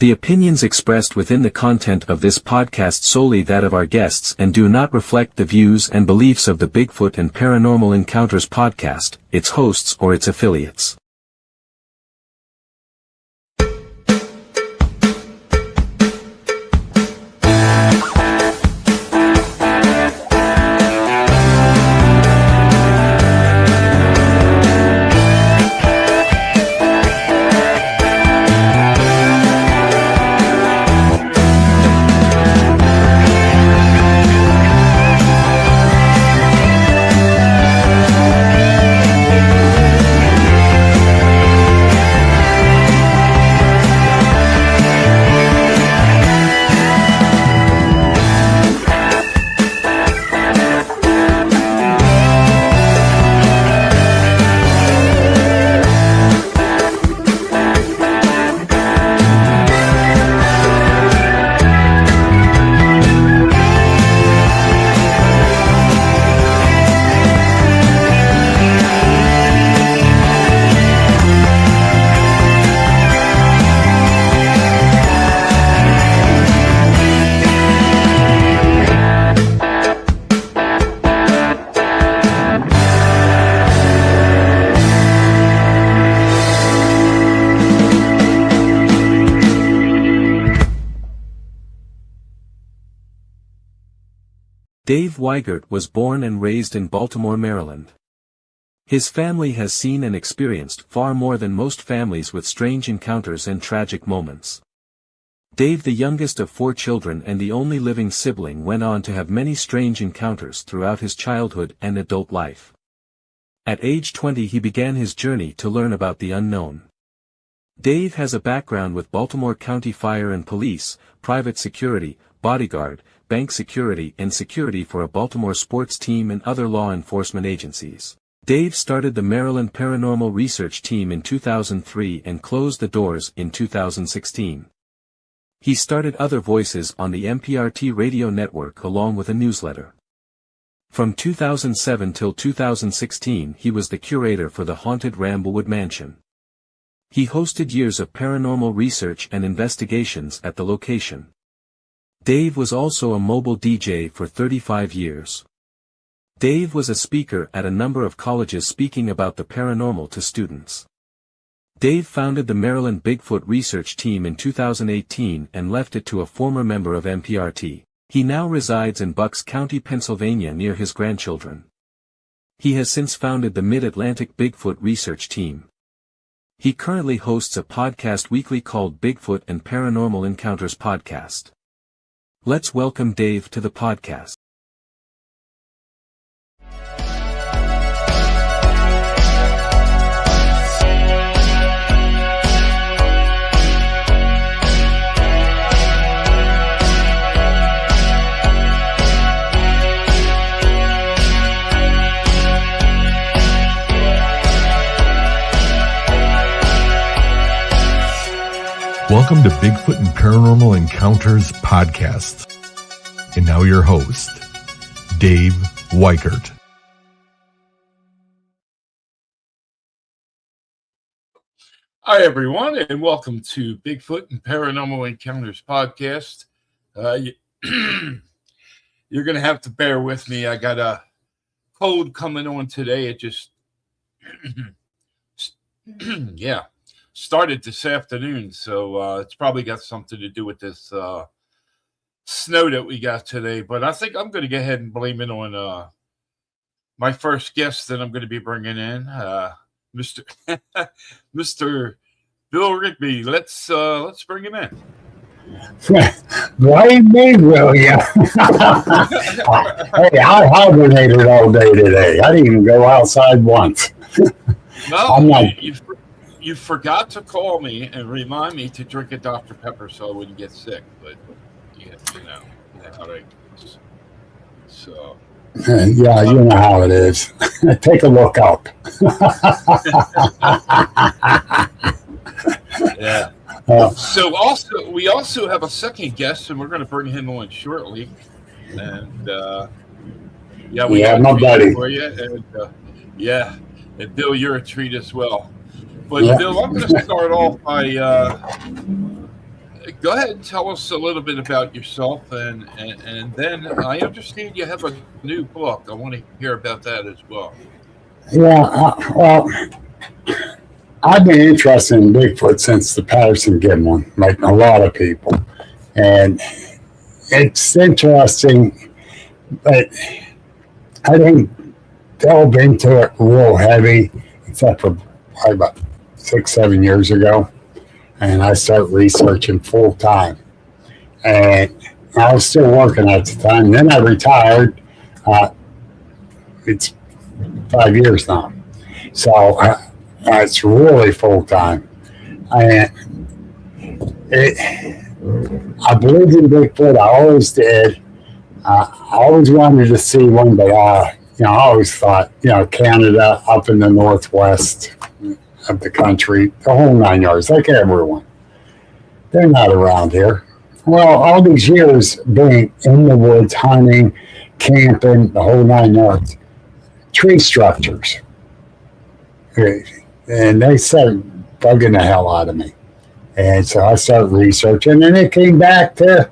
The opinions expressed within the content of this podcast solely that of our guests and do not reflect the views and beliefs of the Bigfoot and Paranormal Encounters podcast, its hosts or its affiliates. Dave Weigert was born and raised in Baltimore, Maryland. His family has seen and experienced far more than most families with strange encounters and tragic moments. Dave, the youngest of 4 children and the only living sibling, went on to have many strange encounters throughout his childhood and adult life. At age 20 he began his journey to learn about the unknown. Dave has a background with Baltimore County Fire and Police, private security, bodyguard, bank security and security for a Baltimore sports team and other law enforcement agencies. Dave started the Maryland Paranormal Research Team in 2003 and closed the doors in 2016. He started Other Voices on the MPRT radio network along with a newsletter. From 2007 till 2016 he was the curator for the haunted Ramblewood Mansion. He hosted years of paranormal research and investigations at the location. Dave was also a mobile DJ for 35 years. Dave was a speaker at a number of colleges speaking about the paranormal to students. Dave founded the Maryland Bigfoot Research Team in 2018 and left it to a former member of MPRT. He now resides in Bucks County, Pennsylvania near his grandchildren. He has since founded the Mid-Atlantic Bigfoot Research Team. He currently hosts a podcast weekly called Bigfoot and Paranormal Encounters Podcast. Let's welcome Dave to the podcast. Welcome to Bigfoot and Paranormal Encounters Podcast. And now your host, Dave Weigert. Hi, everyone, and welcome to Bigfoot and Paranormal Encounters Podcast. You're going to have to bear with me. I got a cold coming on today. It just, started this afternoon, so it's probably got something to do with this snow that we got today. But I think I'm going to go ahead and blame it on my first guest that I'm going to be bringing in, Mr. Mr. Bill Rigby. Let's bring him in. Blame me, will you? Hey, I hibernated all day today. I didn't even go outside once. No, you forgot to call me and remind me to drink a Dr. Pepper so I wouldn't get sick. But you know how it goes. So. Yeah, you know how it is. Take a look up. Yeah. So we also have a second guest, and we're going to bring him on shortly. And we have my buddy for you. And and Bill, you're a treat as well. But Bill, I'm going to start off by go ahead and tell us a little bit about yourself, and then I understand you have a new book. I want to hear about that as well. Yeah, well, I've been interested in Bigfoot since the Patterson-Gimlin one, like a lot of people. And it's interesting, but I didn't delve into it real heavy, except for probably about 6-7 years ago. And I started researching full time. And I was still working at the time. Then I retired. It's 5 years now. So it's really full time. And I believed in Bigfoot. I always did. I always wanted to see one, but I always thought, Canada, up in the northwest of the country, the whole 9 yards, like everyone. They're not around here. Well, all these years being in the woods, hunting, camping, the whole 9 yards, tree structures. And they started bugging the hell out of me. And so I started researching, and it came back to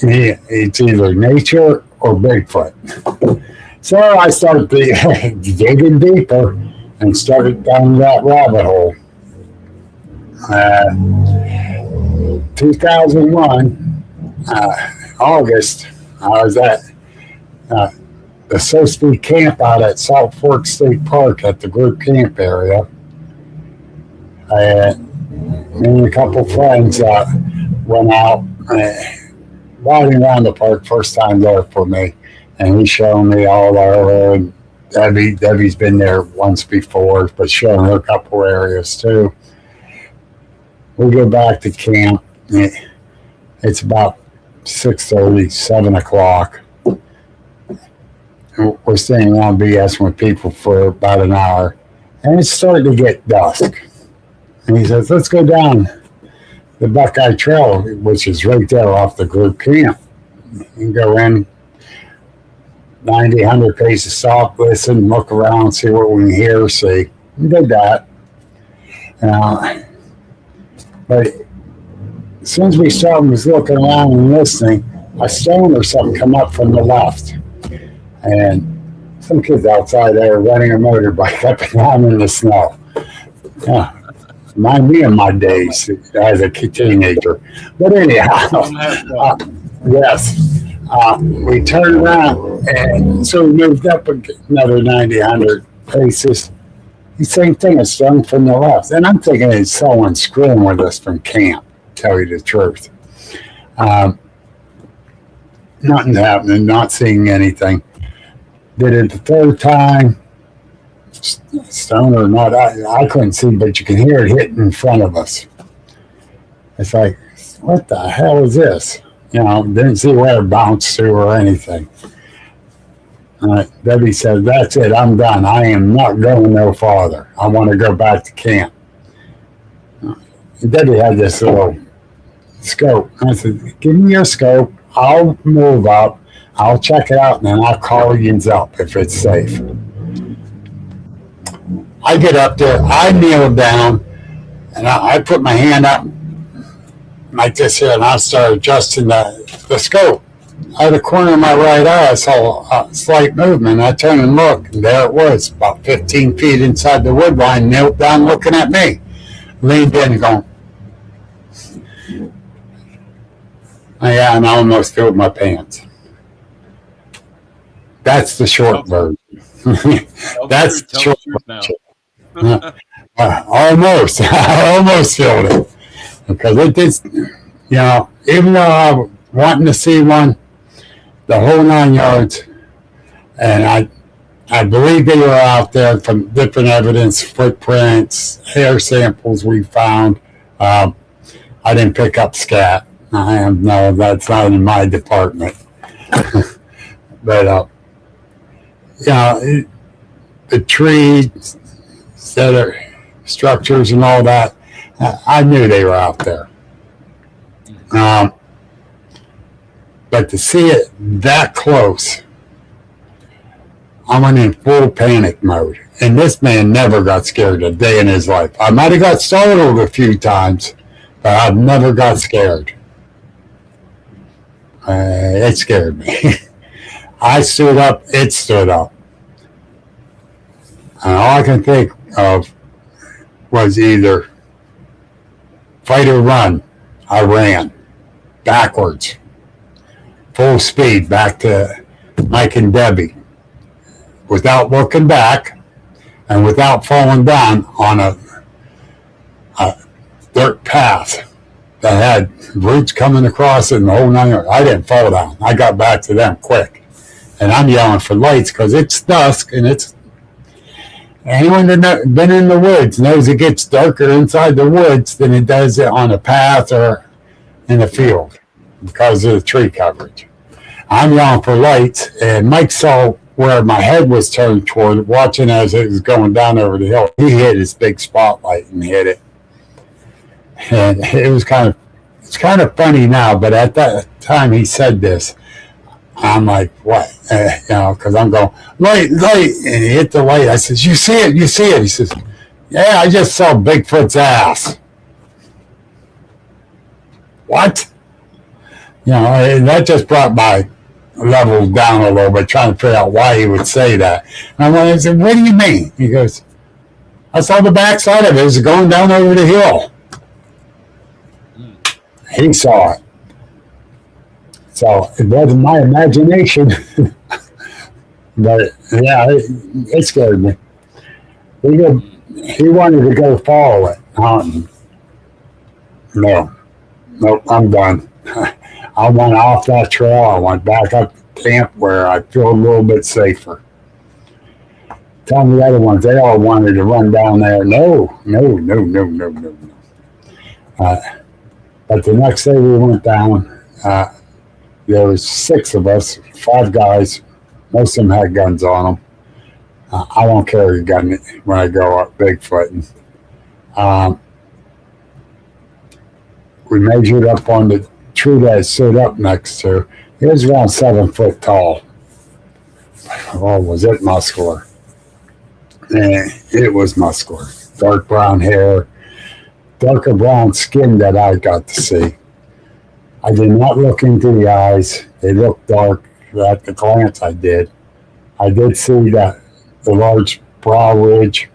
it's either nature or Bigfoot. So I started digging deeper and started down that rabbit hole. 2001, August, I was at the Sosby camp out at Salt Fork State Park at the group camp area. Me and a couple friends went out riding around the park, first time there for me, and he showed me all our Debbie's been there once before, but showing her a couple areas too. We go back to camp. It's about 6:30, 7 o'clock. We're staying around BS with people for about an hour, and it's starting to get dusk. And he says, let's go down the Buckeye Trail, which is right there off the group camp. And go in 90, 100 paces, stop, listen, look around, see what we can hear, see. We did that. But as soon as we started was looking around and listening, a stone or something come up from the left. And some kids outside there running a motorbike up and down in the snow. Yeah. Remind me of my days as a teenager. But anyhow, yes. We turned around, and so we moved up another 90, 100 paces. The same thing, a stone from the left. And I'm thinking it's someone screwing with us from camp, to tell you the truth. Nothing's happening, not seeing anything. Did it the third time, stone or not, I couldn't see, but you can hear it hitting in front of us. It's like, what the hell is this? Didn't see where it bounced to or anything. Debbie said, that's it, I'm done. I am not going no farther. I want to go back to camp. Debbie had this little scope. I said, give me your scope. I'll move up. I'll check it out, and then I'll call you up if it's safe. I get up there. I kneel down, and I put my hand up like this here, and I start adjusting the scope. Out of the corner of my right eye, I saw a slight movement. I turned and looked, and there it was, about 15 feet inside the wood line, knelt down looking at me. Leaned in and going, yeah, and I almost filled my pants. That's the short version. That's the short version. Almost. I almost filled it. Because it did, even though I was wanting to see one, the whole 9 yards, and I believe they were out there from different evidence, footprints, hair samples we found. I didn't pick up scat. No, that's not in my department. But, the trees, structures and all that, I knew they were out there. But to see it that close, I went in full panic mode. And this man never got scared a day in his life. I might have got startled a few times, but I've never got scared. It scared me. I stood up, it stood up. And all I can think of was either fight or run. I ran backwards, full speed back to Mike and Debbie, without looking back and without falling down on a dirt path that had roots coming across it and the whole nine yards. I didn't fall down. I got back to them quick. And I'm yelling for lights because it's dusk and it's... Anyone that's been in the woods knows it gets darker inside the woods than it does on a path or in a field because of the tree coverage. I'm yelling for lights, and Mike saw where my head was turned toward, watching as it was going down over the hill. He hit his big spotlight and hit it. And it's kind of funny now, but at that time he said this, I'm like, what? Because I'm going, light, and he hit the light. I says, you see it? He says, yeah, I just saw Bigfoot's ass. What? And that just brought my levels down a little bit, trying to figure out why he would say that. And I said, what do you mean? He goes, I saw the backside of it. It was going down over the hill. He saw it. So it wasn't my imagination. But yeah, it scared me. He wanted to go follow it. No, I'm done. I went off that trail. I went back up to camp where I feel a little bit safer. Telling the other ones, they all wanted to run down there. No. But the next day we went down. There was 6 of us, 5 guys. Most of them had guns on them. I don't carry a gun when I go up Bigfooting. We measured up on the tree that I stood up next to. It was around 7 foot tall. Oh, was it muscular? It was muscular. Dark brown hair, darker brown skin that I got to see. I did not look into the eyes. They looked dark. At the glance I did. I did see the large brow ridge.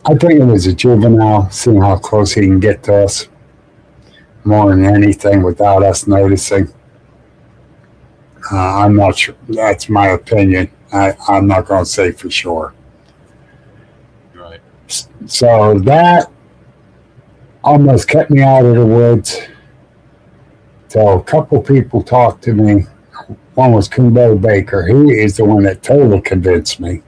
I think it was a juvenile, seeing how close he can get to us more than anything without us noticing. I'm not sure. That's my opinion. I'm not going to say for sure. Right. So that almost kept me out of the woods. So a couple people talked to me. One was Kumbo Baker. He is the one that totally convinced me.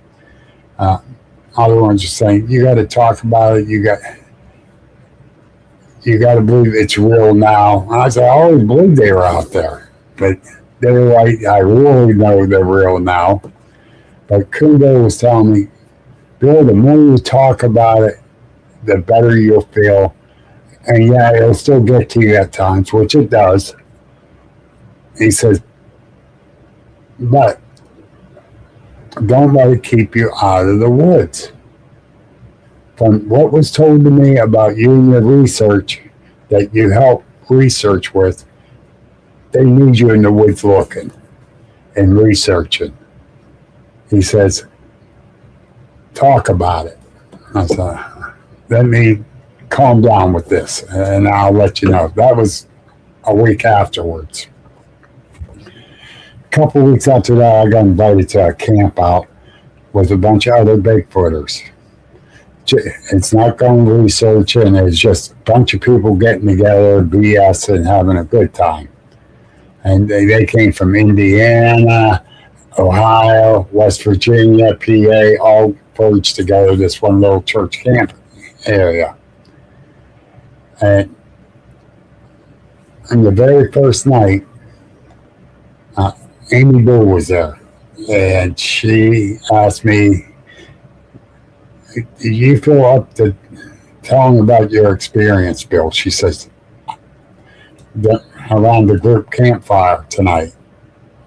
Other ones are saying, you got to talk about it. You got to believe it's real now. And I said, I always believed they were out there. But they're right. I really know they're real now. But Kumbo was telling me, Bill, the more you talk about it, the better you'll feel. And yeah, it'll still get to you at times, which it does. He says, but don't let it keep you out of the woods. From what was told to me about you and your research that you help research with, they need you in the woods looking and researching. He says, talk about it. I said, let me calm down with this and I'll let you know. That was a week afterwards. A couple weeks after that, I got invited to a camp out with a bunch of other Bigfooters. It's not going research, and it's just a bunch of people getting together, BS, and having a good time. And they came from Indiana, Ohio, West Virginia, PA, all forged together this one little church camp area. And the very first night, Amy Bull was there, and she asked me, do you feel up to telling about your experience, Bill? She says, around the group campfire tonight.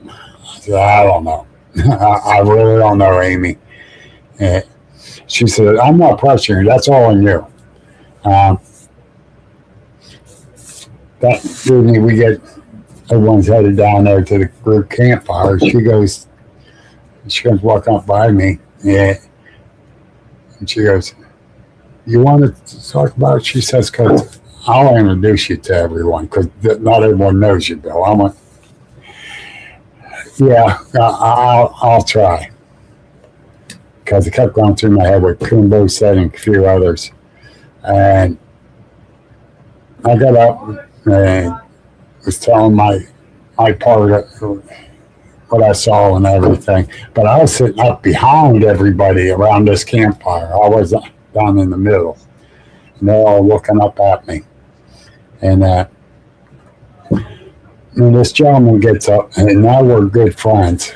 I said, I don't know. I really don't know, Amy. She said, I'm not pressuring you. That's all on you. That evening, everyone's headed down there to the group campfire. She comes walking up by me. Yeah. And she goes, you want to talk about it? She says, because I'll introduce you to everyone, because not everyone knows you, Bill. I went, yeah, I'll try. Because it kept going through my head what Kumbo said and a few others. And I got up and was telling my part of what I saw and everything. But I was sitting up behind everybody around this campfire. I was down in the middle. And they're all looking up at me. And this gentleman gets up, and now we're good friends.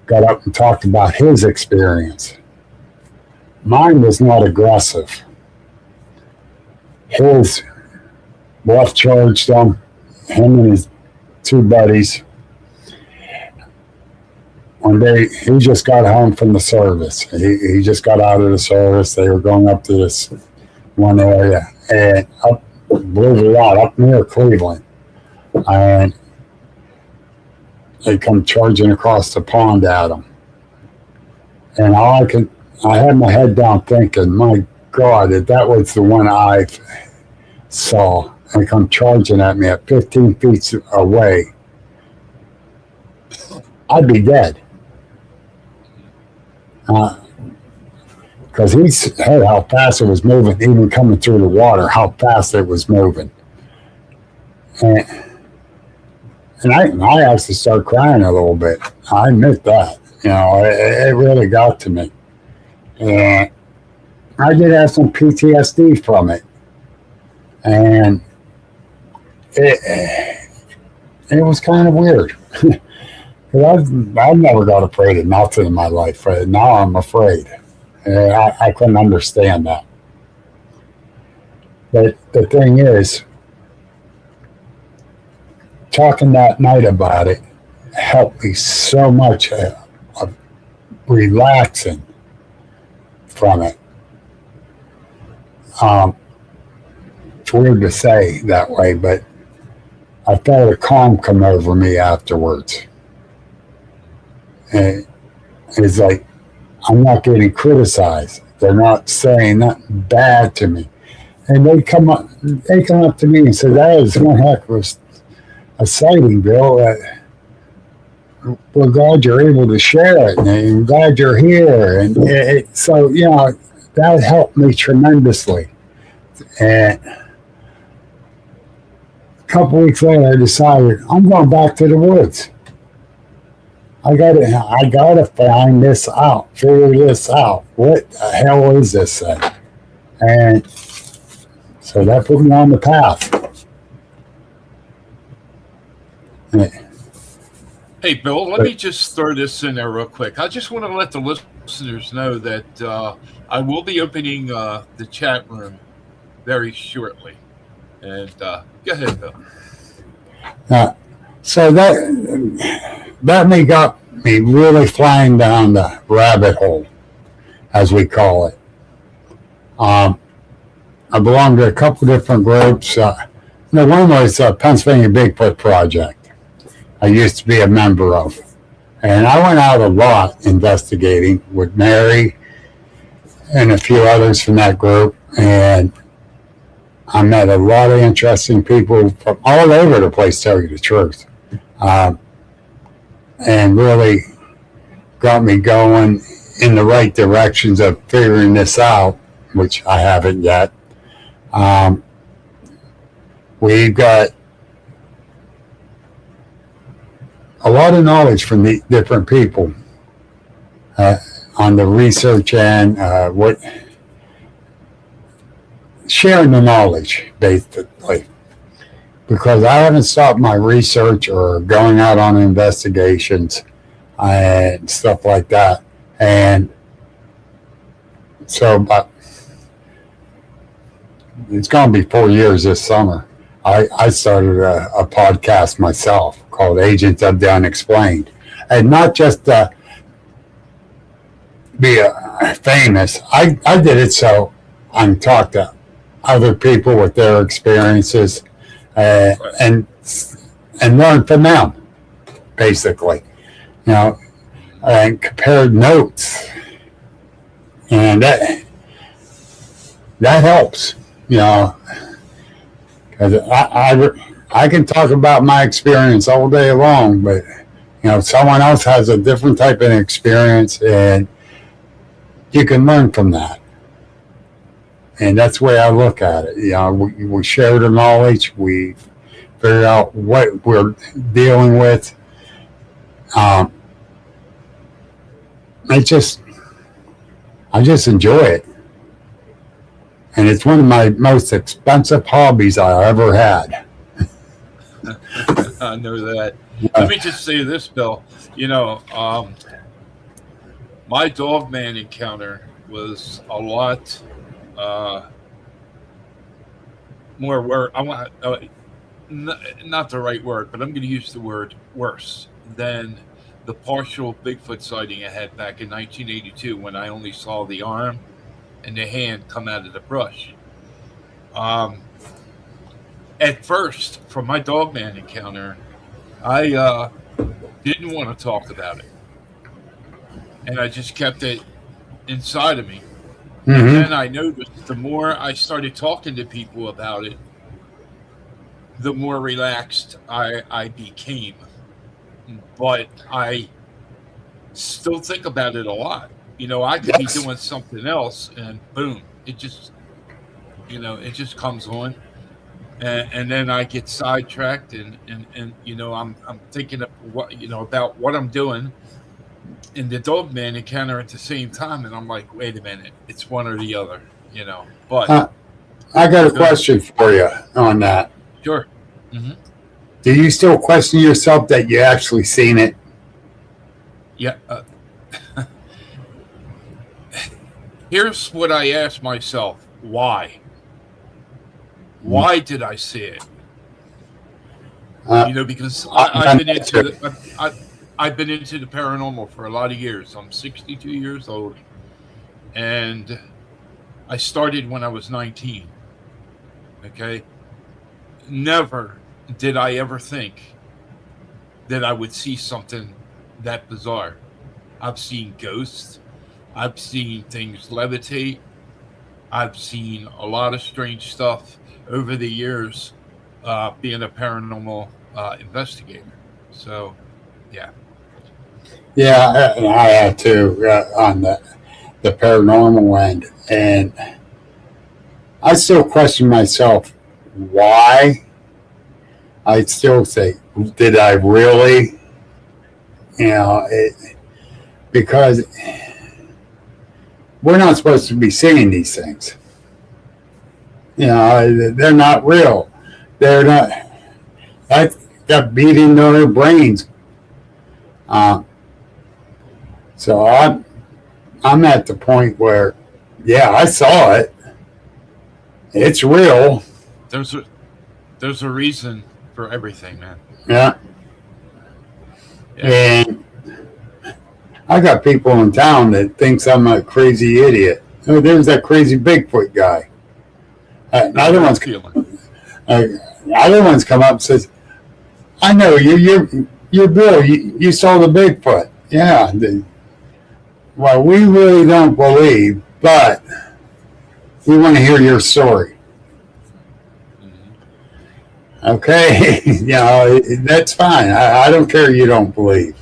Got up and talked about his experience. Mine was not aggressive. His wife charged him and his two buddies. One day, he just got home from the service. He just got out of the service. They were going up to this one area, and believe it or not, up near Cleveland. And they come charging across the pond at him. And I had my head down thinking, my God, if that was the one I saw, and come charging at me at 15 feet away, I'd be dead. Because he heard how fast it was moving, even coming through the water, how fast it was moving. And I actually started crying a little bit. I admit that. It really got to me. And I did have some PTSD from it. And it was kind of weird. Because I've never got afraid of nothing in my life. Now I'm afraid. And I couldn't understand that. But the thing is, talking that night about it helped me so much of relaxing from it. It's weird to say that way, but I felt a calm come over me afterwards. And it's like, I'm not getting criticized. They're not saying nothing bad to me. And they come up to me and say, that is one heck of a sighting, Bill. We're glad you're able to share it, and I'm glad you're here. And so, that helped me tremendously. And a couple weeks later, I decided I'm going back to the woods. I gotta find this out, figure this out. What the hell is this thing? And so that put me on the path. Hey, Bill, let me just throw this in there real quick. I just want to let the listeners know that I will be opening the chat room very shortly. And go ahead, Bill. So that got me really flying down the rabbit hole, as we call it. I belong to a couple different groups. One was Pennsylvania BPEP Project. I used to be a member of. And I went out a lot investigating with Mary and a few others from that group. And I met a lot of interesting people from all over the place, to tell you the truth. And really got me going in the right directions of figuring this out, which I haven't yet. We've got a lot of knowledge from the different people on the research end, sharing the knowledge, basically. Because I haven't stopped my research or going out on investigations and stuff like that. And so it's going to be 4 years this summer. I started a podcast myself called Agents of the Unexplained. And not just be famous. I did it so I can talk to other people with their experiences and learn from them, basically. And compare notes, and that helps. Because I can talk about my experience all day long, but someone else has a different type of experience, and you can learn from that. And that's the way I look at it. We share the knowledge, we figure out what we're dealing with. I just enjoy it. And it's one of my most expensive hobbies I ever had. I know that. Let me just say this, Bill. My dog man encounter was a lot more work. I want not the right word, but I'm going to use the word worse than the partial Bigfoot sighting I had back in 1982 when I only saw the arm and the hand come out of the brush. At first, from my dogman encounter, I didn't want to talk about it. And I just kept it inside of me. Mm-hmm. And then I noticed the more I started talking to people about it, the more relaxed I became. But I still think about it a lot. I could be doing something else, and boom, it just comes on, and then I get sidetracked, and I'm thinking of what about what I'm doing in the dog man encounter at the same time, and I'm like, wait a minute, it's one or the other, But I got a question for you on that. Sure. Mm-hmm. Do you still question yourself that you actually seen it? Yeah. Here's what I ask myself: why? Why did I see it? Because I've been into the paranormal for a lot of years. I'm 62 years old, and I started when I was 19. Okay, never did I ever think that I would see something that bizarre. I've seen ghosts. I've seen things levitate. I've seen a lot of strange stuff over the years being a paranormal investigator. So, yeah. Yeah, I had to on the paranormal end. And I still question myself why. I'd still say, did I really? Because we're not supposed to be seeing these things. They're not real. They're not. That got beat into their brains. So I'm at the point where, yeah, I saw it. It's real. There's a reason for everything, man. Yeah. And I got people in town that thinks I'm a crazy idiot. There's that crazy Bigfoot guy. Other ones come up and says, "I know you're Bill. You saw the Bigfoot." Yeah. Well, we really don't believe, but we want to hear your story. Okay, that's fine. I don't care you don't believe.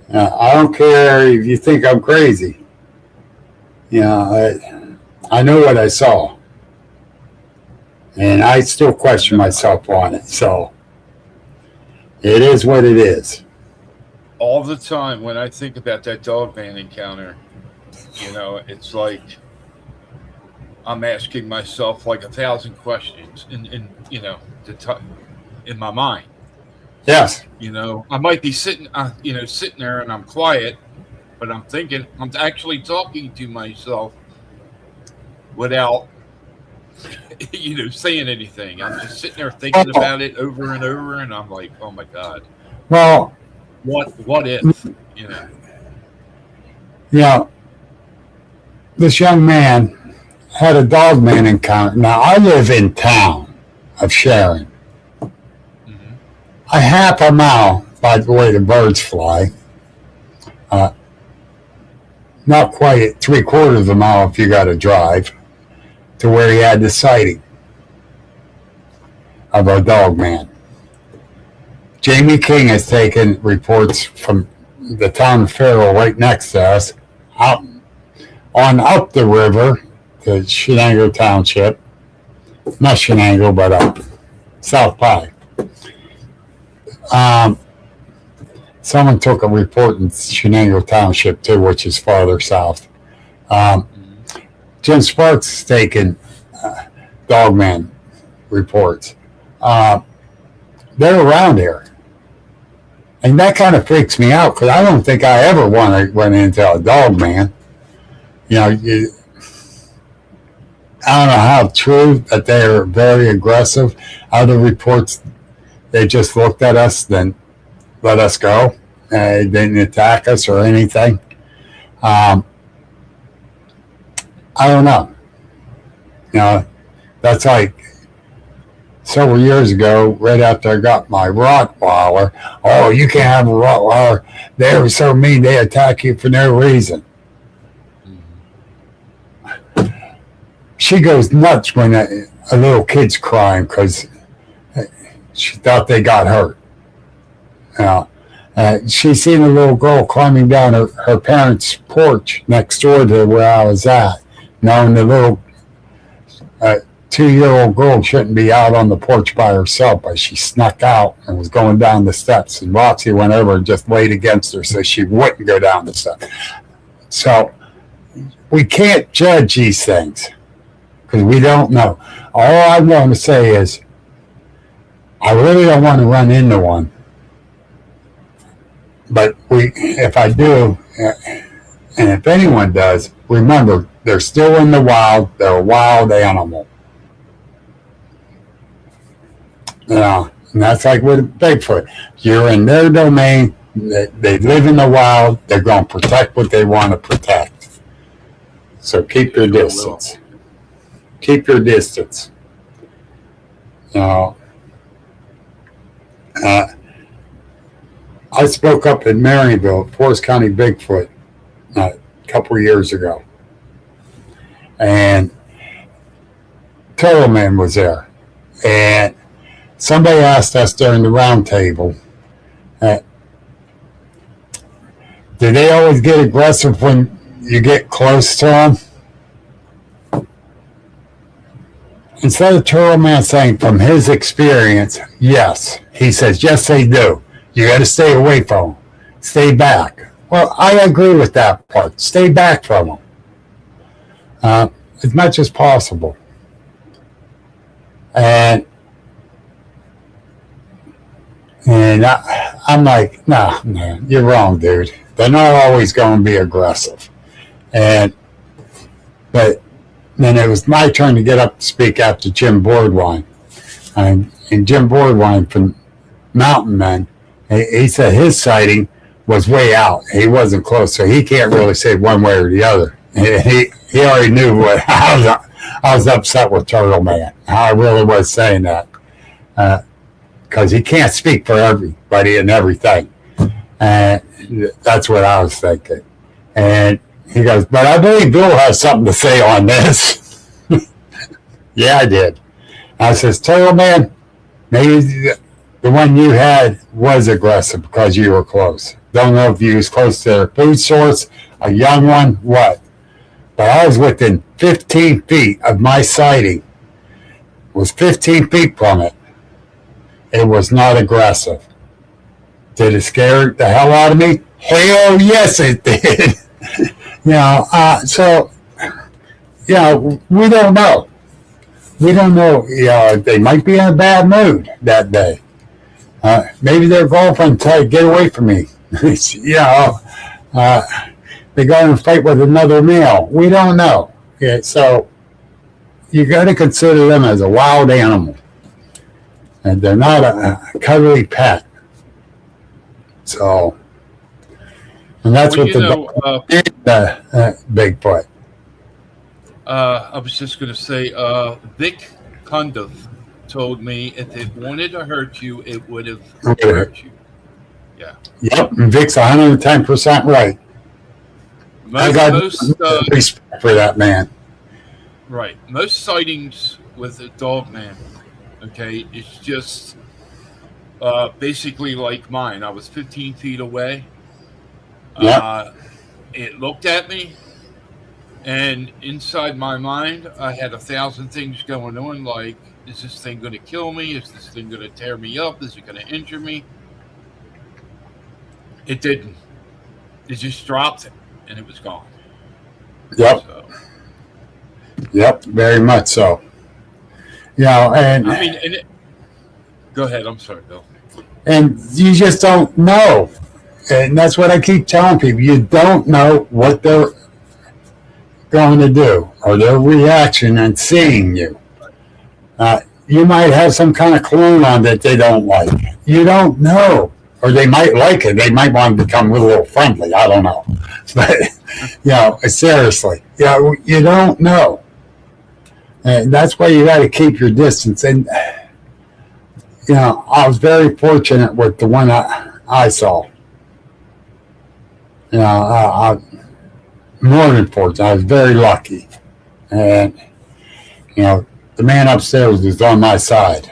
I don't care if you think I'm crazy. I know what I saw. And I still question myself on it. So it is what it is. All the time when I think about that dogman encounter, it's like I'm asking myself like 1,000 questions in my mind. Yes. I might be sitting there and I'm quiet, but I'm thinking, I'm actually talking to myself without, saying anything. I'm just sitting there thinking about it over and over, and I'm like, oh my God. Well, what if, Yeah. this young man had a dog man encounter. Now, I live in town of Sharon. A half a mile by the way the birds fly. Not quite 3/4 of a mile if you got to drive to where he had the sighting of a dog man. Jamie King has taken reports from the town of Farrell right next to us out on up the river to Shenango Township. Not Shenango, but up South Pie. Someone took a report in Shenango Township too, which is farther south. Jim Sparks has taken dogman reports. They're around here. And that kind of freaks me out because I don't think I ever went into a dogman. You know, I don't know how true that they are very aggressive. Other reports, they just looked at us, then let us go. They didn't attack us or anything. I don't know. You know, that's like several years ago, right after I got my Rottweiler. Oh, you can't have a Rottweiler. They were so mean, they attack you for no reason. She goes nuts when a little kid's crying because she thought they got hurt. She seen a little girl climbing down her parents' porch next door to where I was at, knowing the little 2-year-old girl shouldn't be out on the porch by herself, but she snuck out and was going down the steps, and Roxy went over and just laid against her so she wouldn't go down the steps. So we can't judge these things because we don't know. All I want to say is I really don't want to run into one. But if I do, and if anyone does, remember, they're still in the wild. They're a wild animal. And that's like with Bigfoot. You're in their domain. They live in the wild. They're going to protect what they want to protect. So keep your distance. Keep your distance. I spoke up in Maryville, Forest County Bigfoot, a couple of years ago. And Turtle Man was there. And somebody asked us during the round table, do they always get aggressive when you get close to them? Instead of Turtle Man saying from his experience, yes, he says, yes, they do. You got to stay away from them. Stay back. Well, I agree with that part. Stay back from them as much as possible. And I'm like, nah, man, you're wrong, dude. They're not always going to be aggressive. But then it was my turn to get up to speak after Jim Boardwine. And Jim Boardwine from Mountain Men, he said his sighting was way out. He wasn't close, so he can't really say one way or the other. He already knew what I was upset with Turtle Man. I really was saying that because he can't speak for everybody and everything. And that's what I was thinking. And he goes, but I believe Bill has something to say on this. Yeah, I did. I says, Turtle Man, maybe the one you had was aggressive because you were close. Don't know if you was close to their food source, a young one, what. But I was within 15 feet of my sighting. Was 15 feet from it. It was not aggressive. Did it scare the hell out of me? Hell yes, it did. So we don't know. We don't know. They might be in a bad mood that day. Maybe their girlfriend tried, get away from me. They go in a fight with another male. We don't know. Yeah, so you got to consider them as a wild animal. And they're not a cuddly pet. So, and that's what Bigfoot. I was just going to say, Vic Cundiff told me if it wanted to hurt you, it would have hurt you. Yeah. Yep, and Vic's 110% right. I got respect for that man. Right. Most sightings with a dog man, okay, it's just basically like mine. I was 15 feet away. Yep. It looked at me, and inside my mind, I had 1,000 things going on, like, is this thing going to kill me? Is this thing going to tear me up? Is it going to injure me? It didn't. It just dropped, and it was gone. Yep. So. Yep, very much so. And I mean, go ahead. I'm sorry, Bill. And you just don't know. And that's what I keep telling people. You don't know what they're going to do or their reaction and seeing you. You might have some kind of cologne on that they don't like. You don't know. Or they might like it. They might want to become a little friendly. I don't know. But, seriously, you don't know. And that's why you got to keep your distance. And, I was very fortunate with the one I saw. More than fortunate. I was very lucky. And, the man upstairs was on my side.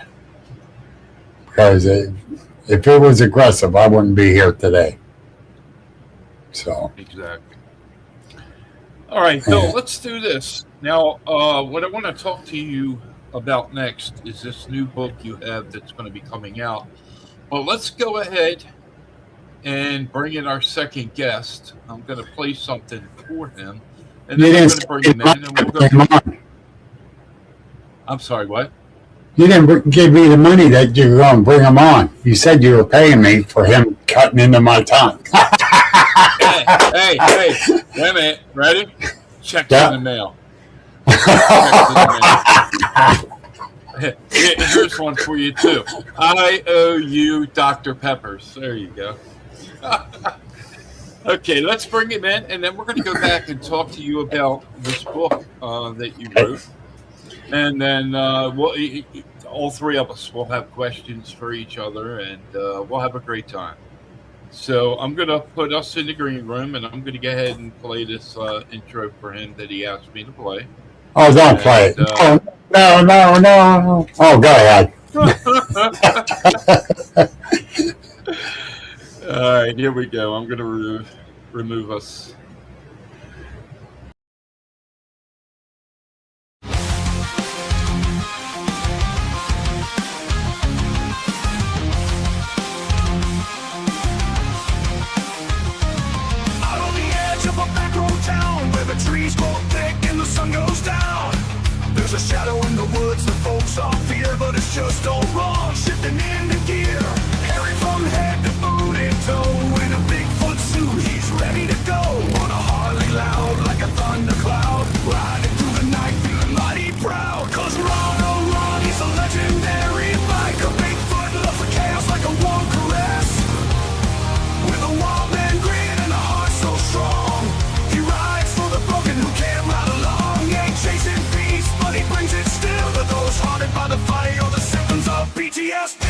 Because if it was aggressive, I wouldn't be here today. So. Exactly. All right, Bill, let's do this. Now, what I want to talk to you about next is this new book you have that's going to be coming out. But let's go ahead and bring in our second guest. I'm going to play something for him. And then we're going to bring him in. And we'll go. I'm sorry, what? You didn't give me the money that you were going to bring him on. You said you were paying me for him cutting into my time. Hey, wait a minute. Ready? Check in the mail. Here's one for you, too. I owe you Dr. Peppers. There you go. Okay, let's bring him in, and then we're going to go back and talk to you about this book that you wrote. And then all three of us will have questions for each other, and we'll have a great time. So I'm going to put us in the green room, and I'm going to go ahead and play this intro for him that he asked me to play. Oh, don't play it. No. Oh, go ahead. All right, here we go. I'm going to remove us. Trees grow thick and the sun goes down. There's a shadow in the woods that folks all fear, but it's just all wrong, shifting into gear. Hairy from head to boot and toe, in a Bigfoot suit, he's ready to go. On a Harley loud like a thundercloud, riding through the night feeling mighty proud. Cause Ron, oh Ron, he's a legendary biker. Bigfoot loves the chaos like a warm caress, with a wild man grin and a heart so strong. He rides for the broken who can't ride along. He ain't chasing peace, but he brings it still to those haunted by the fight or the symptoms of PTSD.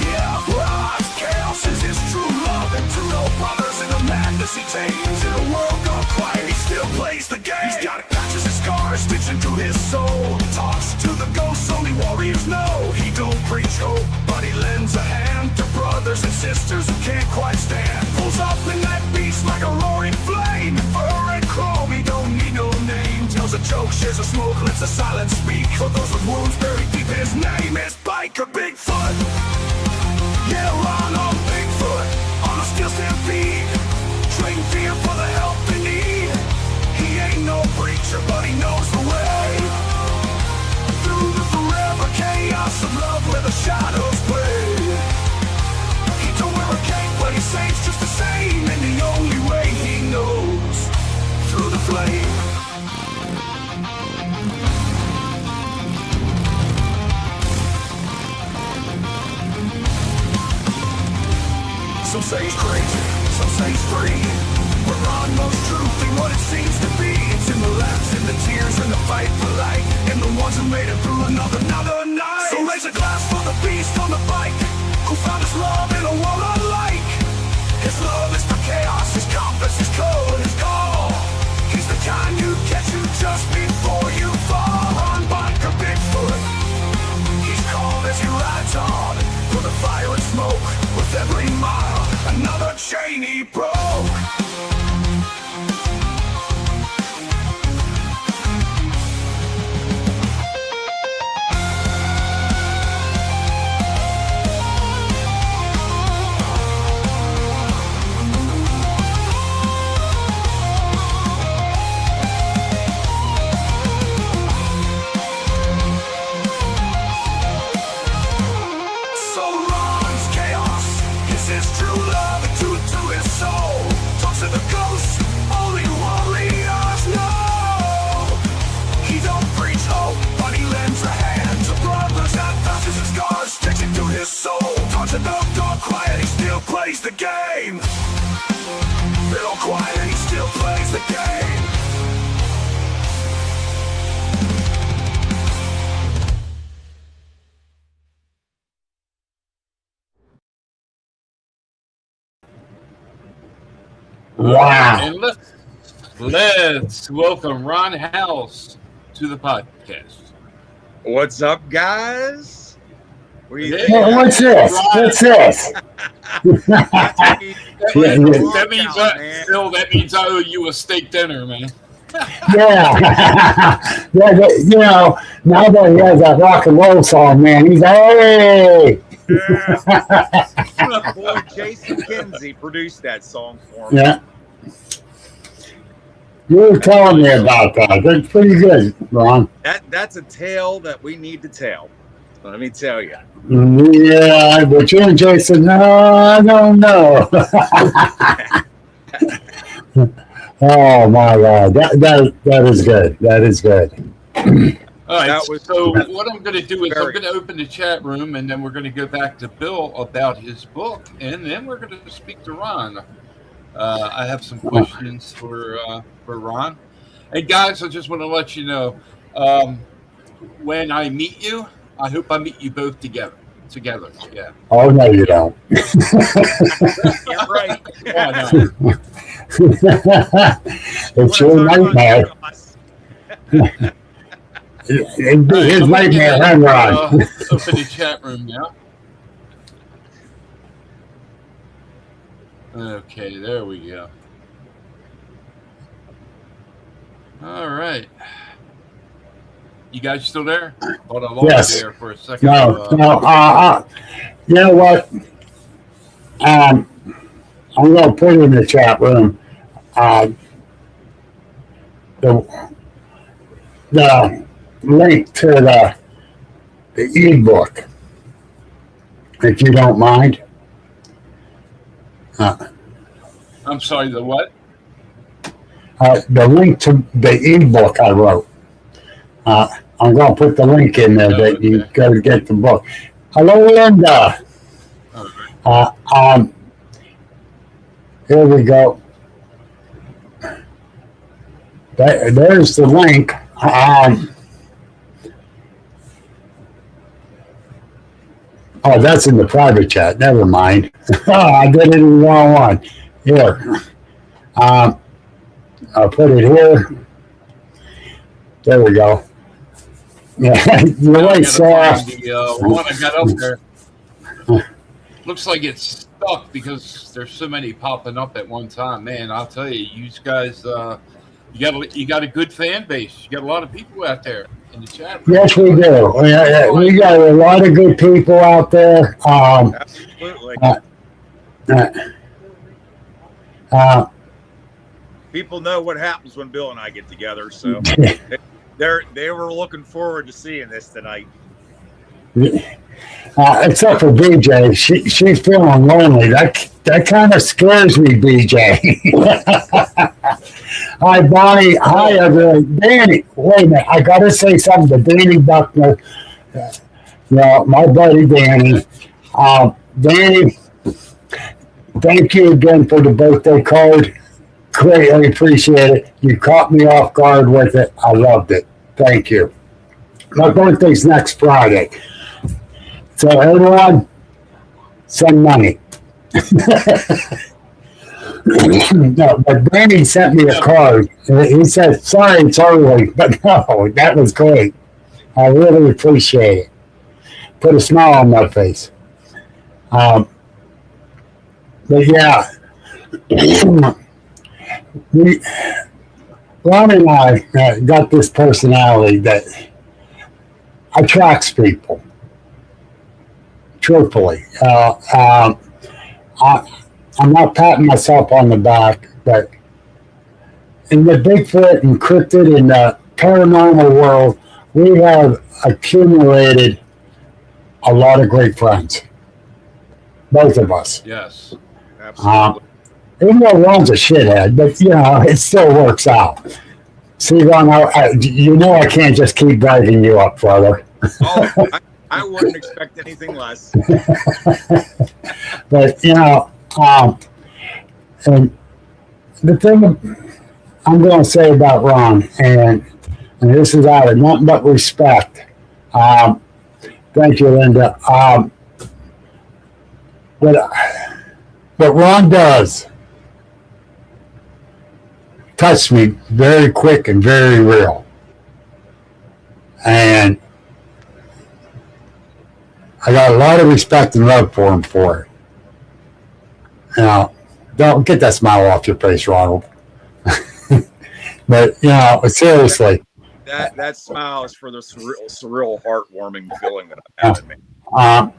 Yeah, Ron's chaos is his true love, and to no brothers in the madness he tames. In a world gone quiet, he still plays the game. He's got patches and scars stitching through his soul. Talks to the ghosts only warriors know. He don't preach hope, but he lends a hand to brothers and sisters who can't quite stand. Pulls up in that beast like a roaring flame. Fur and chrome, he don't need no name. Tells a joke, shares a smoke, lets the silence speak. For those with wounds buried deep, his name is Biker Bigfoot. Yeah, Ron on Bigfoot, on a steel stampede. Train fear for the help they need. He ain't no preacher, but he knows the way. Through the forever chaos of love where the shadows play. He don't wear a cape, but he saves just the same. And the only way he knows, through the flame. Some say he's crazy, some say he's free. We're on most truth in what it seems to be. It's in the tears and the fight for life, and the ones who made it through another night. So raise a glass for the beast on the bike, who found his love in a world unlike. His love is for chaos, his compass, his code, his call. He's the kind who gets you just before you fall. On biker Bigfoot, he's calm as he rides on through the fire and smoke. With every mile, another chain he broke. Plays the game. Little quiet, he still plays the game. Wow. And let's welcome Ron House to the podcast. What's up, guys? Hey, what's this? What's this? That means I owe you a steak dinner, man. Yeah. Yeah, now that he has that rock and roll song, man, he's hey. Boy, Jason Kinsey produced that song for me. Yeah. You were telling me about that. That's pretty good, Ron. That's a tale that we need to tell. Let me tell you. Yeah, but you and Jason, no, I don't know. Oh my God, that is good. That is good. All right. So what I'm going to do is I'm going to open the chat room, and then we're going to go back to Bill about his book, and then we're going to speak to Ron. I have some questions for Ron. And guys, I just want to let you know, when I meet you, I hope I meet you both together. Yeah. Oh no, you don't. You're right. It's your nightmare. It'd be his nightmare, huh, Ron? Open the chat room now. Okay, there we go. All right. You guys still there? Hold on, yes. There for a second. No. You know what? I'm going to put it in the chat room. The link to the e-book, if you don't mind. I'm sorry, the what? The link to the e-book I wrote. I'm going to put the link in there that you go to get the book. Hello, Linda. Here we go. There's the link. Oh, that's in the private chat. Never mind. I did it in the wrong one. Here. I'll put it here. There we go. Yeah, you're right, Sarah. The one I got up there. Looks like it's stuck because there's so many popping up at one time. Man, I'll tell you, you guys, you got a good fan base. You got a lot of people out there in the chat room. Yes, we do. We got a lot of good people out there. Absolutely. People know what happens when Bill and I get together, so they were looking forward to seeing this tonight. Except for BJ, she's feeling lonely. That kind of scares me, BJ. Hi, Bonnie. Hi, everyone. Danny, wait a minute. I got to say something to Danny Buckner. My buddy Danny. Danny, thank you again for the birthday card. Greatly appreciate it. You caught me off guard with it. I loved it. Thank you. My birthday's next Friday. So everyone, send money. No, but Brandon sent me a card. He said, sorry, it's early. But no, that was great. I really appreciate it. Put a smile on my face. But yeah, Ron and I got this personality that attracts people. Truthfully, I'm not patting myself on the back, but in the Bigfoot and cryptid and the paranormal world, we have accumulated a lot of great friends. Both of us. Yes. Absolutely. Even though Ron's a shithead, but it still works out. See, Ron, you know I can't just keep driving you up, brother. Oh, I wouldn't expect anything less. But and the thing I'm going to say about Ron, and this is out of nothing but respect. Thank you, Linda. What Ron does touched me very quick and very real. And I got a lot of respect and love for him for it. Now, don't get that smile off your face, Ronald. But, seriously. That smile is for the surreal, heartwarming feeling that I have in me. I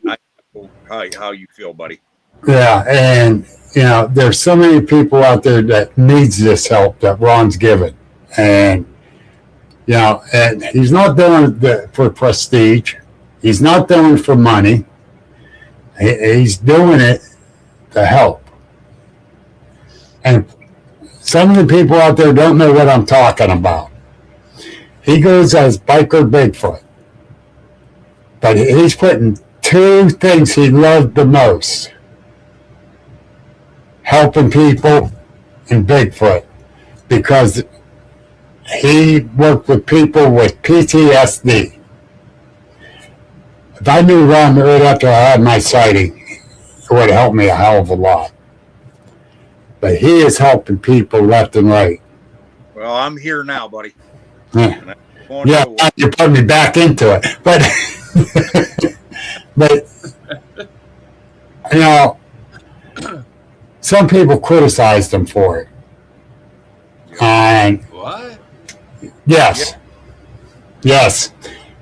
know how you feel, buddy. Yeah, and there's so many people out there that needs this help that Ron's given, and and he's not doing it for prestige. He's not doing it for money. He's doing it to help. And some of the people out there don't know what I'm talking about. He goes as Biker Bigfoot, but he's putting two things he loved the most: helping people and Bigfoot, because he worked with people with PTSD. If I knew Ron right after I had my sighting, it would have helped me a hell of a lot. But he is helping people left and right. Well, I'm here now, buddy. Yeah, you put me back into it. But, some people criticized him for it. And What? yes.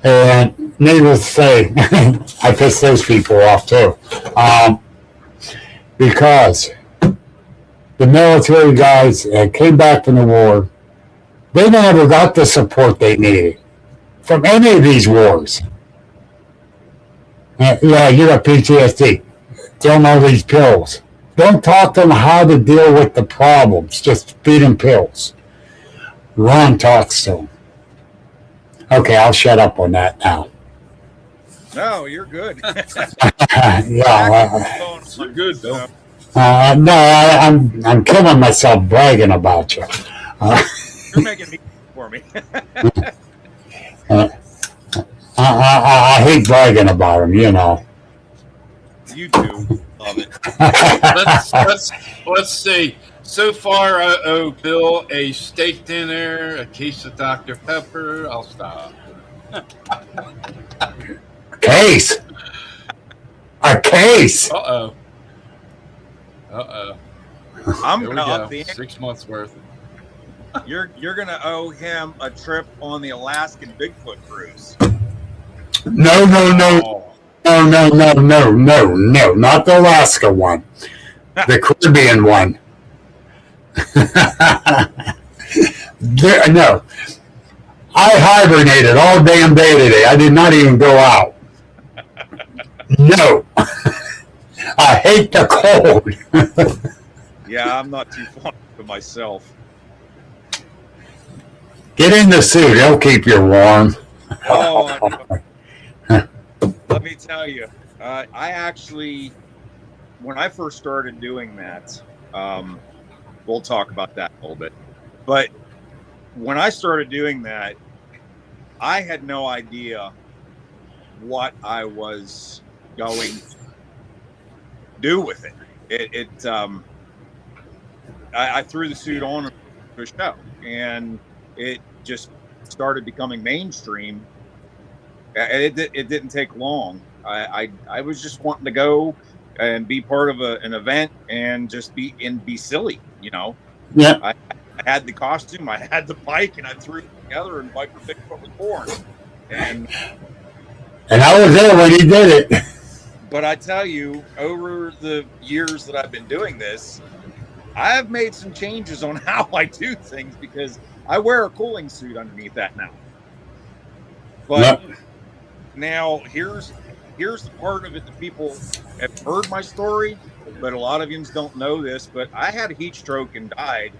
And needless to say, I pissed those people off too. Because the military guys that came back from the war, they never got the support they needed from any of these wars. You got PTSD. Don't know these pills. Don't talk to them how to deal with the problems. Just feed them pills. Ron talks to them. Okay, I'll shut up on that now. No, you're good. You're good, Bill. No, I'm killing myself bragging about you. You're making me for me. I hate bragging about him, You do. Love it. Let's see. So far, I owe Bill a steak dinner, a case of Dr. Pepper. I'll stop. Case. A case. Uh-oh. I'm Here we gonna go. up the 6 months worth. You're gonna owe him a trip on the Alaskan Bigfoot cruise. No, not the Alaska one. The Caribbean one. No. I hibernated all damn day today. I did not even go out. No. I hate the cold. Yeah, I'm not too fond of myself. Get in the suit. It'll keep you warm. Oh, let me tell you, I actually when I first started doing that, we'll talk about that a little bit. But when I started doing that, I had no idea what I was going to do with it. I threw the suit on to a show, and it just started becoming mainstream. It didn't take long. I was just wanting to go and be part of an event and just be silly, you know. Yeah. I had the costume, I had the bike, and I threw it together, and Biker Bigfoot was born. And I was there when he did it. But I tell you, over the years that I've been doing this, I've made some changes on how I do things, because I wear a cooling suit underneath that now. But now here's the part of it that people have heard my story, but a lot of you don't know this. But I had a heat stroke and died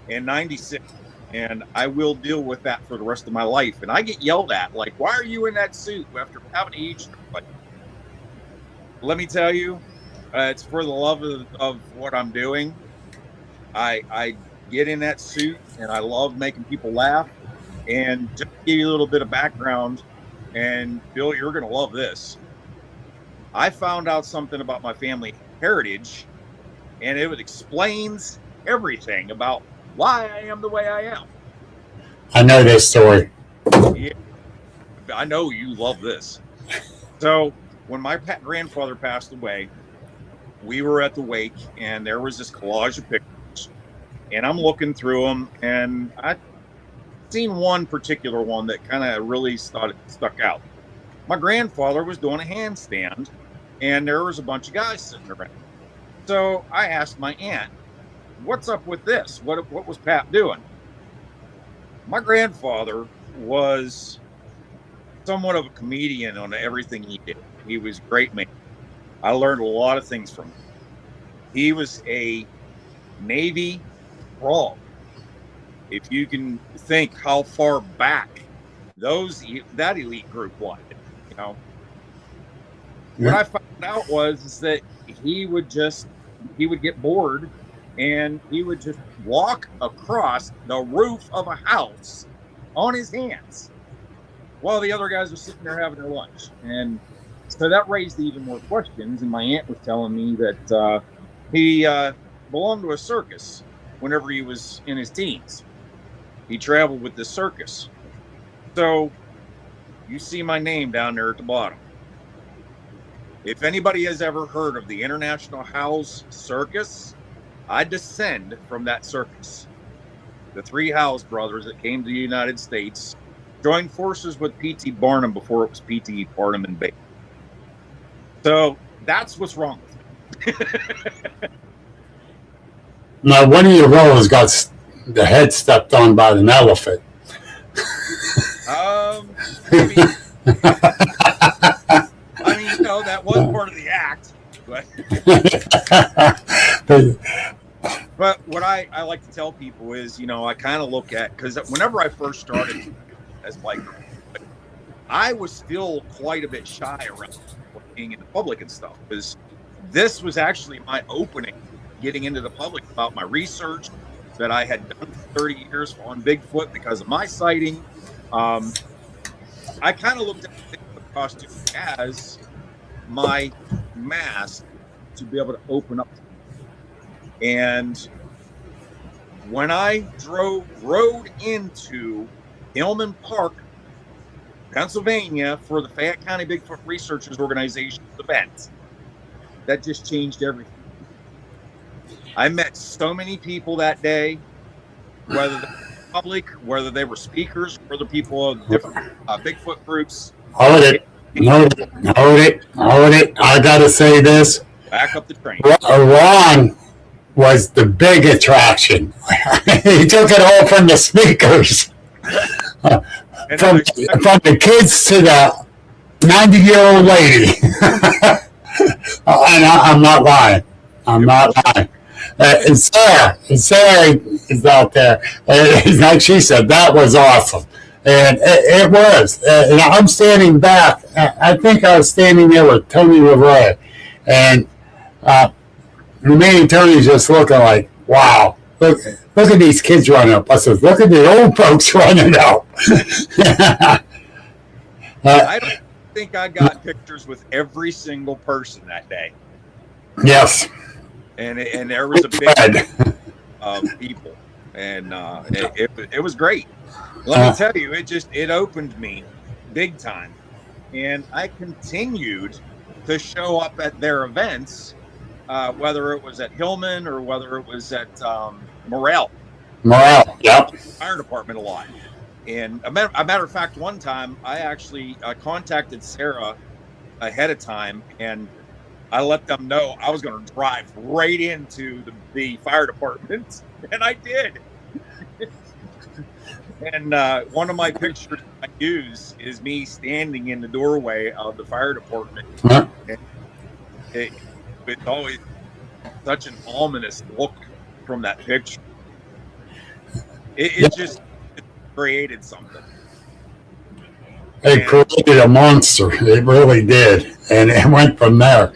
in '96, and I will deal with that for the rest of my life. And I get yelled at, like, "Why are you in that suit after having a heat stroke?" But let me tell you, it's for the love of what I'm doing. I get in that suit, and I love making people laugh. And just to give you a little bit of background, and Bill, you're going to love this. I found out something about my family heritage, and it explains everything about why I am the way I am. I know this story. Yeah, I know you love this. So when my grandfather passed away, we were at the wake, and there was this collage of pictures, and I'm looking through them, and I seen one particular one that kind of really stuck out. My grandfather was doing a handstand, and there was a bunch of guys sitting around. So I asked my aunt, "What's up with this? What was Pap doing?" My grandfather was somewhat of a comedian on everything he did. He was a great man. I learned a lot of things from him. He was a Navy frog. If you can think how far back that elite group was, you know. Yeah. What I found out was that he would get bored, and he would just walk across the roof of a house on his hands while the other guys were sitting there having their lunch. And so that raised even more questions. And my aunt was telling me that he belonged to a circus whenever he was in his teens. He traveled with this circus. So you see my name down there at the bottom. If anybody has ever heard of the International House Circus, I descend from that circus. The three House brothers that came to the United States joined forces with P.T. Barnum before it was P.T. Barnum and Baker. So that's what's wrong with me. Now, one of your brothers got the head stepped on by an elephant. Maybe. I mean, you know, that was part of the act. But what I like to tell people is, you know, I kind of look at, because whenever I first started as biker, I was still quite a bit shy around being in the public and stuff, because this was actually my opening, getting into the public about my research that I had done for 30 years on Bigfoot because of my sighting. I kind of looked at the costume as my mask to be able to open up. And when I rode into Hillman Park, Pennsylvania, for the Fayette County Bigfoot Researchers Organization event, that just changed everything. I met so many people that day, whether they were public, whether they were speakers, whether people of different Bigfoot groups. Hold it. I gotta say this. Back up the train. Ron was the big attraction. He took it all from the speakers. From the kids to the 90-year-old lady. And I'm not lying. And Sarah is out there. And like she said, that was awesome. And it was. And I'm standing back. I think I was standing there with Tony LeRoy. And Me and Tony's just looking like, wow, look at these kids running up. I said, look at the old folks running up. I don't think I got pictures with every single person that day. Yes. And there was a big of people, and it was great. Let me tell you, it opened me big time, and I continued to show up at their events, whether it was at Hillman or whether it was at Morale. Morale, yep. Fire department a lot. And a matter of fact, one time I actually contacted Sarah ahead of time, and I let them know I was going to drive right into the fire department, and I did. And one of my pictures I use is me standing in the doorway of the fire department. Huh? It's always such an ominous look from that picture. It just created something. It created a monster. It really did. And it went from there.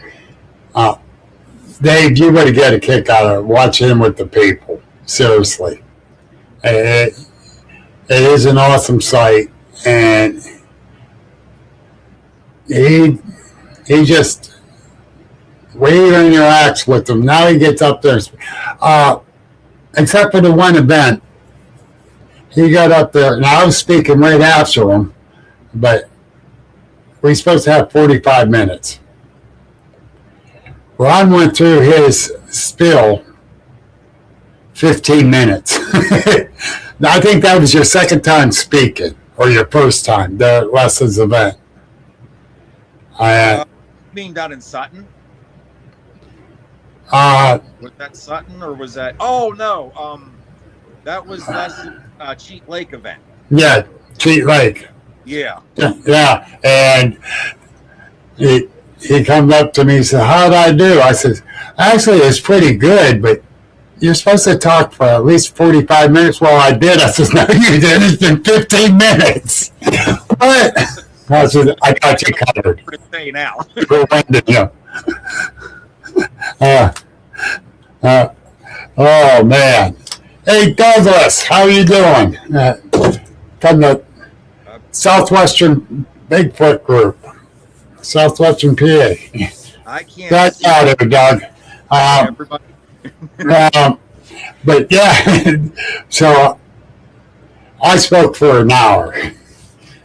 Dave, you would get a kick out of watching him with the people. Seriously. It is an awesome sight. And he just, way he interacts with them. Now he gets up there. Except for the one event. He got up there, and I was speaking right after him, but we're supposed to have 45 minutes. Ron went through his spiel 15 minutes. I think that was your second time speaking, or your first time, the Lessons event. Being down in Sutton? Was that Sutton, or was that... Oh, no. That was Cheat Lake event. Yeah, Cheat Lake. Yeah. Yeah, and he comes up to me and said, how'd I do? I said, actually, it's pretty good, but you're supposed to talk for at least 45 minutes. Well, I did. I said, no, you did. It's been 15 minutes. What? I said, I got you covered. What to say now? Oh, man. Hey, Douglas, how are you doing? From the Southwestern Bigfoot Group, Southwestern PA. I can't. That's out of it, Doug. Everybody. But yeah, so I spoke for an hour,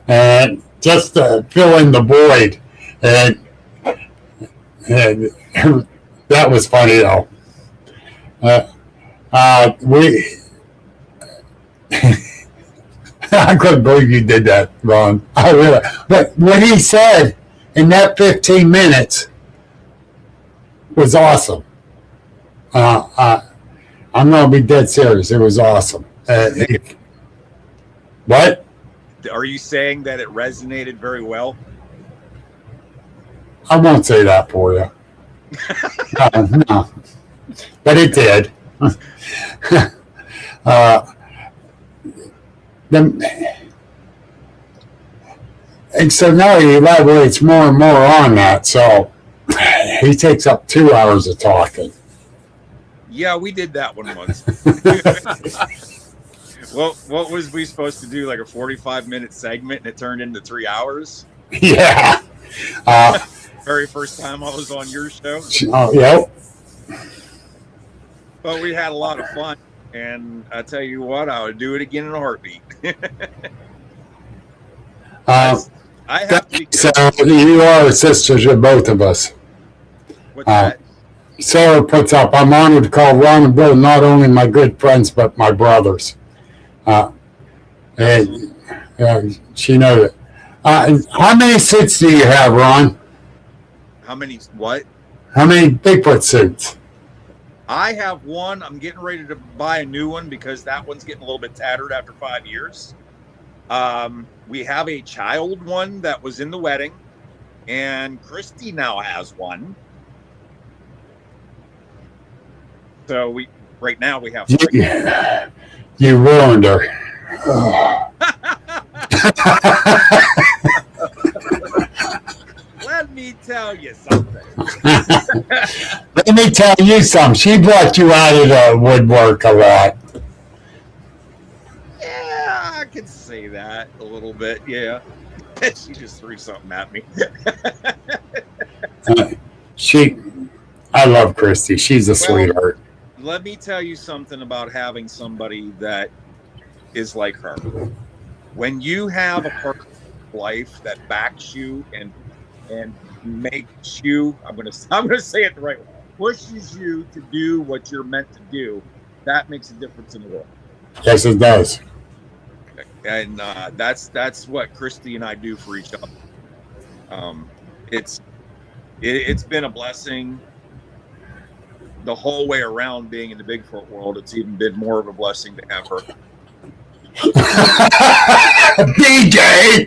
and just to fill in the void, and that was funny though. I couldn't believe you did that, Ron. I really. But what he said in that 15 minutes was awesome. I'm going to be dead serious. It was awesome. What? Are you saying that it resonated very well? I won't say that for you. No. But it did. And so now he elaborates more and more on that. So he takes up 2 hours of talking. Yeah, we did that one once. Well, what was we supposed to do? Like a 45-minute segment, and it turned into 3 hours? Yeah. Very first time I was on your show. Oh, yep. But we had a lot of fun, and I tell you what, I would do it again in a heartbeat. I have to be. So you are sisters to both of us. What's that? Sarah puts up, I'm honored to call Ron and Bill not only my good friends, but my brothers. And she knows it. How many suits do you have, Ron? How many what? How many Bigfoot suits? I have one. I'm getting ready to buy a new one because that one's getting a little bit tattered after 5 years. We have a child one that was in the wedding, and Christy now has one. So right now we have three. You ruined her. Let me tell you something. Let me tell you something. She brought you out of the woodwork a lot. Yeah, I could say that a little bit. Yeah. She just threw something at me. I love Christy. She's a sweetheart. Let me tell you something about having somebody that is like her. When you have a person in life that backs you and makes you, I'm gonna say it the right way, pushes you to do what you're meant to do, that makes a difference in the world. Yes, it does. And that's what Christy and I do for each other. It's been a blessing the whole way around being in the Bigfoot world. It's even been more of a blessing to have her. BJ,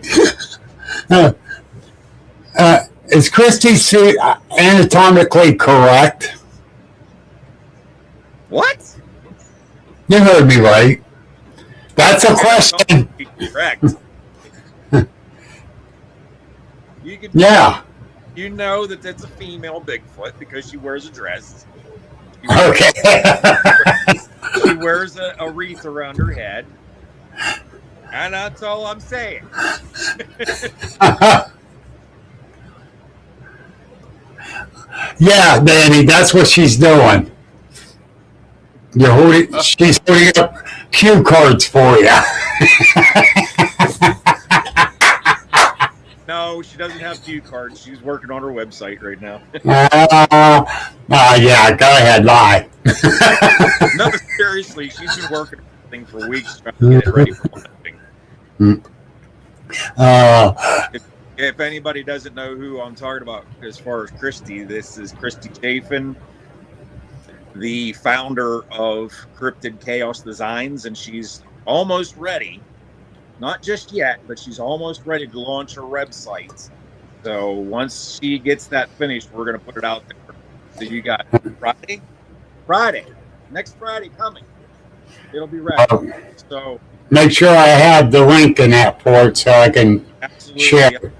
is Christy's suit anatomically correct? What? You heard me right. That's a question. Correct. Yeah. You know that that's a female Bigfoot because she wears a dress. Okay. She wears a wreath around her head. And that's all I'm saying. Yeah, Danny, that's what she's doing. She's holding up cue cards for you. No, she doesn't have cue cards. She's working on her website right now. Yeah, go ahead, lie. No, seriously, she's been working on this thing for weeks trying to get it ready for launching. If anybody doesn't know who I'm talking about as far as Christy, this is Christy Chafin, the founder of Cryptid Chaos Designs, and she's almost ready. Not just yet, but she's almost ready to launch her website. So once she gets that finished, we're going to put it out there. So you got Friday, next Friday coming. It'll be ready. So make sure I have the link in that for it so I can share it.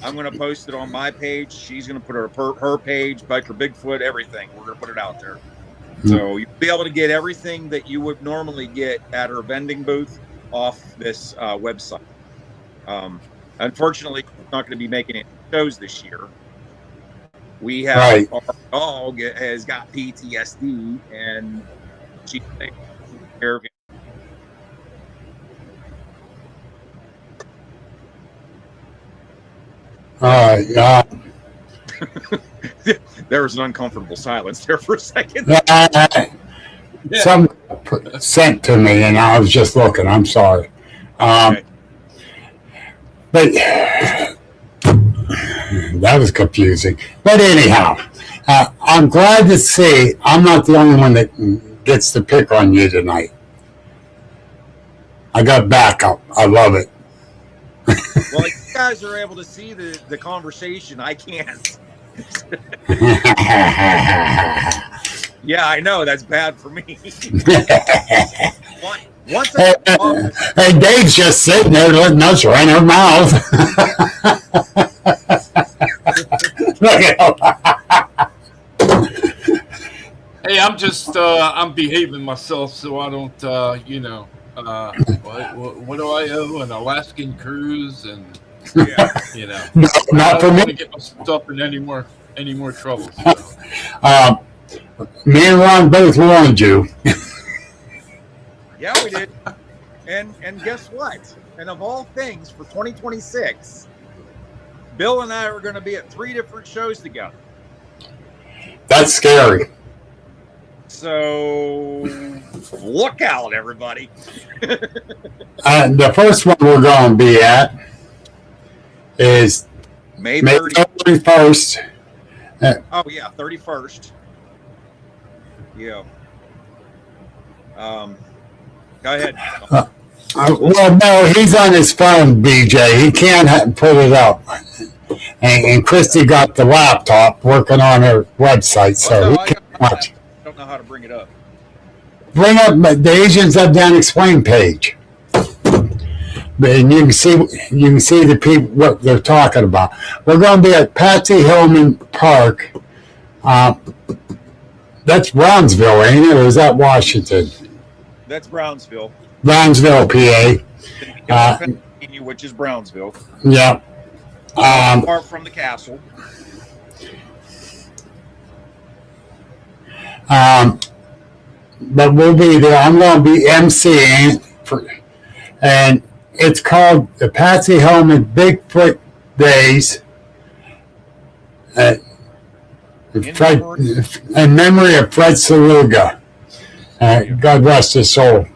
I'm going to post it on my page. She's going to put it on her page, Biker Bigfoot, everything. We're going to put it out there. So you'll be able to get everything that you would normally get at her vending booth off this website. Unfortunately, we're not going to be making any shows this year. We have our dog has got PTSD, and she takes care of him. There was an uncomfortable silence there for a second. Some sent to me, and I was just looking. I'm sorry. Okay. But that was confusing. But anyhow, I'm glad to see I'm not the only one that gets to pick on you tonight. I got backup. I love it. Well, you guys are able to see the conversation. I can't. Yeah, I know. That's bad for me. Hey, Dave's just sitting there letting us run her mouth. Look at him. Hey, I'm just I'm behaving myself so I don't what do I owe? An Alaskan cruise, and No, not for I don't me. want to get myself in any more trouble. So. Me and Ron both warned you. Yeah, we did. And guess what? And of all things, for 2026, Bill and I are going to be at 3 different shows together. That's scary. So look out, everybody. The first one we're going to be at is May 31st. Oh, yeah, 31st. Yeah. Go ahead. Well, no, he's on his phone, BJ. He can't put it up. And Christy got the laptop working on her website, so he can't watch. I don't know how to bring it up. Bring up the Asians Up Down Explain page. And you can see the people what they're talking about. We're going to be at Patsy Hillman Park. That's Brownsville, ain't it? Or is that Washington? That's Brownsville. Brownsville, PA. Which is Brownsville. Yeah. Far from the castle. But we'll be there. I'm going to be emceeing and it's called the Patsy Hillman Bigfoot Days. In memory of Fred Saluga. God rest his soul.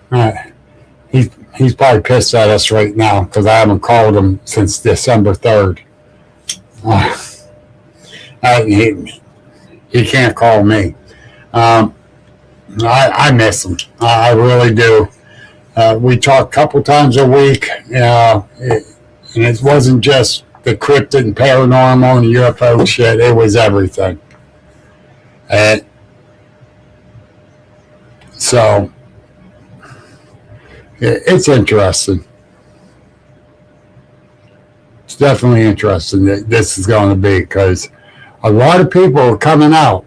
He's probably pissed at us right now because I haven't called him since December 3rd. He can't call me. I miss him. I really do. We talk a couple times a week, and it wasn't just the cryptid and paranormal and UFO shit. It was everything. And so it's interesting. It's definitely interesting that this is going to be because a lot of people are coming out.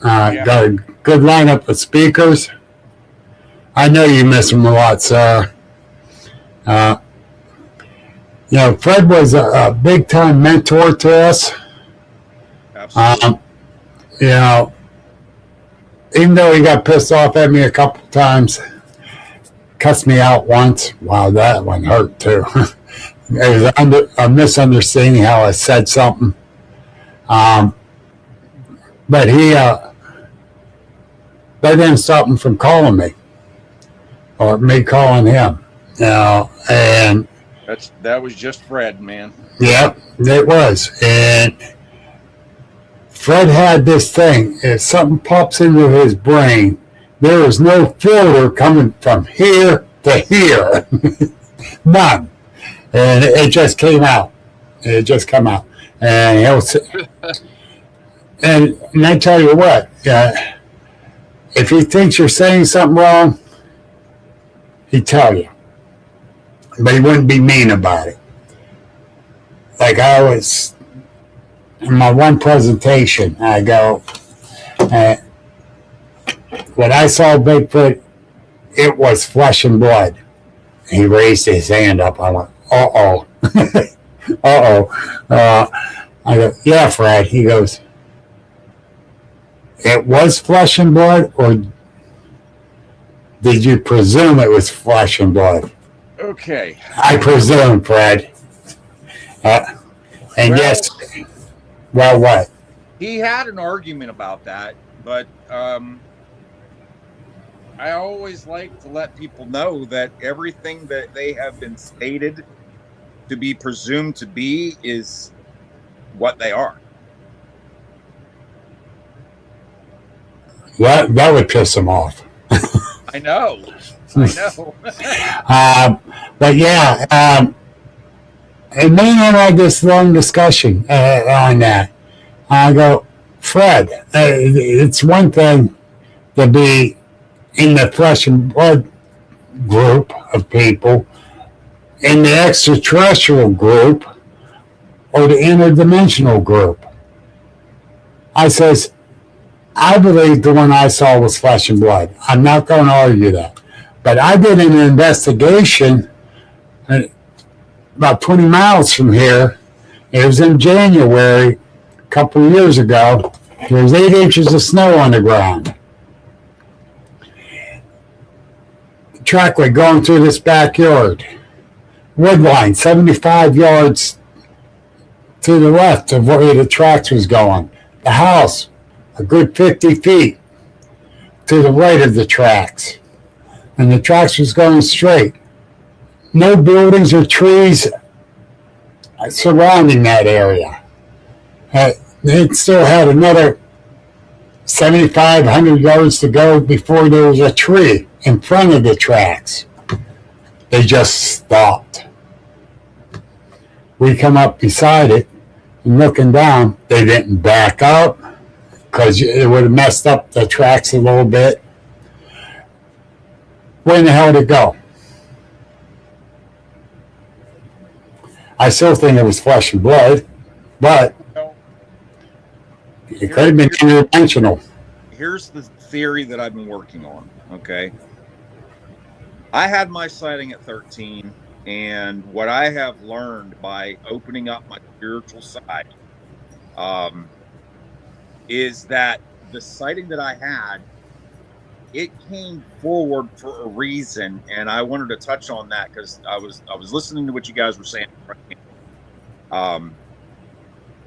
Got a good lineup of speakers. I know you miss them a lot, Sarah. Fred was a big-time mentor to us. Absolutely. Even though he got pissed off at me a couple times, cussed me out once. Wow, that one hurt too. It was a misunderstanding how I said something. But that didn't stop him from calling me or me calling him. And that was just Fred, man. Yeah, it was. And Fred had this thing. If something pops into his brain, there is no filter coming from here to here. None. And it just came out. It just came out. And and I tell you what, if he thinks you're saying something wrong, he'd tell you. But he wouldn't be mean about it. Like I was, in my one presentation, I go, when I saw Bigfoot, it was flesh and blood. He raised his hand up. I went, uh-oh. Uh-oh. I go, yeah, Fred. He goes, it was flesh and blood, or did you presume it was flesh and blood? Okay. I presume, Fred. Yes. Well, what? He had an argument about that, but I always like to let people know that everything that they have been stated to be presumed to be is what they are. That would piss him off. I know. But yeah, and me and I had this long discussion on that. I go, Fred, it's one thing to be in the flesh and blood group of people, in the extraterrestrial group, or the interdimensional group. I says, I believe the one I saw was flesh and blood. I'm not going to argue that. But I did an investigation about 20 miles from here. It was in January, a couple of years ago. There was 8 inches of snow on the ground. The trackway going through this backyard. Wood line, 75 yards to the left of where the tracks was going. The house, a good 50 feet to the right of the tracks. And the tracks was going straight. No buildings or trees surrounding that area. It still had another 75, 100 yards to go before there was a tree in front of the tracks. They just stopped. We come up beside it and looking down, they didn't back up because it would have messed up the tracks a little bit. Where in the hell did it go? I still think it was flesh and blood, but it could have been interdimensional. Here's the theory that I've been working on. Okay. I had my sighting at 13, and what I have learned by opening up my spiritual side is that the sighting that I had, it came forward for a reason, and I wanted to touch on that because I was listening to what you guys were saying.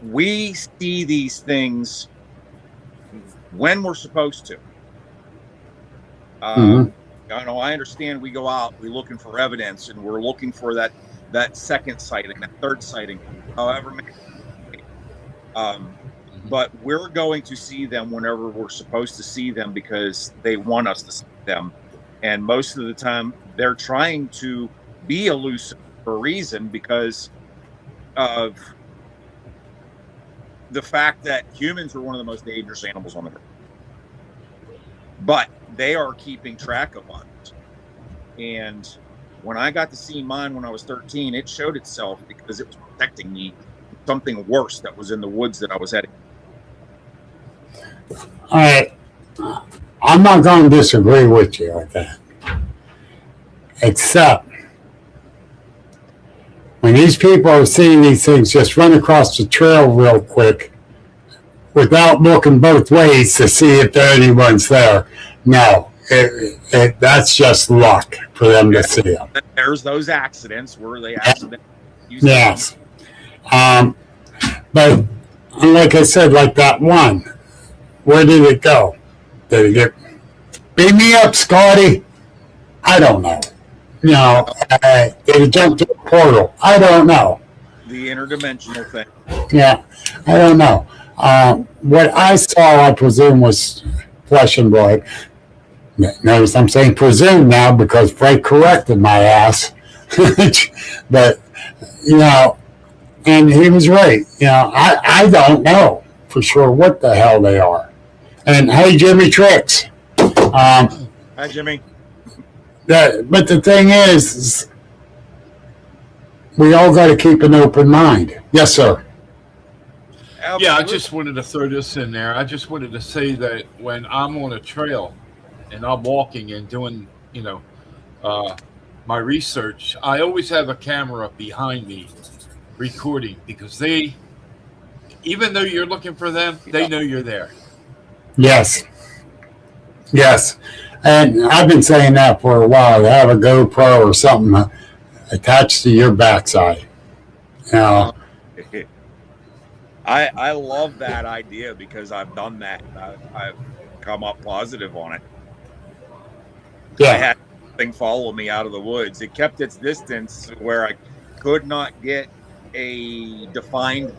We see these things when we're supposed to. I understand we go out, we're looking for evidence, and we're looking for that second sighting, that third sighting, however many. But we're going to see them whenever we're supposed to see them because they want us to see them. And most of the time, they're trying to be elusive for a reason because of the fact that humans are one of the most dangerous animals on the earth. But they are keeping track of us. And when I got to see mine when I was 13, it showed itself because it was protecting me from something worse that was in the woods that I was heading. All right. I'm not going to disagree with you like that. Except when these people are seeing these things just run across the trail real quick without looking both ways to see if anyone's there. No, that's just luck for them to see them. There's those accidents where they accidentally use Yes. But like I said, like that one, where did it go? Did it get, beat me up, Scotty? I don't know. Did it jump to a portal? I don't know. The interdimensional thing. Yeah, I don't know. What I saw, I presume, was flesh and blood. Notice I'm saying presume now because Frank corrected my ass. But, and he was right. I don't know for sure what the hell they are. And hey, Jimmy Tricks. Hi, Jimmy. But the thing is we all got to keep an open mind. Yes, sir. Yeah, I just wanted to throw this in there. I just wanted to say that when I'm on a trail and I'm walking and doing, my research, I always have a camera behind me recording because even though you're looking for them, they know you're there. Yes. And I've been saying that for a while. To have a GoPro or something attached to your backside. I love that idea because I've done that. I've come up positive on it. Yeah. I had something follow me out of the woods. It kept its distance where I could not get a defined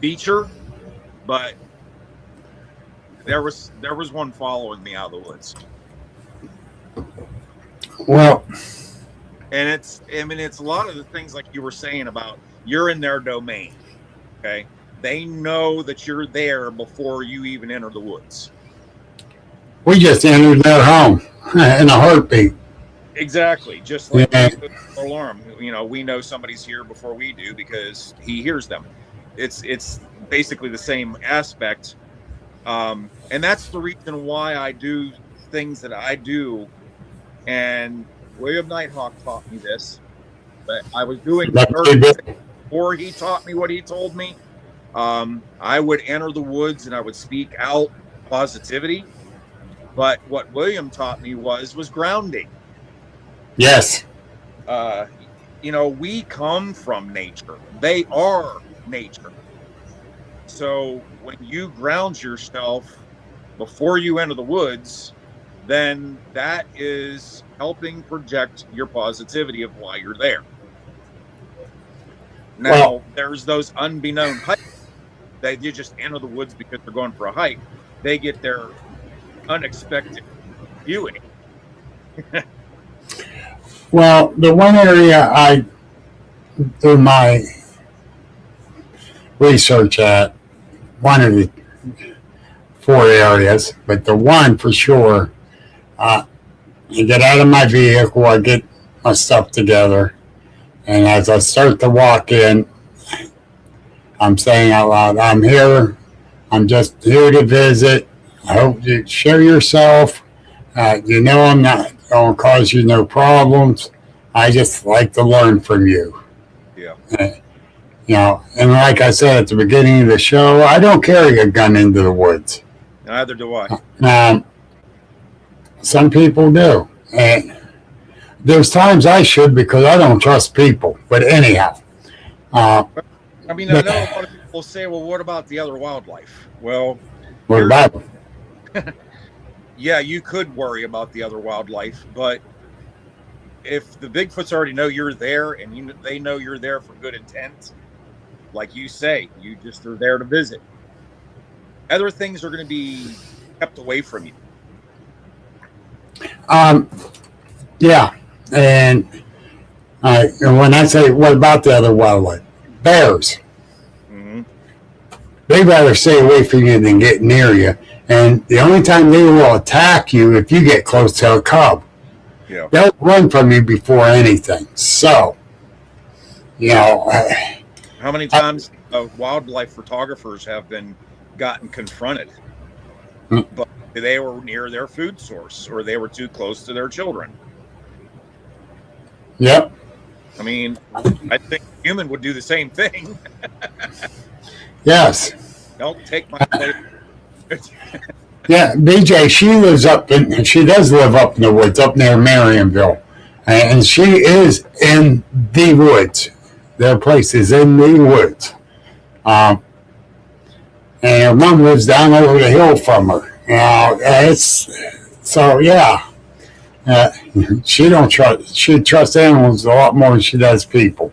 feature, but there was one following me out of the woods. Well, and it's a lot of the things like you were saying about you're in their domain. Okay. They know that you're there before you even enter the woods. We just entered their home in a heartbeat. Exactly. Just like the alarm. We know somebody's here before we do because he hears them. It's basically the same aspect. And that's the reason why I do things that I do. And William Nighthawk taught me this. But I was doing before he taught me what he told me. I would enter the woods and I would speak out positivity. But what William taught me was grounding. Yes. We come from nature. They are nature. So when you ground yourself before you enter the woods, then that is helping project your positivity of why you're there. Now, there's those unbeknown hikers that you just enter the woods because they're going for a hike. They get their unexpected viewing. Well, the one area I do my research at, one of the 4 areas, but the one for sure, I get out of my vehicle, I get my stuff together, And as I start to walk in, I'm saying out loud, I'm here. I'm just here to visit. I hope you show yourself. You know I'm not going to cause you no problems. I just like to learn from you. Yeah. And like I said at the beginning of the show, I don't carry a gun into the woods. Neither do I. Some people do. And there's times I should because I don't trust people. But anyhow. I know a lot of people say, well, what about the other wildlife? Well, what about them? Yeah, you could worry about the other wildlife, but if the Bigfoots already know you're there and they know you're there for good intent, like you say, you just are there to visit. Other things are going to be kept away from you. Yeah, and when I say what about the other wildlife, bears. Mm-hmm. They'd rather stay away from you than get near you. And the only time they will attack you if you get close to a cub. Yeah. They'll run from you before anything. So, how many times wildlife photographers have been gotten confronted, but they were near their food source or they were too close to their children? Yep. I mean, I think a human would do the same thing. Yes. Don't take my place. Yeah, BJ, she does live up in the woods, up near Marionville. And she is in the woods. Their place is in the woods. And her mom lives down over the hill from her. She trusts animals a lot more than she does people.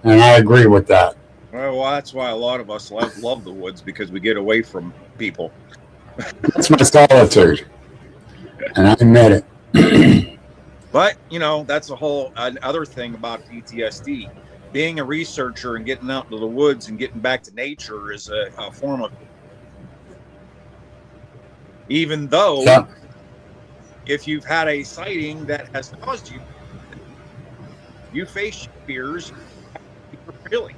And I agree with that. Well, that's why a lot of us love the woods, because we get away from people. That's my solitude. And I admit it. But, that's a whole other thing about PTSD. Being a researcher and getting out into the woods and getting back to nature is a form of... Even though, if you've had a sighting that has caused you face your fears really.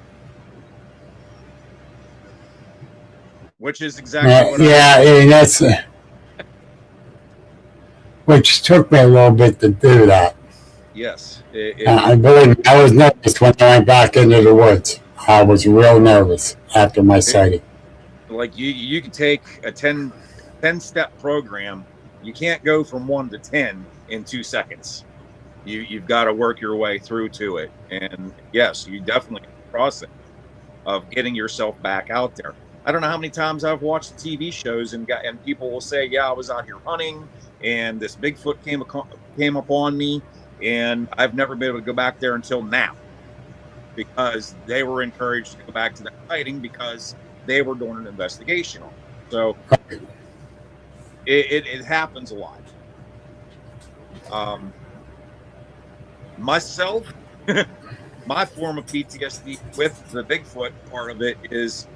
Which is exactly what that's which took me a little bit to do that. Yes. I believe I was nervous when I went back into the woods. I was real nervous after my sighting. Like you can take a 10-step program. You can't go from 1 to 10 in 2 seconds. You've got to work your way through to it. And yes, you definitely have the process of getting yourself back out there. I don't know how many times I've watched TV shows and people will say, yeah, I was out here hunting and this Bigfoot came upon me, and I've never been able to go back there until now, because they were encouraged to go back to that sighting because they were doing an investigation on it. So it happens a lot. Myself, my form of PTSD with the Bigfoot part of it is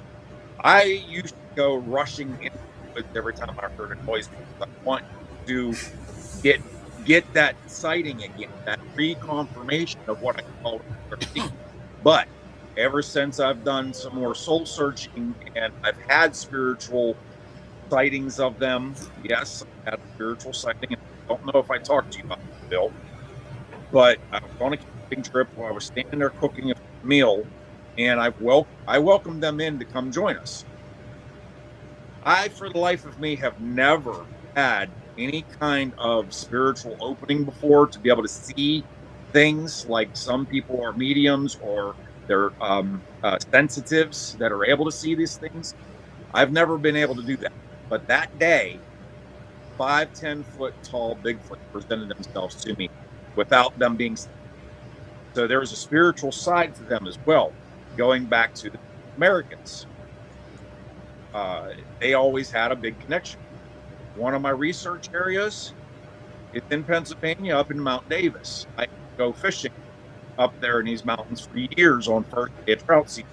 I used to go rushing in every time I heard a noise because I want to get that sighting again, that reconfirmation of what I called it. But ever since I've done some more soul searching and I've had spiritual sightings of them, yes, I had a spiritual sighting. I don't know if I talked to you about it, Bill, but I was on a camping trip where I was standing there cooking a meal, and I welcomed them in to come join us. I, for the life of me, have never had any kind of spiritual opening before to be able to see things like some people are mediums or they're sensitives that are able to see these things. I've never been able to do that. But that day, 5-10 foot tall Bigfoot presented themselves to me without them being seen. So there was a spiritual side to them as well, going back to the Americans. They always had a big connection. One of my research areas is in Pennsylvania, up in Mount Davis. I go fishing up there in these mountains for years on first day of trout season.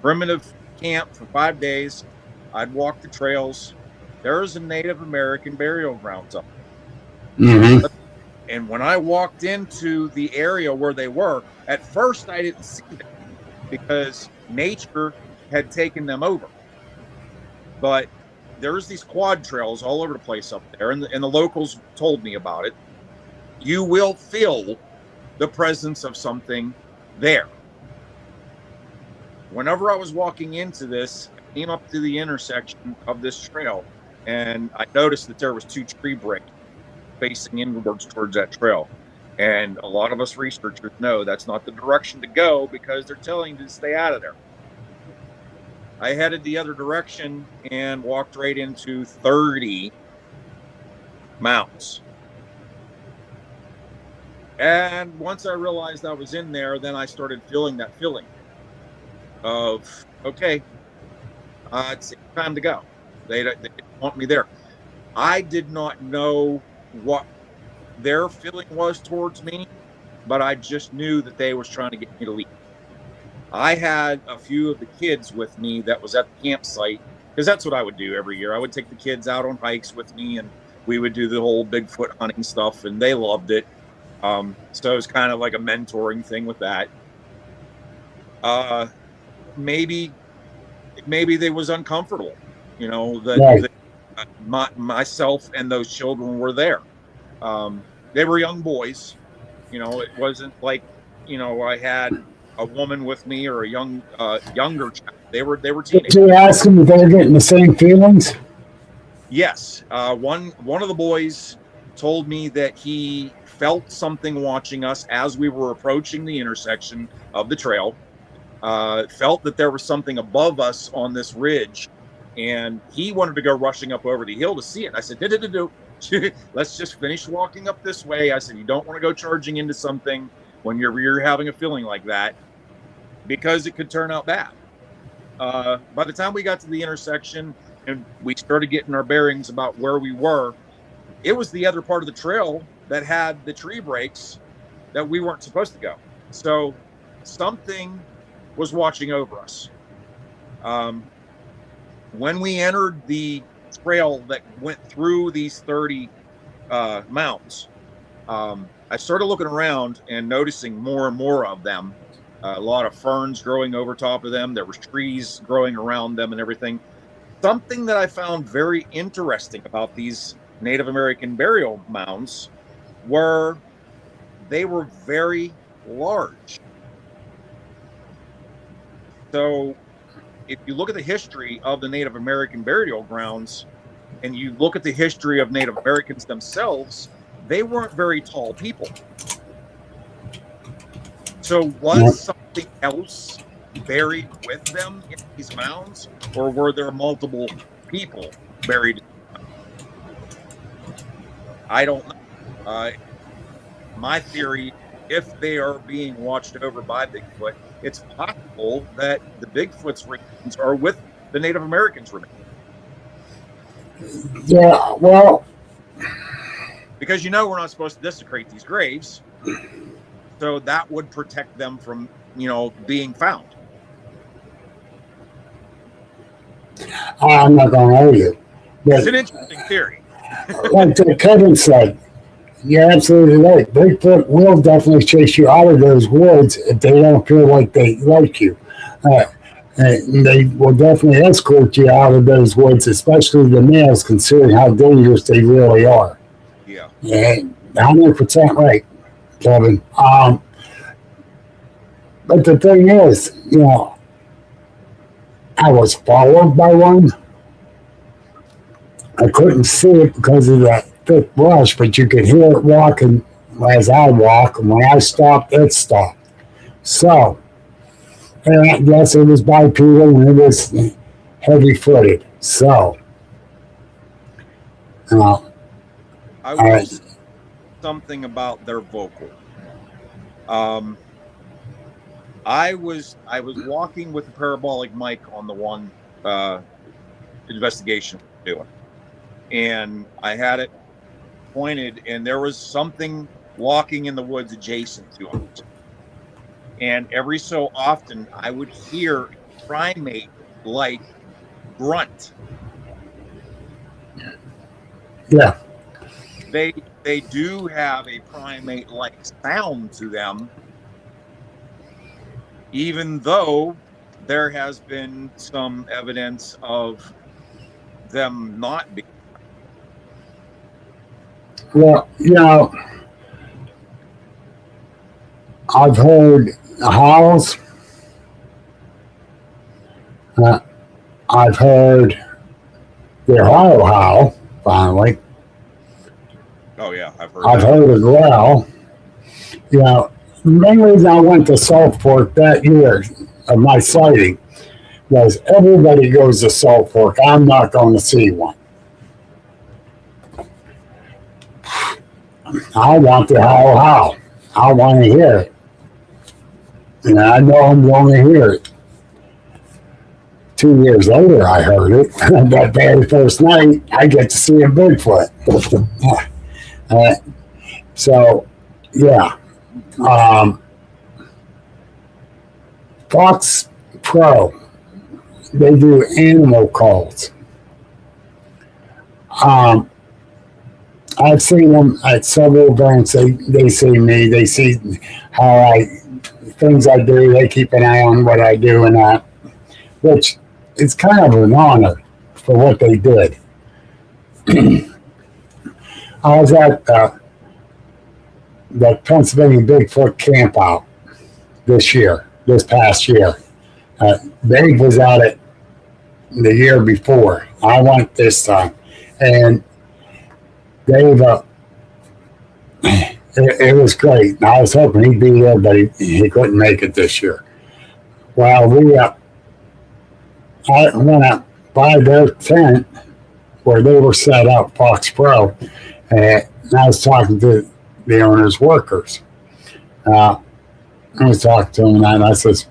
Primitive camp for 5 days. I'd walk the trails. There's a Native American burial grounds up there. Mm-hmm. And And when I walked into the area where they were, at first I didn't see them because nature had taken them over. But there's these quad trails all over the place up there, and the locals told me about it. You will feel the presence of something there. Whenever I was walking into this, I came up to the intersection of this trail, and I noticed that there was 2 tree breaks facing inwards towards that trail. And a lot of us researchers know that's not the direction to go because they're telling you to stay out of there. I headed the other direction and walked right into 30 mounds. And once I realized I was in there, then I started feeling that feeling of, okay, it's time to go. They didn't want me there. I did not know what their feeling was towards me, but I just knew that they was trying to get me to leave. I had a few of the kids with me that was at the campsite, because that's what I would do every year. I would take the kids out on hikes with me, and we would do the whole Bigfoot hunting stuff, and they loved it. So it was kind of like a mentoring thing with that. Maybe they was uncomfortable, that myself and those children were there. They were young boys, it wasn't like, I had a woman with me or a younger child. They were teenagers. Did you ask them if they were getting the same feelings? Yes. One of the boys told me that he felt something watching us as we were approaching the intersection of the trail, felt that there was something above us on this ridge, and he wanted to go rushing up over the hill to see it. I said, let's just finish walking up this way. I said, you don't want to go charging into something when you're having a feeling like that, because it could turn out bad. By the time we got to the intersection and we started getting our bearings about where we were, it was the other part of the trail that had the tree breaks that we weren't supposed to go. So something was watching over us. When we entered the trail that went through these 30 mountains, I started looking around and noticing more and more of them. A lot of ferns growing over top of them. There was trees growing around them and everything. Something that I found very interesting about these Native American burial mounds were they were very large. So if you look at the history of the Native American burial grounds and you look at the history of Native Americans themselves, they weren't very tall people. So was something else buried with them in these mounds, or were there multiple people buried? I don't know. My theory, if they are being watched over by Bigfoot, it's possible that the Bigfoot's remains are with the Native Americans' remains. Yeah, well, because we're not supposed to desecrate these graves, so that would protect them from being found. I'm not going to argue. It's an interesting theory. Like Kevin said, you're absolutely right. Bigfoot will definitely chase you out of those woods if they don't feel like they like you. And they will definitely escort you out of those woods, especially the males, considering how dangerous they really are. Yeah. And 100% right, Kevin. But the thing is, I was followed by one. I couldn't see it because of that thick brush, but you could hear it walking as I walk, and when I stopped, it stopped. So, and I guess it was bipedal and it was heavy-footed. So, I will say something about their vocal. I was walking with a parabolic mic on the one investigation we were doing, and I had it pointed, and there was something walking in the woods adjacent to it. And every so often, I would hear a primate like grunt. Yeah. They they do have a primate-like sound to them, even though there has been some evidence of them not being. Well, I've heard howls. I've heard the Ohio howl, finally. Oh, yeah, I've heard a growl. The main reason I went to Salt Fork that year of my sighting was everybody goes to Salt Fork. I'm not going to see one. I want the howl. I want to hear it. And I know I'm going to hear it. 2 years later, I heard it. That very first night, I get to see a Bigfoot. So, yeah. Fox Pro, they do animal calls. I've seen them at several events. They see me. They see how things I do. They keep an eye on what I do and that, which is kind of an honor for what they did. I was at the Pennsylvania Bigfoot camp out this past year. Dave was at it the year before. I went this time. And Dave, it was great. I was hoping he'd be there, but he couldn't make it this year. Well, I went out by their tent where they were set up, Fox Pro, and I was talking to the owner's workers. I was talking to him, and I says,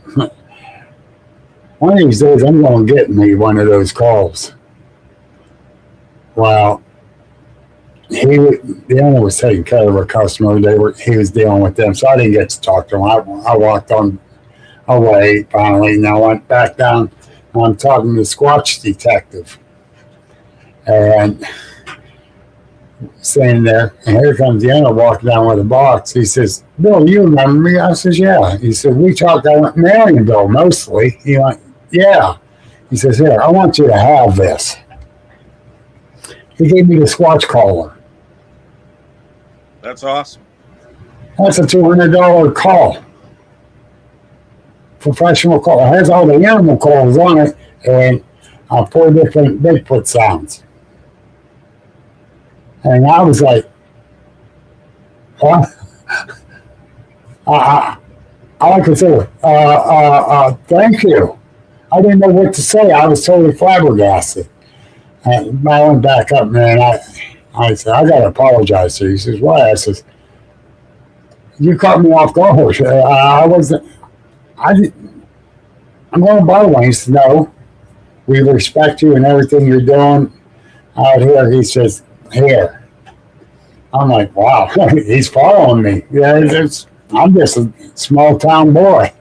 one of these days I'm going to get me one of those calls. Well, the owner was taking care of a customer. He was dealing with them, so I didn't get to talk to him. I walked on away finally, and I went back down. I'm talking to the Squatch detective, and standing there, and here comes the owner walking down with a box. He says, "Bill, you remember me?" I says, "Yeah." He said, "We talked out at Marionville mostly." He went, "Yeah." He says, "Here, I want you to have this." He gave me the Squatch collar. That's awesome. That's a $200 call. Professional call. It has all the animal calls on it and 4 different Bigfoot sounds. And I was like, what? I could say, thank you. I didn't know what to say. I was totally flabbergasted. And I went back up, man. I said, I got to apologize to you. He says, why? I says, you caught me off guard. I'm going to buy one. He said, no, we respect you and everything you're doing out here. He says, here. I'm like, wow, he's following me. Yeah, I'm just a small town boy,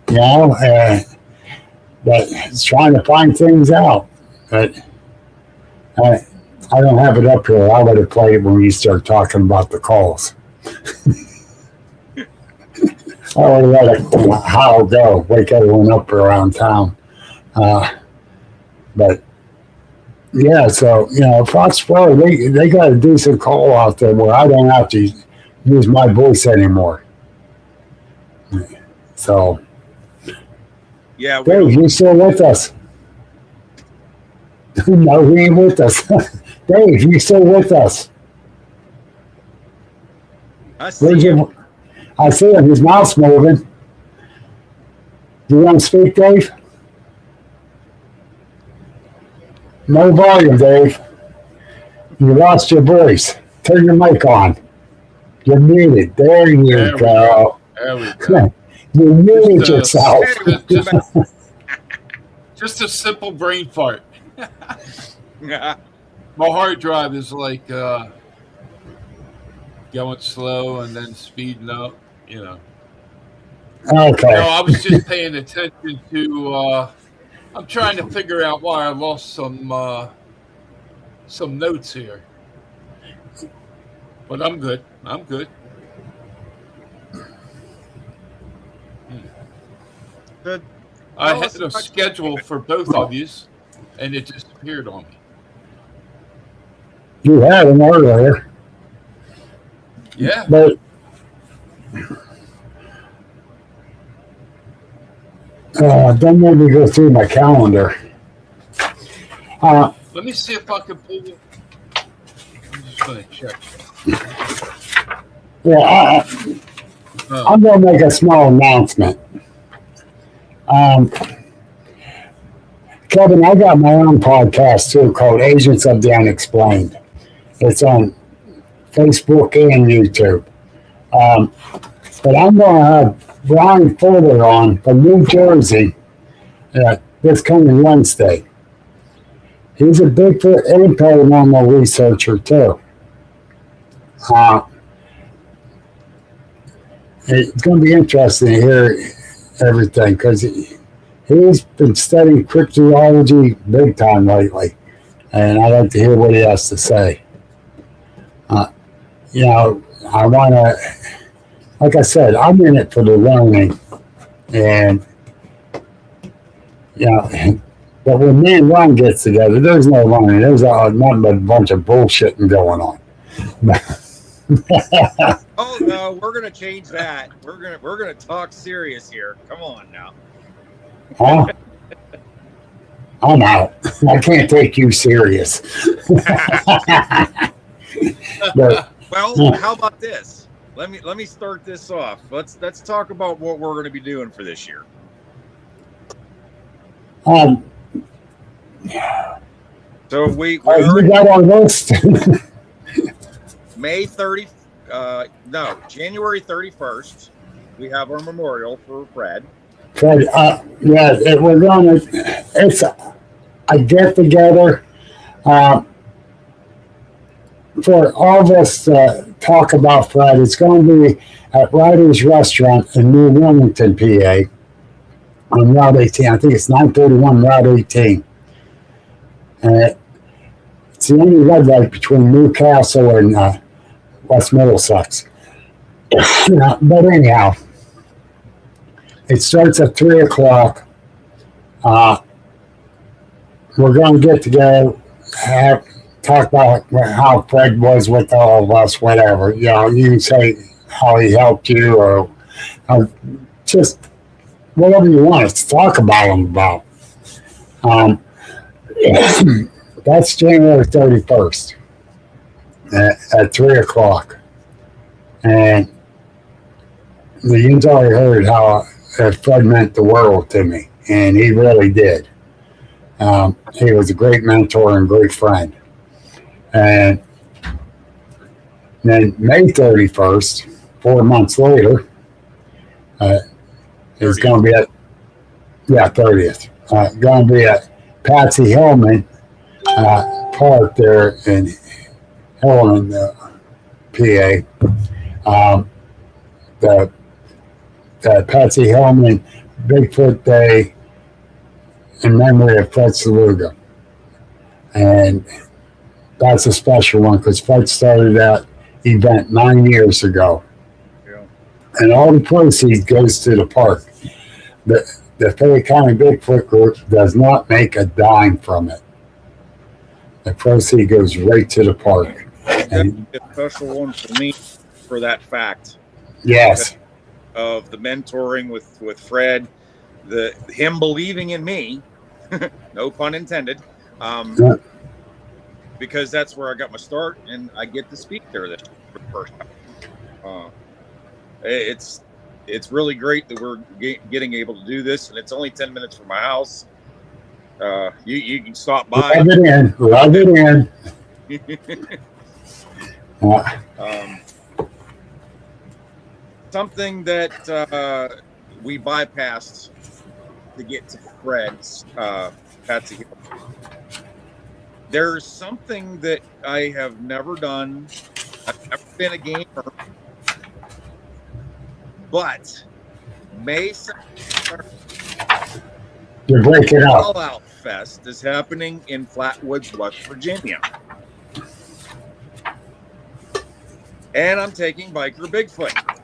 that is trying to find things out. But I don't have it up here. I would have played it when you start talking about the calls. I would have let a howl go, wake everyone up around town. But yeah, so Fox Pro, they got a decent call out there where I don't have to use my voice anymore. So yeah, Dave, you still with us? No, he ain't with us. Dave, you still with us? I see him. I see him. His mouth's moving. Do you want to speak, Dave? No volume, Dave. You lost your voice. Turn your mic on. You're muted. There you go. There we go. You muted yourself. Just a simple brain fart. My hard drive is like going slow and then speeding up, Okay. No, I was just paying attention to. I'm trying to figure out why I lost some notes here. But I'm good. I'm good. Good. I had a schedule for both of you, and it disappeared on me. You had them earlier. Yeah. But don't make me go through my calendar. Let me see if I can pull it. I'm just going to check. Yeah, I'm going to make a small announcement. Kevin, I got my own podcast too called Agents of the Unexplained. It's on Facebook and YouTube. But I'm going to have Brian Fuller on from New Jersey this coming Wednesday. He's a Bigfoot and paranormal researcher too. It's going to be interesting to hear everything because he's been studying cryptozoology big time lately, and I'd like to hear what he has to say. I want to, like I said, I'm in it for the learning, and but when me and Ron gets together, there's no learning. There's nothing but a bunch of bullshitting going on. Oh no, we're gonna change that. We're gonna talk serious here. Come on now. Huh? I'm out. I can't take you serious. But, well, how about this? Let me start this off. Let's talk about what we're going to be doing for this year. So we you got our list. January 31st, we have our memorial for Fred. Fred, we're going to. It's a get together for all of us to talk about Fred. It's going to be at Ryder's Restaurant in New Wilmington, PA, on Route 18. I think it's 931 Route 18. It's the only red light between Newcastle and West Middlesex. But anyhow, it starts at 3 o'clock. We're going to get together, talk about how Fred was with all of us, whatever. You can say how he helped you or just whatever you want us to talk about him about. That's January 31st at 3 o'clock. And you've already heard how Fred meant the world to me, and he really did. He was a great mentor and great friend. And then May 31st, 4 months later, is going to be at 30th. Going to be at Patsy Hillman Park there in Hillman, PA. The Patsy Hillman Bigfoot Day in memory of Fred Saluga. And that's a special one because Fred started that event 9 years ago. Yeah. And all the proceeds goes to the park. The Fayette County Bigfoot Group does not make a dime from it. The proceed goes right to the park. And a special one for me for that fact. Yes. Of the mentoring with Fred, him believing in me, no pun intended, because that's where I got my start, and I get to speak there this for the first time. It's really great that we're getting able to do this, and it's only 10 minutes from my house. You can stop by. Love it in. Something that we bypassed to get to Fred's Patsy Hill. There's something that I have never done. I've never been a gamer, but May 2nd, you're breaking up. Fallout Fest is happening in Flatwoods, West Virginia. and I'm taking Biker Bigfoot.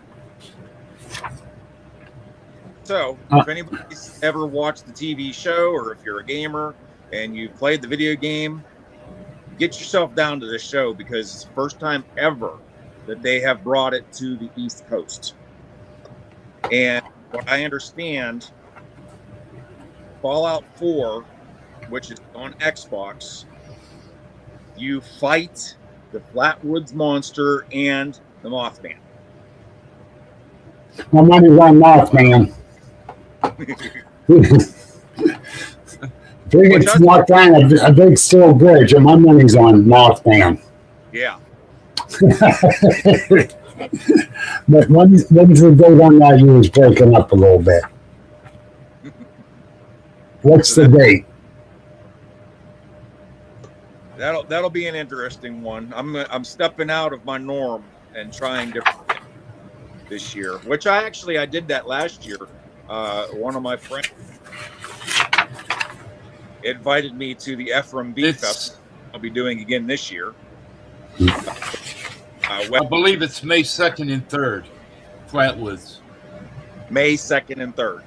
So, if anybody's ever watched the TV show, or if you're a gamer and you played the video game, get yourself down to this show, because it's the first time ever that they have brought it to the East Coast. And what I understand, Fallout 4, which is on Xbox, you fight the Flatwoods Monster and the Mothman. My money's on Mothman. If he gets knocked down a big steel bridge, and my money's on Mothman. Yeah. But when's the date on that? You was breaking up a little bit. What's the date? That'll be an interesting one. I'm stepping out of my norm and trying different things this year, which I did that last year. One of my friends invited me to the FRMB Fest. I'll be doing again this year. I believe it's May 2nd and 3rd, Flatwoods. May 2nd and 3rd.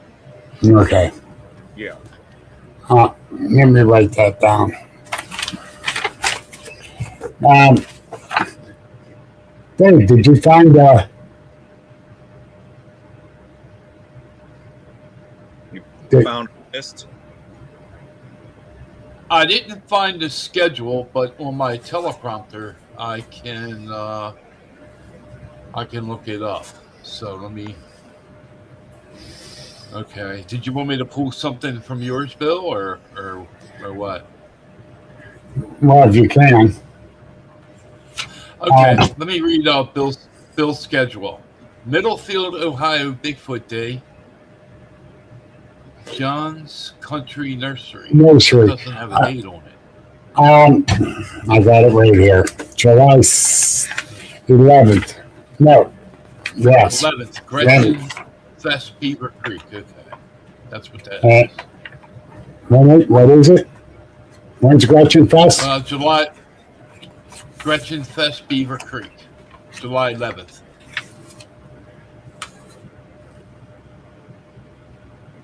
Okay. Yeah. Let me write that down. Dave, did you find found a list? I didn't find the schedule, but on my teleprompter, I can look it up. So let me. Okay. Did you want me to pull something from yours, Bill, or what? Well, if you can. Okay. Let me read Bill's schedule. Middlefield, Ohio, Bigfoot Day. John's Country Nursery. It doesn't have a date on it. I got it right here. July 11th. No. Yes. 11th. Gretchen Fest, Beaver Creek. Okay. That's what that is. What is it? When's Gretchen Fest? July. Gretchen Fest, Beaver Creek. July 11th.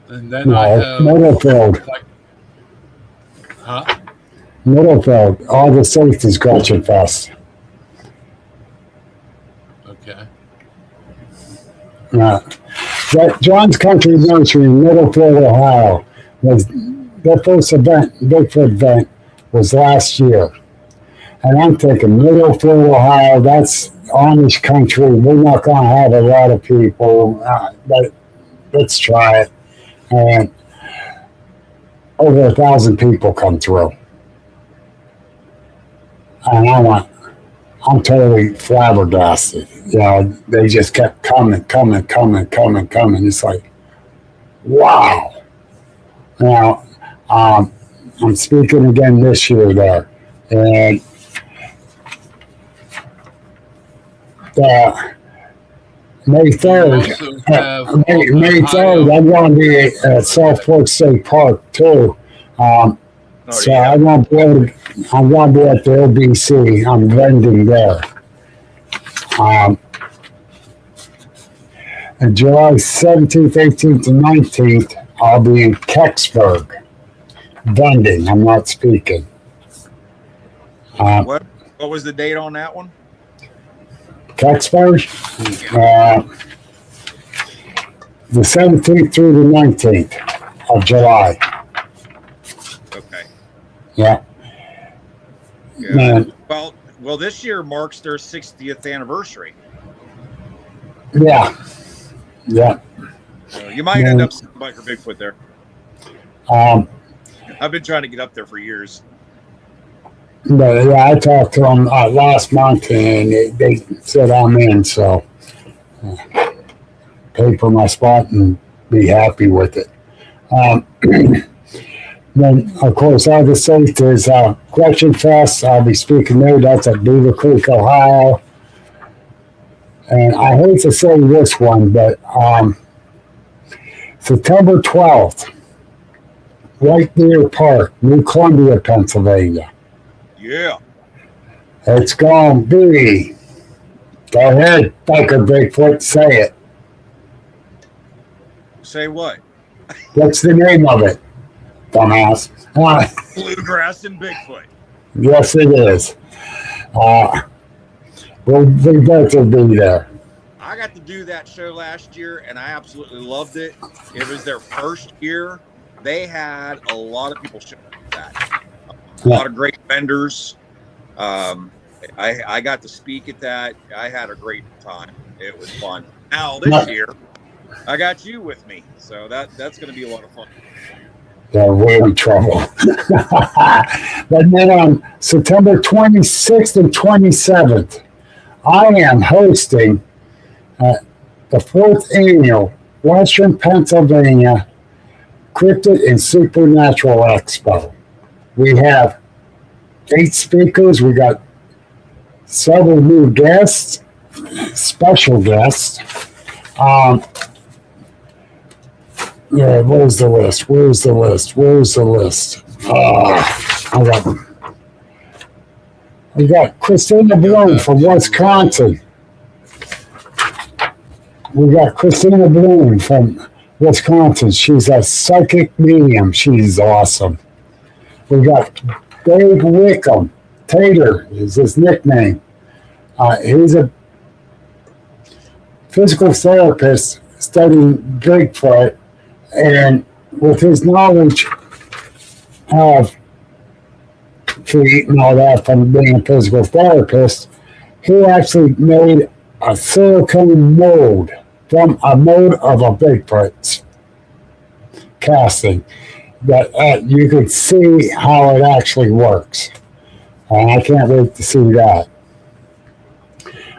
And then I have Middlefield. Middlefield. August 8th is Gretchen Fest. Okay. John's Country Nursery in Middlefield, Ohio. Their first Bigfoot event was last year. And I'm thinking Middlefield, Ohio, that's Amish country. We're not going to have a lot of people, but let's try it. And over 1,000 people come through. And I'm totally flabbergasted. You know, they just kept coming. It's like, wow. Now, I'm speaking again this year there. And May 3rd, May 3rd, I'm going to be at South Fork State Park too. So yeah. I'm going to be at the OBC. I'm vending there. And July 17th, 18th, and 19th, I'll be in Kecksburg vending. I'm not speaking. What was the date on that one? Kecksburg? The 17th through the 19th of July. Okay. Yeah. Man. Well, this year marks their 60th anniversary. Yeah. Yeah. So you might end up seeing Biker Bigfoot there. I've been trying to get up there for years. But yeah, I talked to them last month, and they said I'm in, so pay for my spot and be happy with it. Then, of course, August 8th is Gretchen Fest. I'll be speaking there. That's at Beaver Creek, Ohio. And I hate to say this one, but September 12th, White Deer Park, New Columbia, Pennsylvania. Yeah. It's going to be Go ahead, Biker Bigfoot, say it. Say what? What's the name of it, dumbass? Bluegrass and Bigfoot. Yes, it is. We both will be there. I got to do that show last year, and I absolutely loved it. It was their first year. They had a lot of people show up for that. A lot of great vendors. I got to speak at that. I had a great time. It was fun. Now this year, I got you with me, so that's going to be a lot of fun. Yeah, we're in trouble. But then on September 26th and 27th, I am hosting the 4th annual Western Pennsylvania Cryptid and Supernatural Expo. We have 8 speakers. We got several new guests, special guests. Yeah, where's the list? We got Christina Bloom from Wisconsin. She's a psychic medium. She's awesome. We got Dave Wickham. Tater is his nickname. He's a physical therapist studying Bigfoot, and with his knowledge of feet and all that from being a physical therapist, he actually made a silicone mold from a mold of a Bigfoot casting that you could see how it actually works. And I can't wait to see that.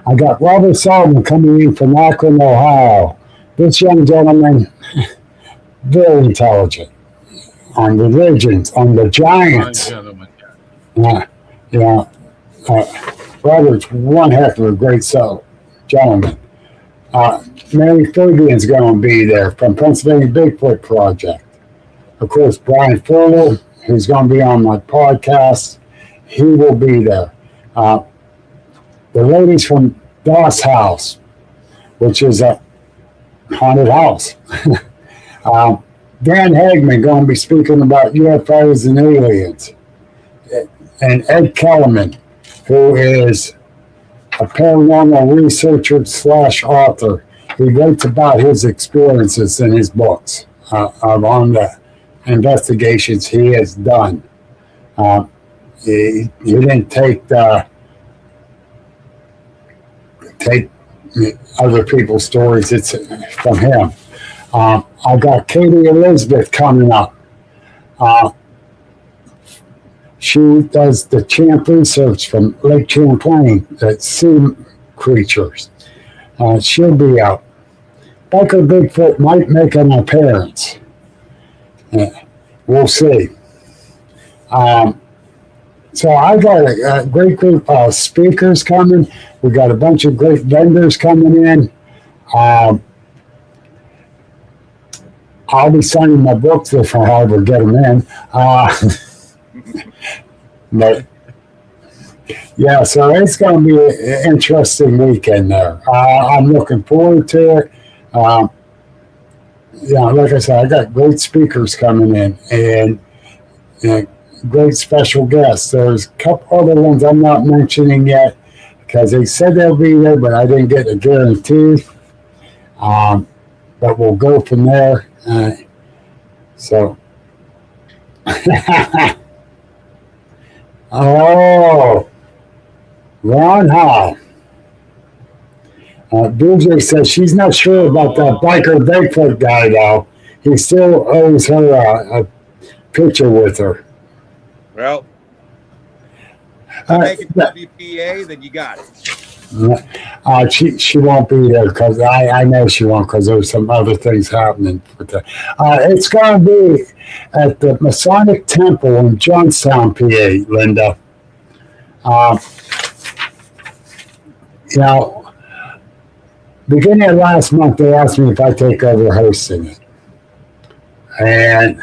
I got Robert Solomon coming in from Akron, Ohio. This young gentleman, very intelligent on religions, on the giants. Robert's one heck of a great gentleman. Mary Fabian's going to be there from Pennsylvania Bigfoot Project. Of course, Brian Fuller, who's going to be on my podcast, he will be there. The ladies from Doss House, which is a haunted house. Dan Hagman going to be speaking about UFOs and aliens. And Ed Kellerman, who is a paranormal researcher / author. He writes about his experiences in his books on the investigations he has done. He didn't take other people's stories. It's from him. I got Katie Elizabeth coming up. She does the Champ research from Lake Champlain, the sea creatures. She'll be out. Biker Bigfoot might make an appearance. We'll see. So I got a great group of speakers coming. We got a bunch of great vendors coming in. I'll be signing my books if I ever get them in. But yeah, so it's going to be an interesting weekend there. I'm looking forward to it. Like I said, I got great speakers coming in and great special guests. There's a couple other ones I'm not mentioning yet because they said they'll be there, but I didn't get a guarantee. But we'll go from there. Oh, Ron Hall. BJ says she's not sure about that Biker Bigfoot guy, though. He still owes her a picture with her. Well, if you make it WPA, then you got it. She won't be there because I know she won't because there's some other things happening with that. It's going to be at the Masonic Temple in Johnstown, PA, Linda. Beginning of last month, they asked me if I take over hosting it. And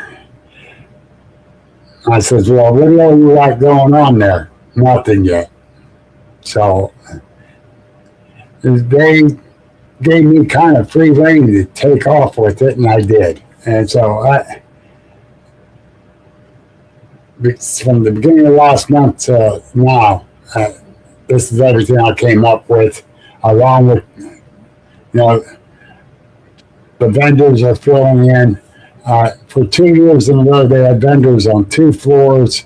I said, well, what do you like going on there? Nothing yet. So, they gave me kind of free rein to take off with it, and I did. And so from the beginning of last month to now, this is everything I came up with, along with, the vendors are filling in. For 2 years in a row, they had vendors on 2 floors.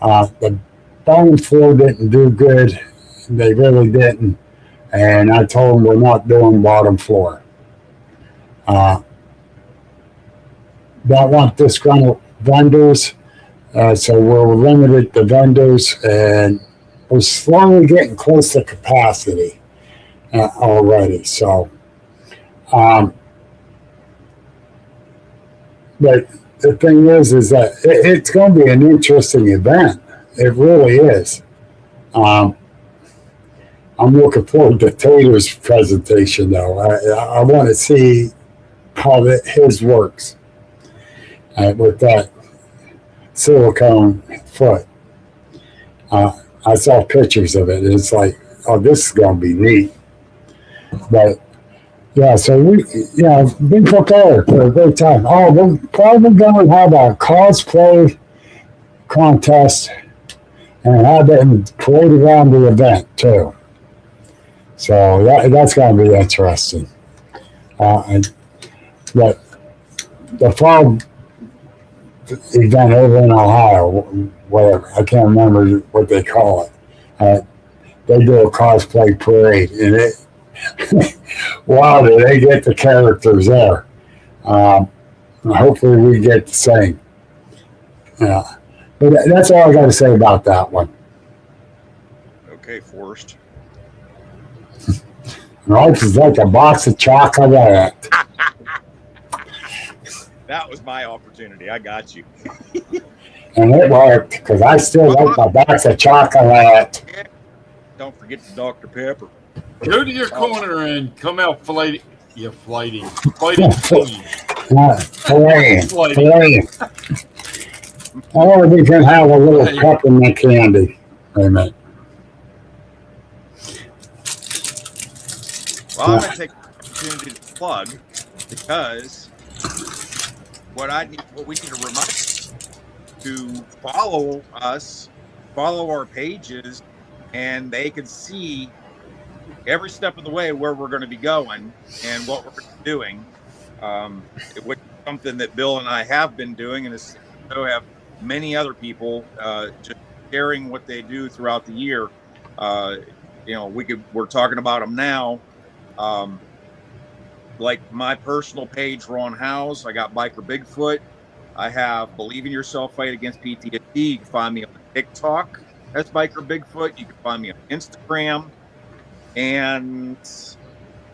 The bottom floor didn't do good. They really didn't. And I told them we're not doing bottom floor. Don't want disgruntled vendors. So we're limited to vendors, and we're slowly getting close to capacity already. So, but the thing is that it's going to be an interesting event. It really is. I'm looking forward to Tater's presentation, though. I want to see how his works with that silicone foot. I saw pictures of it. It's like, oh, this is going to be neat. But yeah, so be prepared for a great time. Oh, we're probably going to have a cosplay contest and have it parade around the event too. So that's going to be interesting. But the fall event over in Ohio, whatever, I can't remember what they call it. They do a cosplay parade, and wow, do they get the characters there. Hopefully we get the same. But that's all I got to say about that one. Okay, Forrest. Life is like a box of chocolate. That was my opportunity. I got you. And it worked, because I still like my box of chocolate. Don't forget the Dr. Pepper. Go to your corner and come out fighting clean. Filaying. Or we can have a little peppermint candy. Wait a minute. Well, I'm going to take the opportunity to plug, because what we need to remind to follow us, follow our pages, and they can see every step of the way where we're going to be going and what we're doing. Which is something that Bill and I have been doing, and so have many other people just sharing what they do throughout the year. We're talking about them now. Like my personal page, Ron Howes. I got Biker Bigfoot. I have Believe in Yourself, Fight Against PTSD. You can find me on TikTok as Biker Bigfoot. You can find me on Instagram. And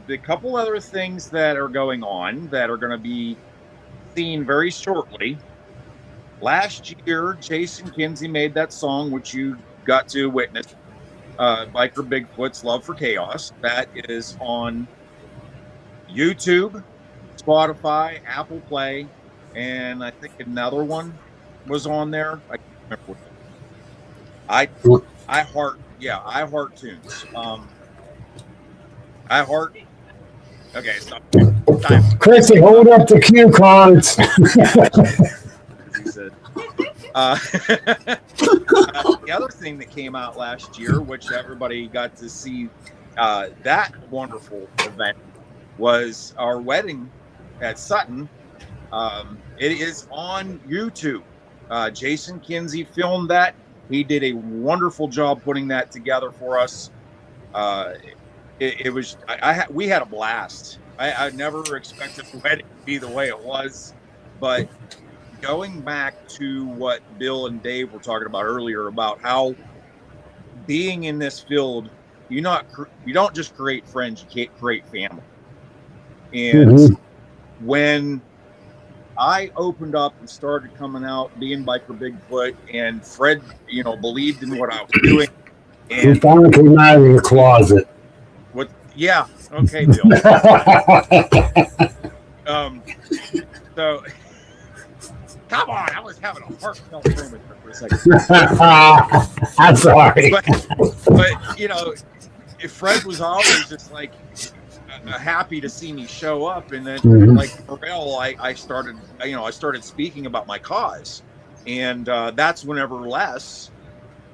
the couple other things that are going on that are going to be seen very shortly. Last year, Jason Kinsey made that song, which you got to witness, Biker Bigfoot's Love for Chaos. That is on YouTube, Spotify, Apple Play, and I think another one was on there. I can't remember. I heart tunes. Okay, stop. Chrissy, hold up the cue cards. He said. The other thing that came out last year, which everybody got to see, that wonderful event, was our wedding at Sutton. It is on YouTube. Jason Kinsey filmed that. He did a wonderful job putting that together for us. It was we had a blast. I never expected the wedding to be the way it was, but going back to what Bill and Dave were talking about earlier about how being in this field, you don't just create friends, you can't create family. And when I opened up and started coming out, being Biker Bigfoot, and Fred, believed in what I was doing. And you finally came out of your closet. Yeah. Okay, Bill. So, come on. I was having a heartfelt moment for a second. I'm sorry. But Fred was always just like happy to see me show up, and then like Pharrell, I started speaking about my cause, and that's whenever Les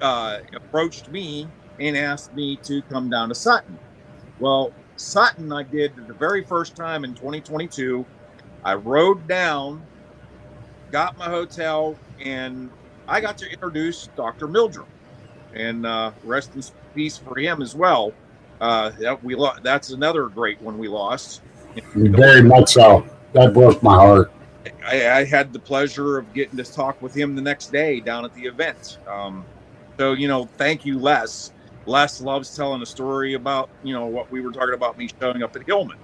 approached me and asked me to come down to Sutton. Well, Sutton I did the very first time in 2022. I rode down, got my hotel, and I got to introduce Dr. Mildrum, and rest in peace for him as well. That's another great one we lost. Very much so. That broke my heart. I had the pleasure of getting to talk with him the next day down at the event. So, thank you, Les. Les loves telling a story about, what we were talking about, me showing up at Hillman.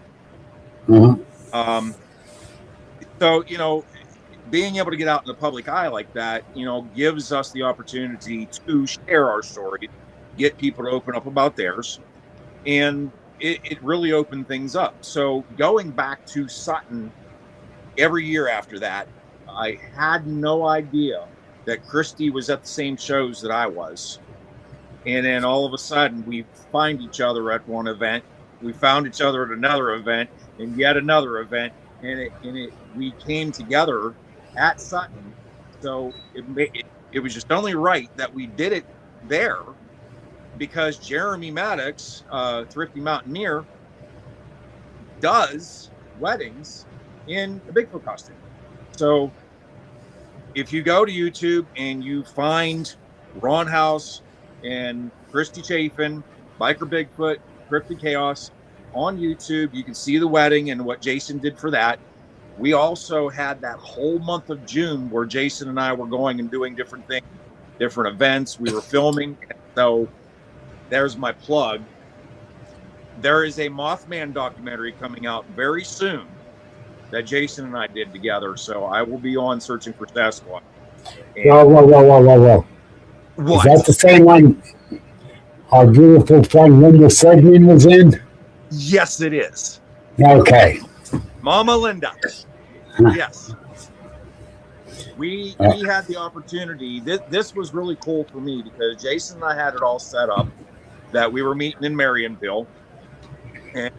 So, being able to get out in the public eye like that, gives us the opportunity to share our story, get people to open up about theirs. And it really opened things up. So going back to Sutton every year after that, I had no idea that Christy was at the same shows that I was. And then all of a sudden we find each other at one event. We found each other at another event and yet another event. And we came together at Sutton. So it was just only right that we did it there, because Jeremy Maddox, Thrifty Mountaineer, does weddings in a Bigfoot costume. So if you go to YouTube and you find Ron House and Christy Chafin, Biker Bigfoot, Cryptid Chaos on YouTube, you can see the wedding and what Jason did for that. We also had that whole month of June where Jason and I were going and doing different things, different events. We were filming. So there's my plug. There is a Mothman documentary coming out very soon that Jason and I did together. So I will be on Searching for Sasquatch. Whoa. What? Is that the same one our beautiful friend Linda Sedgman was in? Yes, it is. Okay. Mama Linda. Yes. We had the opportunity. This was really cool for me because Jason and I had it all set up that we were meeting in Marionville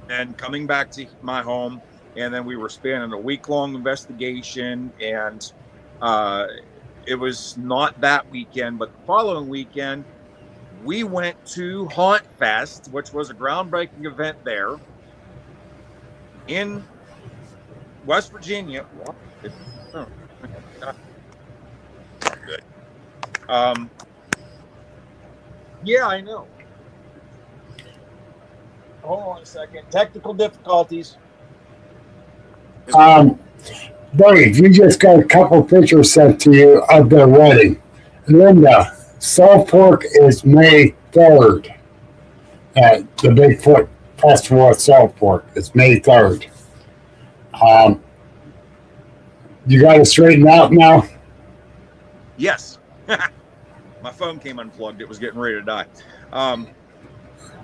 and coming back to my home. And then we were spending a week-long investigation. And it was not that weekend, but the following weekend, we went to Haunt Fest, which was a groundbreaking event there in West Virginia. Yeah, I know. Hold on a second. Technical difficulties. Dave, you just got a couple pictures sent to you of their wedding. Linda, Salt Fork is May 3rd at the Bigfoot Festival at Salt Fork. It's May 3rd. You got it straightened out now? Yes. My phone came unplugged. It was getting ready to die.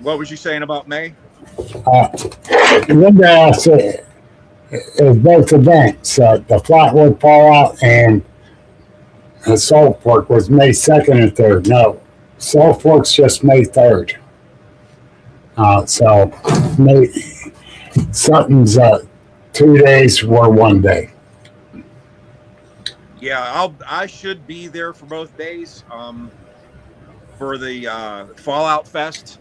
What was you saying about May? Linda asked it was both events. The Flatwood Fallout and Salt Fork was May 2nd and 3rd. No, Salt Fork's just May 3rd. So Sutton's 2 days or 1 day. Yeah, I should be there for both days. For the Fallout Fest.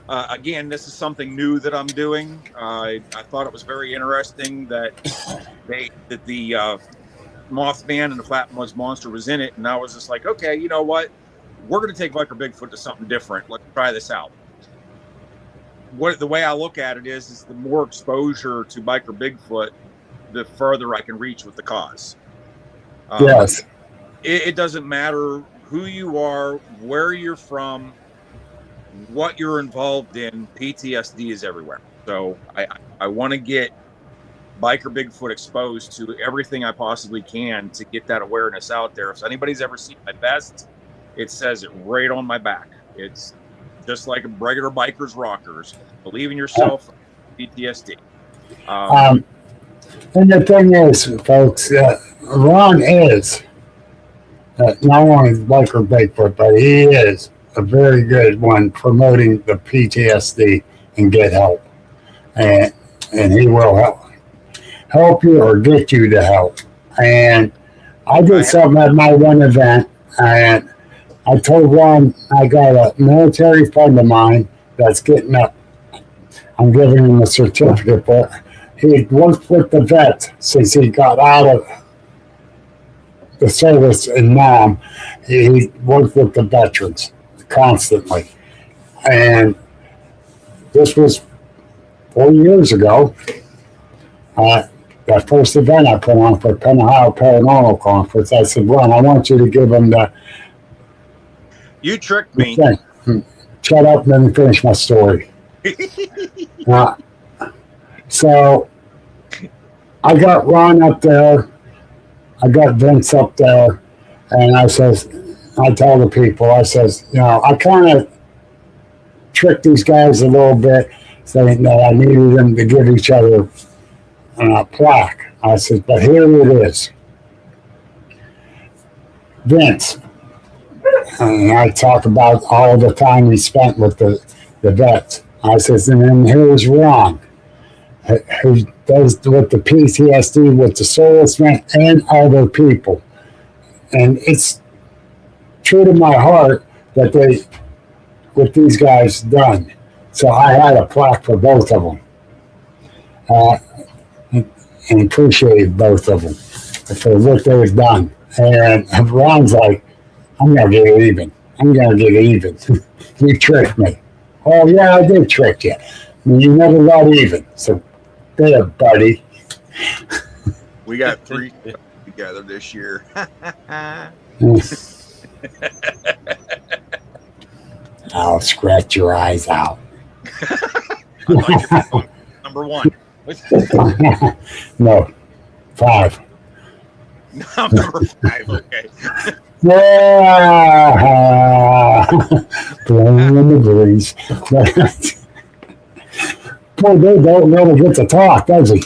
Again, this is something new that I'm doing. I thought it was very interesting that the Mothman and the Flatwoods Monster was in it, and I was just like, okay, you know what? We're going to take Biker Bigfoot to something different. Let's try this out. The way I look at it is the more exposure to Biker Bigfoot, the further I can reach with the cause. Yes. It doesn't matter who you are, where you're from, what you're involved in. PTSD is everywhere. So I want to get Biker Bigfoot exposed to everything I possibly can to get that awareness out there. If anybody's ever seen my vest, it says it right on my back. It's just like a regular biker's rockers. Believe in yourself, PTSD. And the thing is, folks, Ron is not only Biker Bigfoot, but he is a very good one promoting the PTSD. and get help. And he will help you or get you to help. And I did something at my one event, and I told Ron I got a military friend of mine that's getting up. I'm giving him a certificate, but he worked with the vets since he got out of the service in Nam. He worked with the veterans constantly. And this was 4 years ago. That first event I put on for Penn Ohio Paranormal Conference, I said, Ron, I want you to give him the... You tricked me. Thing. Shut up and let me finish my story. So I got Ron up there. I got Vince up there. And I tell the people, I says, I kind of tricked these guys a little bit, saying that I needed them to give each other a plaque. I said, but here it is. Vince. And I talk about all the time he spent with the vets. I says, and then here's Ron, who does with the PTSD, with the Soulless Man, and other people. And it's true to my heart that what these guys done. So I had a plaque for both of them. And appreciated both of them for what they've done. And Ron's like, I'm going to get even. I'm going to get even. You tricked me. Oh, yeah, I did trick you. You never got even. So, there, buddy. We got 3 together this year. I'll scratch your eyes out. Number 1. No, 5. Number 5, okay. Yeah, blowing in the breeze. Poor Dave don't really get to talk, does he?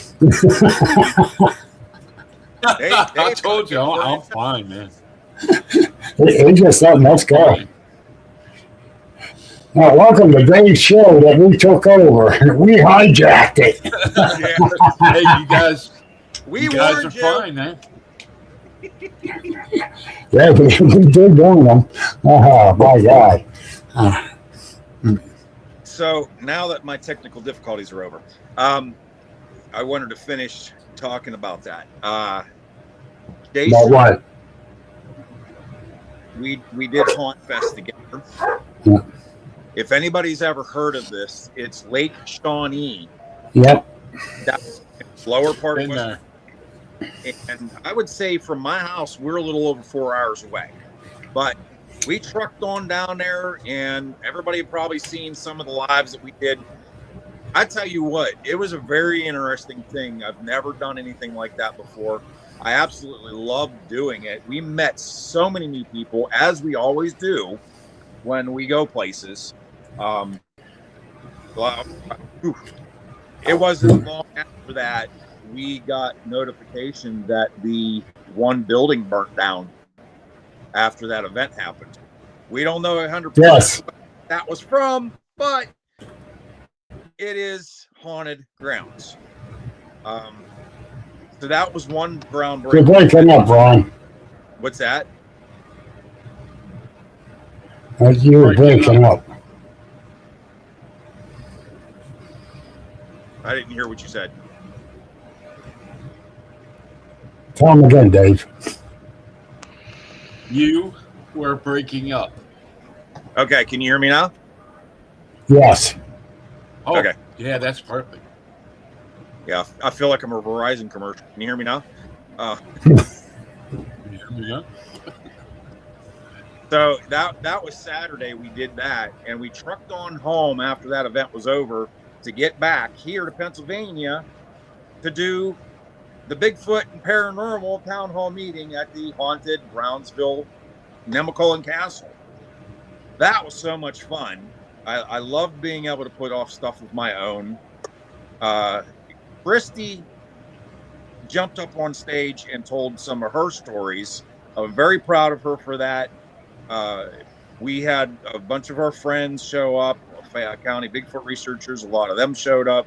I told you, I'm fine, man. He just said, let's go. Now, welcome to Dave's show that we took over. We hijacked it. Hey, you guys are fine, man. Yeah, we did warn them. Oh, my God. So now that my technical difficulties are over, I wanted to finish talking about that. Jason, About what? We did Haunt Fest together. Yeah. If anybody's ever heard of this, it's Lake Shawnee. Yep. That's the lower part Been of there. And I would say from my house, we're a little over 4 hours away. But we trucked on down there, and everybody had probably seen some of the lives that we did. I tell you what, it was a very interesting thing. I've never done anything like that before. I absolutely loved doing it. We met so many new people, as we always do when we go places. It wasn't long after that we got notification that the one building burnt down after that event happened. We don't know 100% Yes. what that was from, but it is haunted grounds. So that was one groundbreaking. You're breaking up, Ron. What's that? You're breaking up. I didn't hear what you said. Tell him again, Dave. You were breaking up. Okay, can you hear me now? Yes. Oh, Okay. Yeah, that's perfect. Yeah, I feel like I'm a Verizon commercial. Can you hear me now? Yeah. So that was Saturday. We did that, and we trucked on home after that event was over to get back here to Pennsylvania to do the Bigfoot and Paranormal Town Hall meeting at the haunted Brownsville Nemacolin Castle. That was so much fun. I loved being able to put off stuff of my own. Christy jumped up on stage and told some of her stories. I'm very proud of her for that. We had a bunch of our friends show up, County Bigfoot researchers. A lot of them showed up.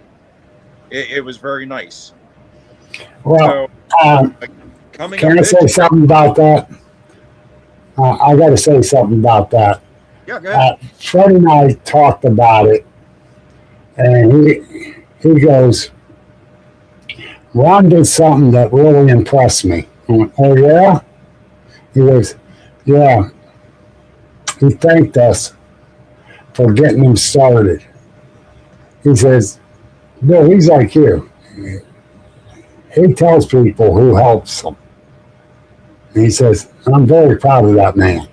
It was very nice. Well, so, coming can I say something about that? I got to say something about that. Yeah, go ahead. Fred and I talked about it, and he goes, Ron did something that really impressed me. I went, oh, yeah? He goes, yeah. He thanked us for getting him started. He says, Bill, he's like you. He tells people who helps them. And he says, I'm very proud of that man.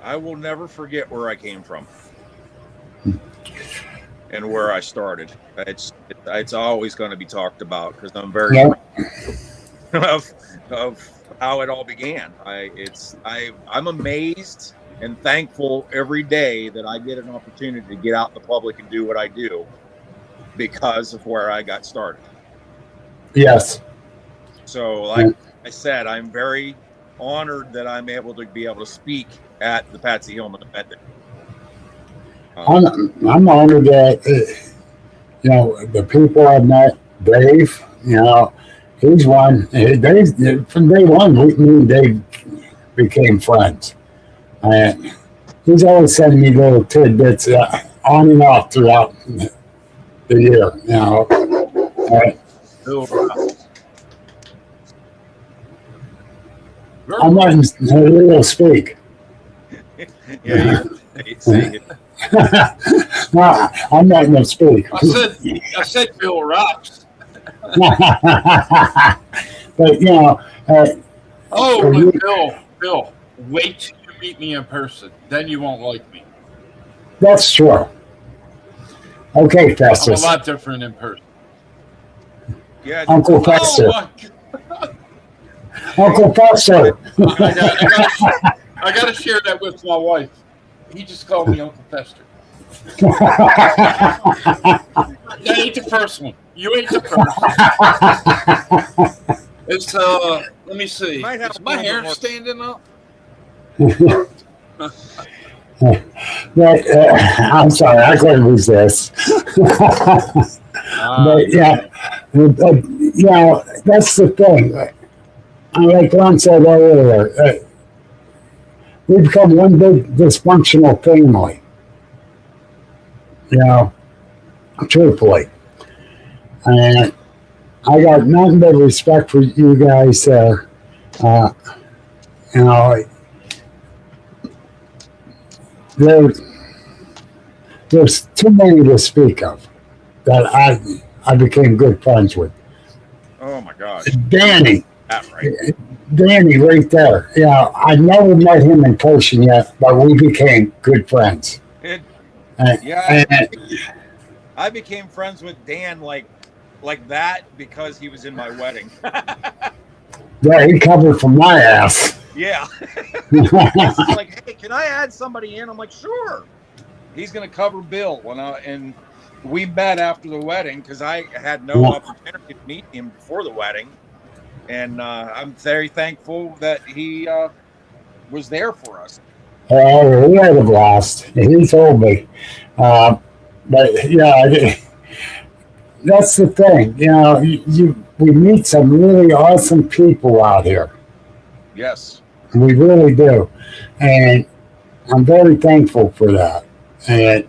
I will never forget where I came from and where I started. It's always going to be talked about because I'm very of how it all began. I'm amazed and thankful every day that I get an opportunity to get out in the public and do what I do because of where I got started. Yes. So, like I said, I'm very honored that I'm able to speak at the Patsy Hillman event. I'm honored that the people I've met, Dave, he's one. From day one, me and Dave became friends, and he's always sending me little tidbits on and off throughout the year. I'm letting him speak. Yeah, I'm letting him speak. I said Bill rocks. But Bill, wait till you meet me in person. Then you won't like me. That's true. Okay, Festus. I'm a lot different in person. Yeah, Uncle Fester. Uncle Fester. I got to share that with my wife. He just called me Uncle Fester. That ain't the first one. You ain't the first. It's let me see. Is my hair standing up? I'm sorry, I couldn't resist. But that's the thing. Like Ron said earlier, we become one big dysfunctional family. Truthfully. And I got nothing but respect for you guys there. There's too many to speak of that I became good friends with. Oh my gosh. Danny. Right. Danny right there. I never met him in person yet, but we became good friends. I became friends with Dan like that because he was in my wedding. Yeah, he covered for my ass. Yeah. He's like, hey, can I add somebody in? I'm like, sure. He's going to cover Bill and we met after the wedding because I had no opportunity to meet him before the wedding. And I'm very thankful that he was there for us. He had a blast. He told me. But that's the thing. We meet some really awesome people out here. Yes. We really do. And I'm very thankful for that. And,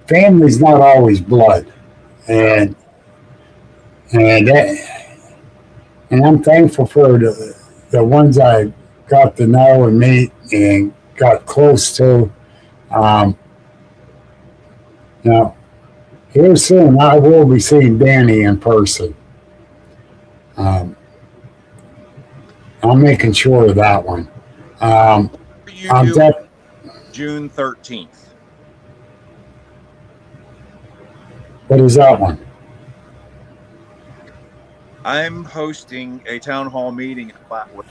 family's not always blood. And I'm thankful for the ones I got to know and meet and got close to. Here soon I will be seeing Danny in person. I'm making sure of that one. June 13th. What is that one? I'm hosting a town hall meeting at Flatwood.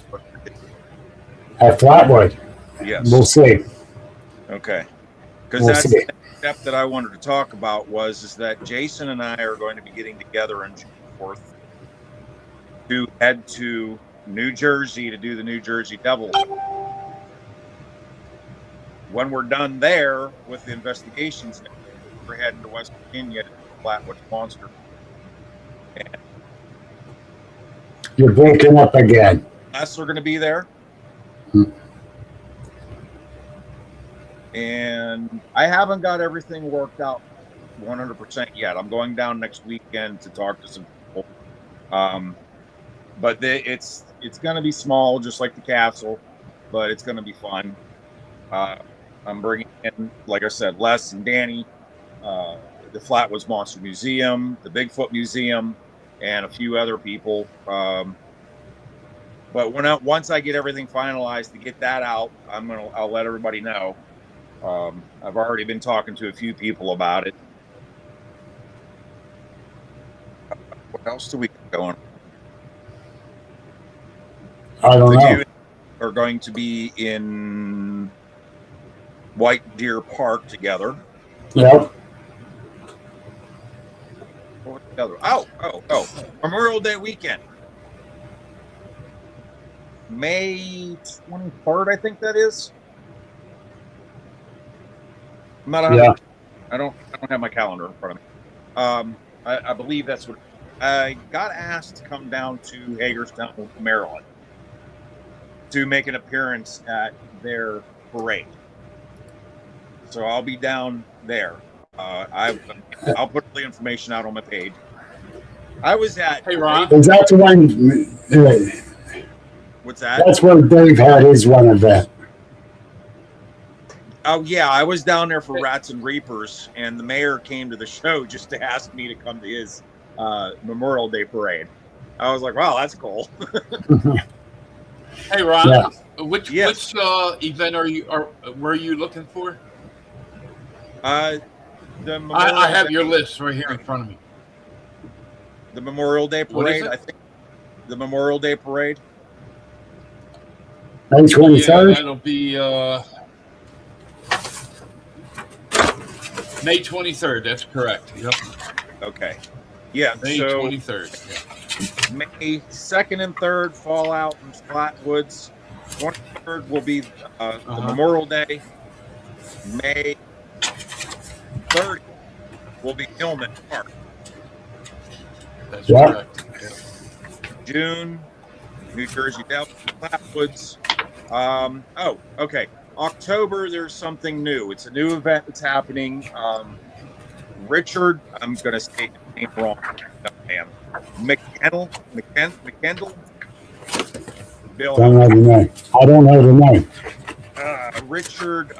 At Flatwood? Yes. We'll see. Okay. Because that's the next step that I wanted to talk about is that Jason and I are going to be getting together on June 4th to head to New Jersey to do the New Jersey Devil. when we're done there with the investigations, we're heading to West Virginia to Flatwoods Monster. And You're breaking up again. us are going to be there. Hmm. And I haven't got everything worked out 100% yet. I'm going down next weekend to talk to some people. But it's going to be small, just like the castle, but it's going to be fun. I'm bringing in, like I said, Les and Danny, the Flatwoods Monster Museum, the Bigfoot Museum, and a few other people. But once I get everything finalized to get that out, I'll let everybody know. I've already been talking to a few people about it. What else do we got going? I don't know. You are going to be in White Deer Park together. Yep. Oh. Memorial Day weekend. May 23rd, I think that is. I'm not 100%. I don't have my calendar in front of me. I believe that's what I got asked to come down to Hagerstown, Maryland, to make an appearance at their parade. So I'll be down there. I'll put the information out on my page. I was at. Hey, Ron. Is that the one? What's that? That's where Dave had his one event. Oh yeah, I was down there for Rats and Reapers, and the mayor came to the show just to ask me to come to his Memorial Day parade. I was like, wow, that's cool. Hey, Ron. Yeah. Which event were you looking for? I have your list right here in front of me. The Memorial Day parade, I think. The Memorial Day parade. May 23rd? Yeah, that'll be May 23rd. That's correct. Yep. Okay. Yeah. May so 23rd. Yeah. May 2nd and 3rd, Fallout and Flatwoods. 23rd will be the Memorial Day. May 30th will be Hillman Park. That's Yeah. correct. Yeah. June, New Jersey Devil, Flatwoods. Okay. October, there's something new. It's a new event that's happening. Richard, I'm going to say his name wrong. McKendall. Bill. Don't know the name. I don't know the name. Richard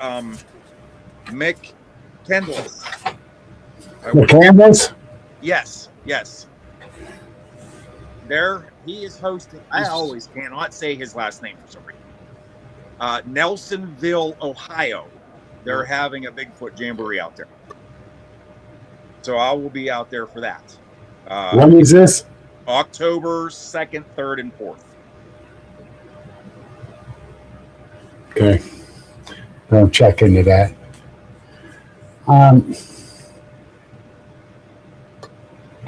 McKendall. The canvas? Yes. He is hosting. I always cannot say his last name for some reason. Nelsonville, Ohio. They're having a Bigfoot jamboree out there. So I will be out there for that. When is this? October 2nd, 3rd, and 4th. Okay. Don't check into that.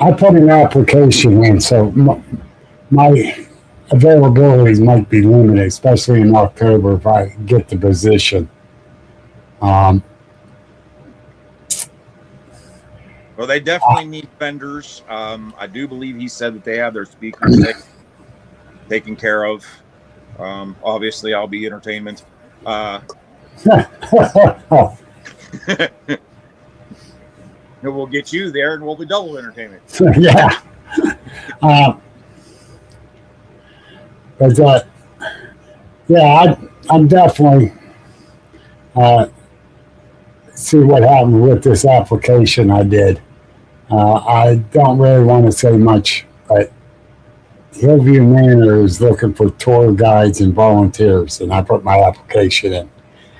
I put an application in, so my availabilities might be limited, especially in October if I get the position. Well, they definitely need vendors. I do believe he said that they have their speakers taken care of. Obviously, I'll be entertainment. We'll get you there, and we'll be double entertainment. Yeah. But I'm definitely see what happened with this application I did. I don't really want to say much, but Hillview Manor is looking for tour guides and volunteers, and I put my application in.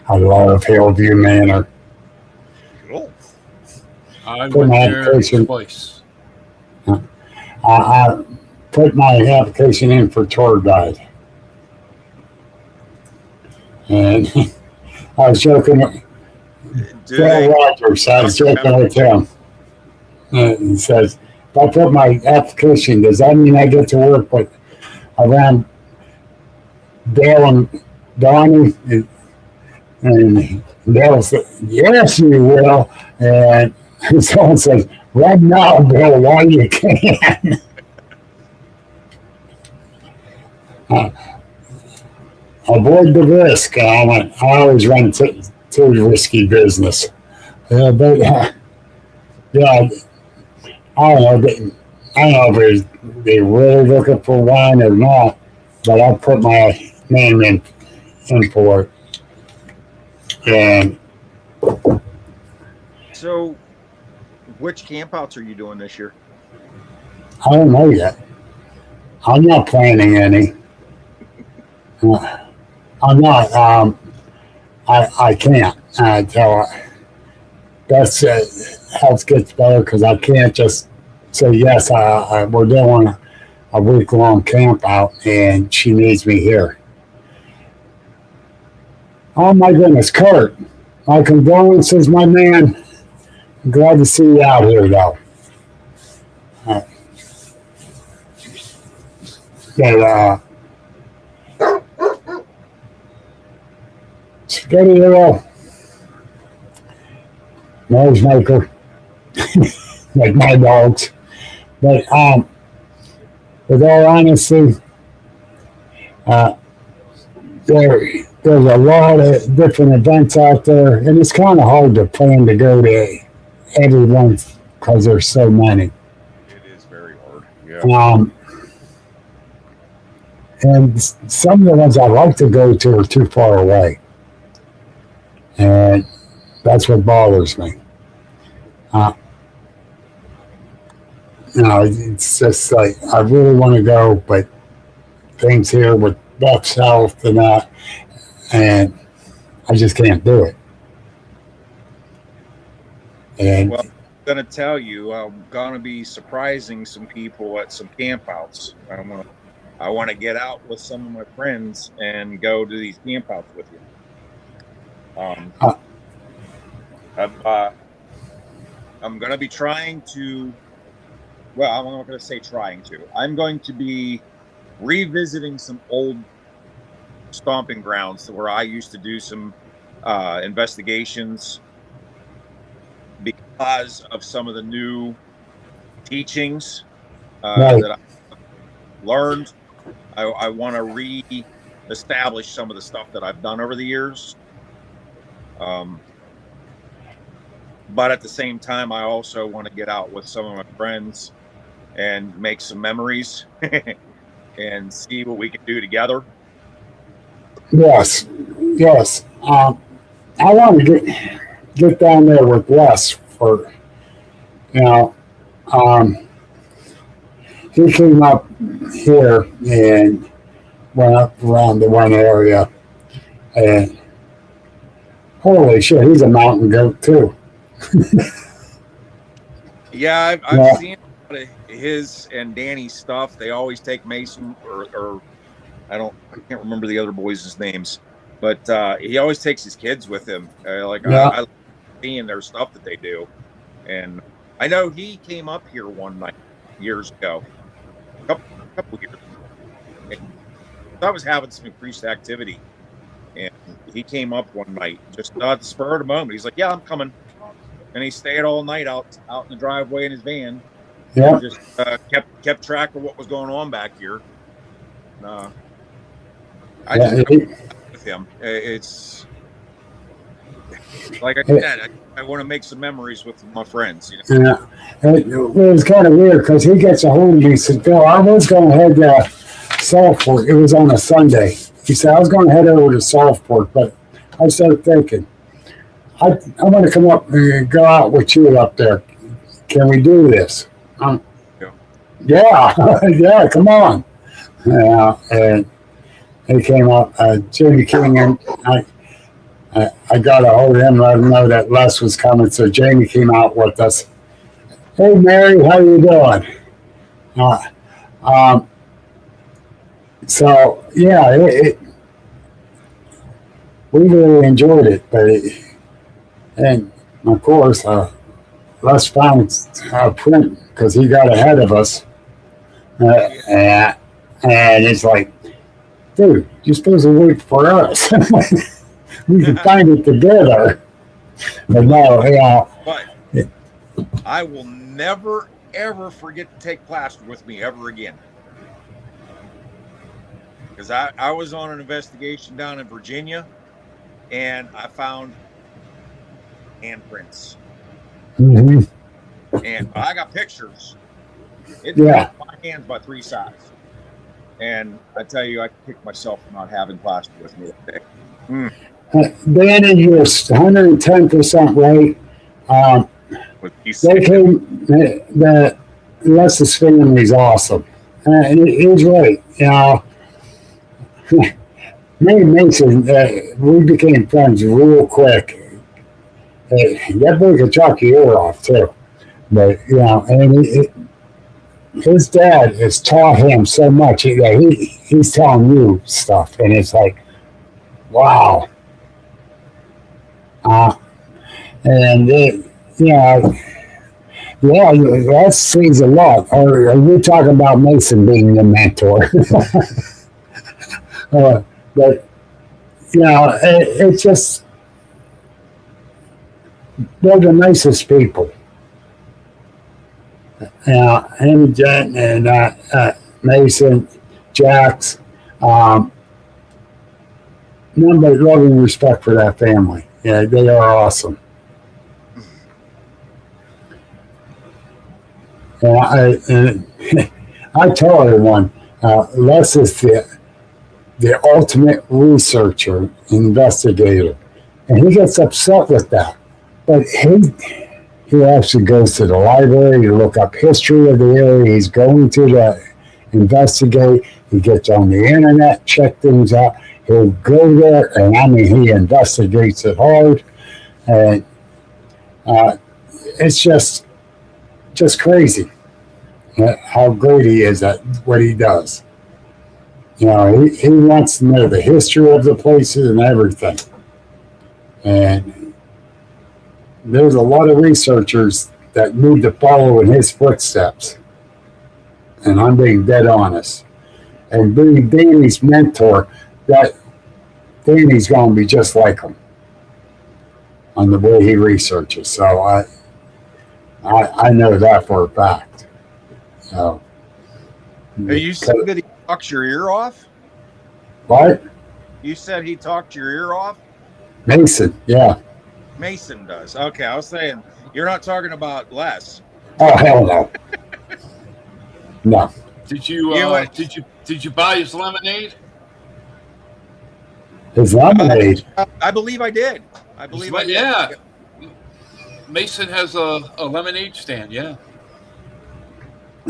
I love Hillview Manor. Cool. I Put went my there application. twice. I put my application in for tour guide. And I was joking. Bill Rogers, I was joking with him. He says, if I put my application, does that mean I get to work with around Dale and Donnie? And Bill said, yes, you will. And someone says, right now, Bill, while you can. Avoid the risk. I always run to risky business. But yeah, I don't know. I don't know if they're really looking for wine or not, but I'll put my name in for it. And So, which campouts are you doing this year? I don't know yet. I'm not planning any. I'm not. I can't until that's health gets better because I can't just say yes. We're doing a week-long camp out, and she needs me here. Oh my goodness, Kurt! My condolences, my man. I'm glad to see you out here, though. But Spaghetti Hero, noisemaker, like my dogs. But with all honesty, there's a lot of different events out there, and it's kind of hard to plan to go to everyone because there's so many. It is very hard. Yeah. And some of the ones I like to go to are too far away. And that's what bothers me. It's just like, I really want to go, but things here with Buck's health and that, and I just can't do it. And Well, I'm going to tell you, I'm going to be surprising some people at some campouts. I want to get out with some of my friends and go to these campouts with you. I'm going to be trying to, well, I'm not going to say trying to. I'm going to be revisiting some old stomping grounds where I used to do some investigations because of some of the new teachings that I learned. I want to re-establish some of the stuff that I've done over the years. But at the same time, I also want to get out with some of my friends and make some memories and see what we can do together. yes. I want to get down there with Wes for, he came up here and went up around the one area, and holy shit, he's a mountain goat too. Yeah, I've seen his and Danny's stuff. They always take Mason or I can't remember the other boys' names, but he always takes his kids with him. I like seeing their stuff that they do, and I know he came up here one night years ago, a couple years ago. I was having some increased activity, and he came up one night just at the spur of the moment. He's like, "Yeah, I'm coming," and he stayed all night out in the driveway in his van. Yeah, Just kept track of what was going on back here. I just with him. It's like I said, I want to make some memories with my friends. Yeah, it was kind of weird because he gets a hold of me and said, "Bill, I was going to head to Southport." It was on a Sunday. He said, "I was going to head over to Southport, but I started thinking, I want to come up and go out with you up there. Can we do this?" Yeah, come on. Yeah, and he came up. Jimmy King, and I got a hold of him, let him know that Les was coming. So Jamie came out with us. "Hey, Mary, how you doing?" So yeah, we really enjoyed it, and of course, Les found our print because he got ahead of us, and it's like, dude, you're supposed to wait for us. we can find it together. But no, yeah. But I will never, ever forget to take plaster with me ever again. Because I was on an investigation down in Virginia, and I found handprints. Mm-hmm. And I got pictures. It Yeah. took my hands by 3 sides. And I tell you, I kicked myself for not having plaster with me that day. Danny, you're 110% right. But you They came, the Les's family is awesome. He's right. You know, me and Mason, we became friends real quick. That boy could chop your ear off too. But, you know, and his dad has taught him so much. He's telling you stuff, and it's like, wow. And it, you know, yeah, that sees a lot. Or are you talking about Mason being the mentor? But you know, it's just they're the nicest people. Him, Jen, and Mason, Jax, none but love and respect for that family. Yeah, they are awesome. And I tell everyone, Les is the ultimate researcher, investigator, and he gets upset with that. But he actually goes to the library to look up history of the area he's going to investigate. He gets on the internet, check things out. He'll go there, and I mean, he investigates it hard, and it's just crazy how great he is at what he does. You know, he wants to know the history of the places and everything. And there's a lot of researchers that need to follow in his footsteps. And I'm being dead honest. And being Danny's mentor, that Danny's going to be just like him on the way he researches. So I know that for a fact. So, Hey, you said that he talks your ear off? what? You said he talked your ear off? Mason, yeah. Mason does. Okay, I was saying you're not talking about Les. Oh, hell no. No. Did you did you buy his lemonade? His lemonade. I believe I did. I believe I did. Yeah. Mason has a lemonade stand. Yeah.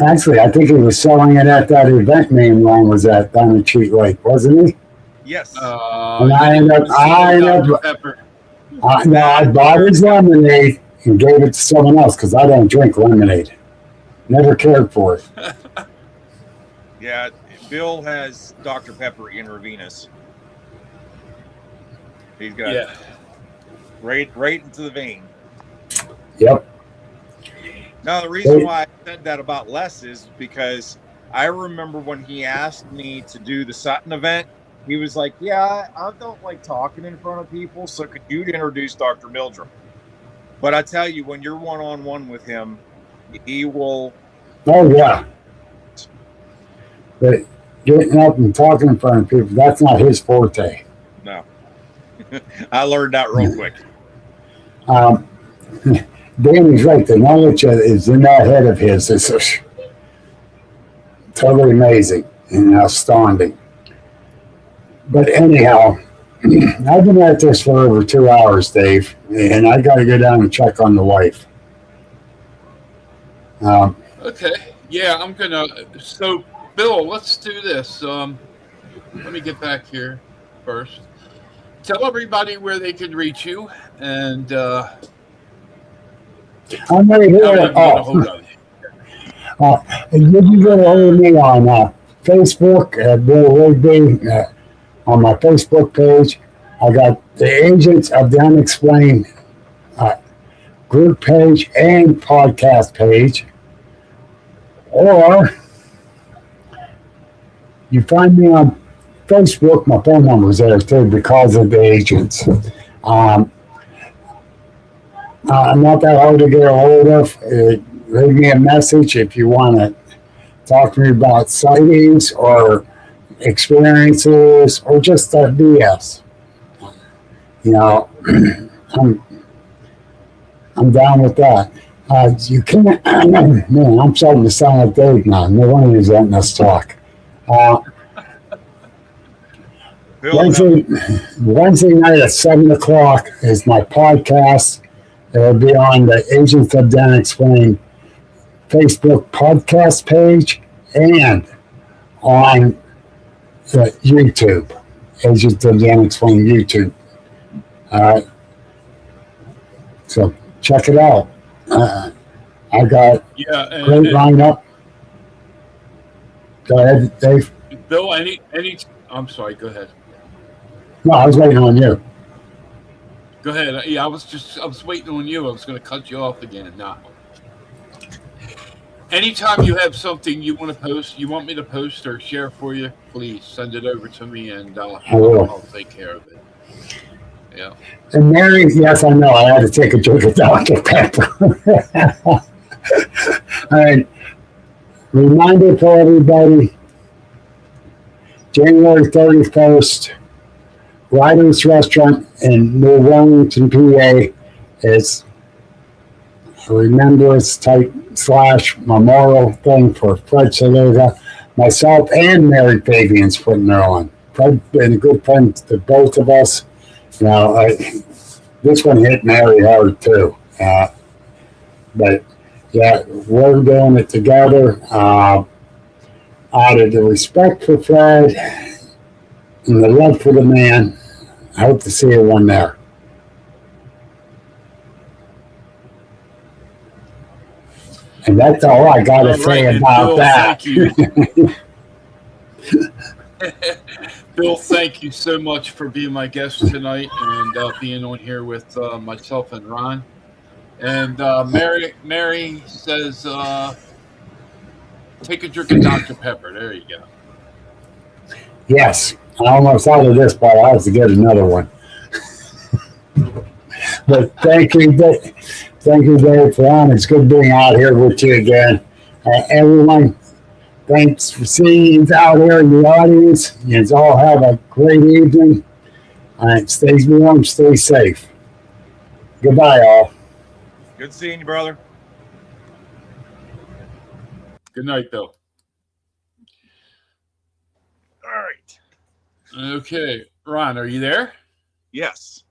Actually, I think he was selling it at that event name Ron was at down in Cheat Lake, wasn't he? Yes. And I ended up, Pepper. I bought his lemonade and gave it to someone else because I don't drink lemonade. Never cared for it. Yeah, Bill has Dr. Pepper intravenous. He's got right into the vein. Yep. Now, the reason why I said that about Les is because I remember when he asked me to do the Sutton event, he was like, yeah, I don't like talking in front of people, so could you introduce Dr. Mildrum? But I tell you, when you're one-on-one with him, he will... Oh, yeah. But getting up and talking in front of people, that's not his forte. No. I learned that real quick. Danny's right. The knowledge is in that head of his. It's totally amazing and astounding. But anyhow, I've been at this for over 2 hours, Dave, and I got to go down and check on the wife. Okay. Yeah, I'm gonna. So, Bill, let's do this. Let me get back here first. Tell everybody where they can reach you, and I'm right here. You can go to me on Facebook, Bill Rigby, on my Facebook page. I got the Agents of the Unexplained group page and podcast page. Or you find me on Facebook, my phone number's there too because of the agents. I'm not that hard to get a hold of. Leave me a message if you want to talk to me about sightings or experiences or just BS. You know, I'm down with that. You can't, man, I'm starting to sound like Dave now. No one of you's letting us talk. Wednesday night at 7:00 is my podcast. It'll be on the Agents of Dan Explained Facebook podcast page and on the YouTube, Agents of Dan Explained YouTube. All right. So check it out. I got great lineup. Go ahead, Dave. Bill, I'm sorry, go ahead. No, I was waiting on you. Go ahead. Yeah, I was waiting on you. I was going to cut you off again. No. Anytime you have something you want to post, you want me to post or share for you, please send it over to me and I'll take care of it. Yeah. And Mary, yes, I know. I had to take a drink of Dr. Pepper. All right. Reminder for everybody, January 31st, Ryder's Restaurant in New Wellington, PA is a remembrance type / memorial thing for Fred Saluga. Myself and Mary Fabian's putting her on. Fred's been a good friend to both of us. You know, this one hit Mary hard too. But yeah, we're doing it together. Out of the respect for Fred and the love for the man, I hope to see everyone there. And that's all I got to say about Bill, that. Thank you. Bill, thank you so much for being my guest tonight and being on here with myself and Ron. And Mary says, take a drink of Dr. Pepper. There you go. Yes, I almost out of this, but I have to get another one. But thank you, Dave, for on. It's good being out here with you again. Everyone, thanks for seeing you out here in the audience. You all have a great evening. Stay warm, stay safe. Goodbye, all. Good seeing you, brother. Good night, Bill. All right. Okay. Ron, are you there? Yes.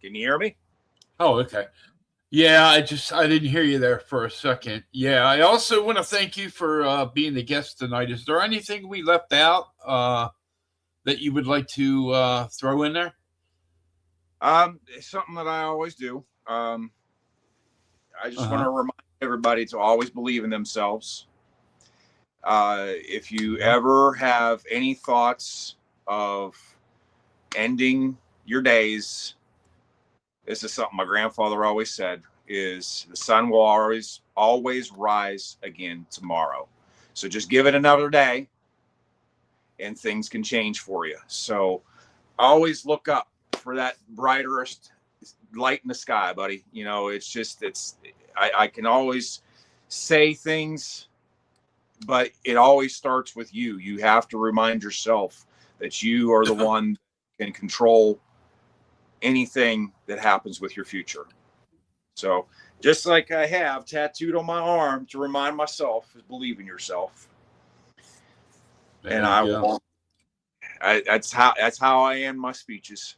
Can you hear me? Oh, okay. Yeah, I didn't hear you there for a second. Yeah, I also want to thank you for being the guest tonight. Is there anything we left out that you would like to throw in there? It's something that I always do. I just want to remind everybody to always believe in themselves. If you ever have any thoughts of ending your days, this is something my grandfather always said, is the sun will always rise again tomorrow. So just give it another day and things can change for you. So always look up for that brighterest light in the sky, buddy. You know, I can always say things, but it always starts with you. You have to remind yourself that you are the one that can control anything that happens with your future. So just like I have tattooed on my arm to remind myself is believe in yourself. And that's how I end my speeches.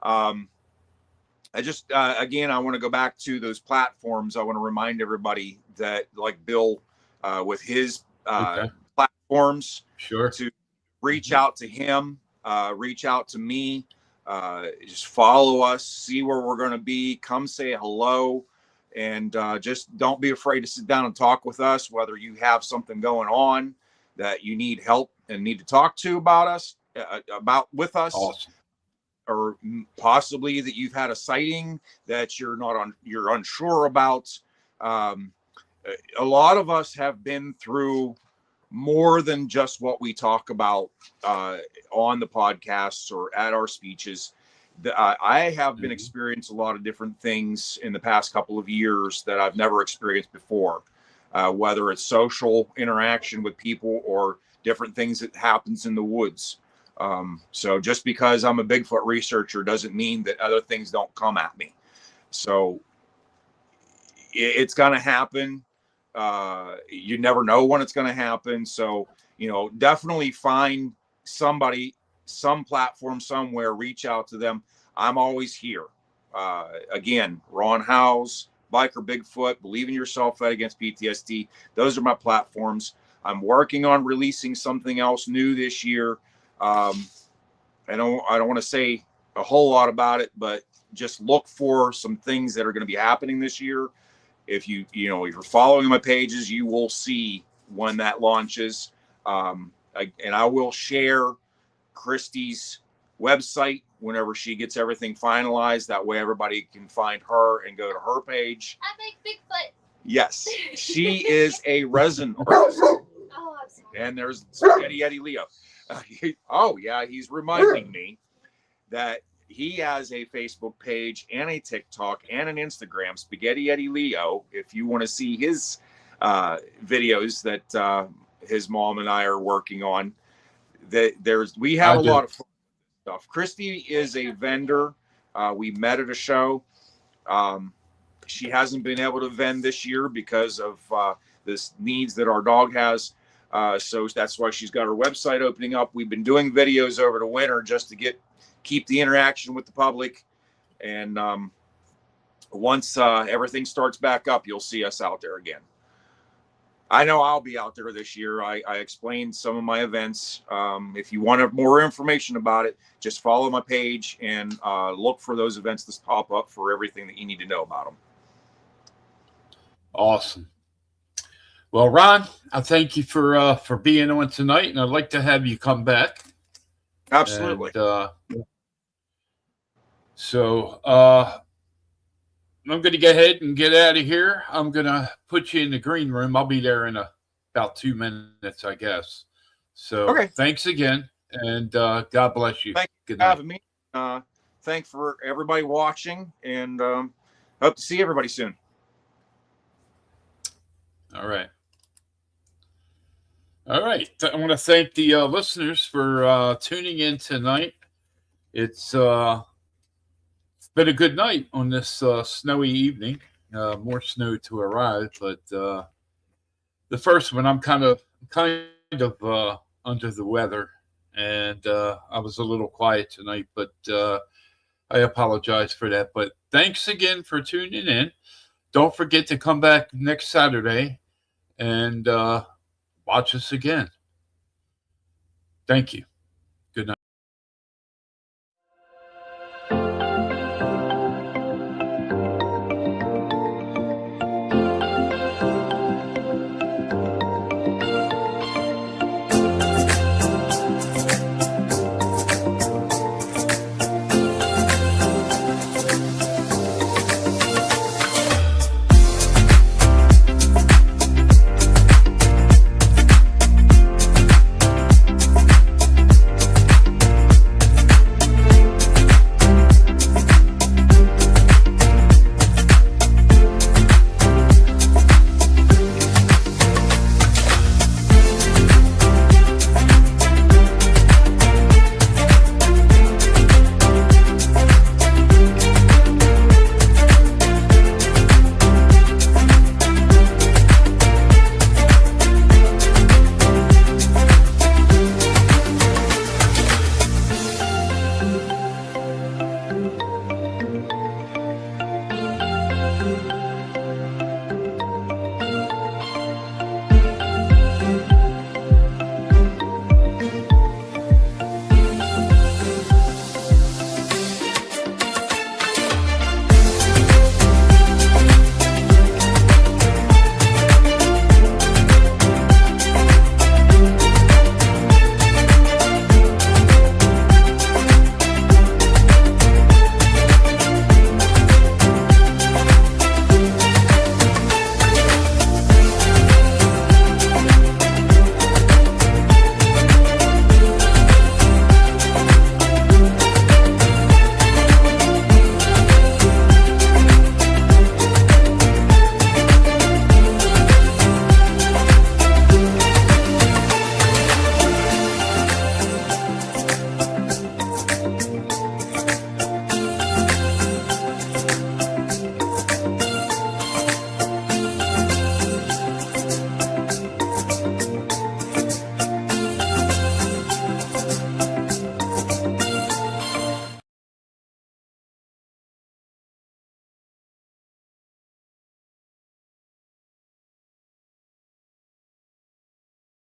I just, again, I want to go back to those platforms. I want to remind everybody that, like Bill, with his platforms, to reach out to him, reach out to me, just follow us, see where we're going to be, come say hello, and just don't be afraid to sit down and talk with us, whether you have something going on that you need help and need to talk to with us. Awesome. Or possibly that you've had a sighting that you're unsure about. A lot of us have been through more than just what we talk about on the podcasts or at our speeches. I have been experienced a lot of different things in the past couple of years that I've never experienced before, whether it's social interaction with people or different things that happens in the woods. So just because I'm a Bigfoot researcher doesn't mean that other things don't come at me. So it's going to happen. You never know when it's going to happen. So, definitely find somebody, some platform somewhere, reach out to them. I'm always here. Again, Ron Howes, Biker Bigfoot, Believe in Yourself, Fight Against PTSD. Those are my platforms. I'm working on releasing something else new this year. I don't want to say a whole lot about it, but just look for some things that are going to be happening this year. If if you're following my pages, you will see when that launches. And I will share Christy's website whenever she gets everything finalized. That way everybody can find her and go to her page. I make Bigfoot. Yes, she is a resin artist. Oh, I'm sorry. And there's Eddie Leo. He's reminding me that he has a Facebook page and a TikTok and an Instagram, Spaghetti Eddie Leo. If you want to see his videos that his mom and I are working on, we have a lot of fun stuff. Christy is a vendor. We met at a show. She hasn't been able to vend this year because of this needs that our dog has. So that's why she's got her website opening up. We've been doing videos over the winter just to keep the interaction with the public. And once everything starts back up, you'll see us out there again. I know I'll be out there this year. I explained some of my events. If you want more information about it, just follow my page and look for those events to pop up for everything that you need to know about them. Awesome. Well, Ron, I thank you for being on tonight, and I'd like to have you come back. Absolutely. And, so I'm going to go ahead and get out of here. I'm going to put you in the green room. I'll be there in about 2 minutes, I guess. So okay. Thanks again, and God bless you. Thank you for having me. Thanks for everybody watching, and hope to see everybody soon. All right. I want to thank the listeners for tuning in tonight. It's been a good night on this snowy evening. More snow to arrive, but the first one, I'm kind of under the weather, and I was a little quiet tonight, but I apologize for that. But thanks again for tuning in. Don't forget to come back next Saturday and watch us again. Thank you.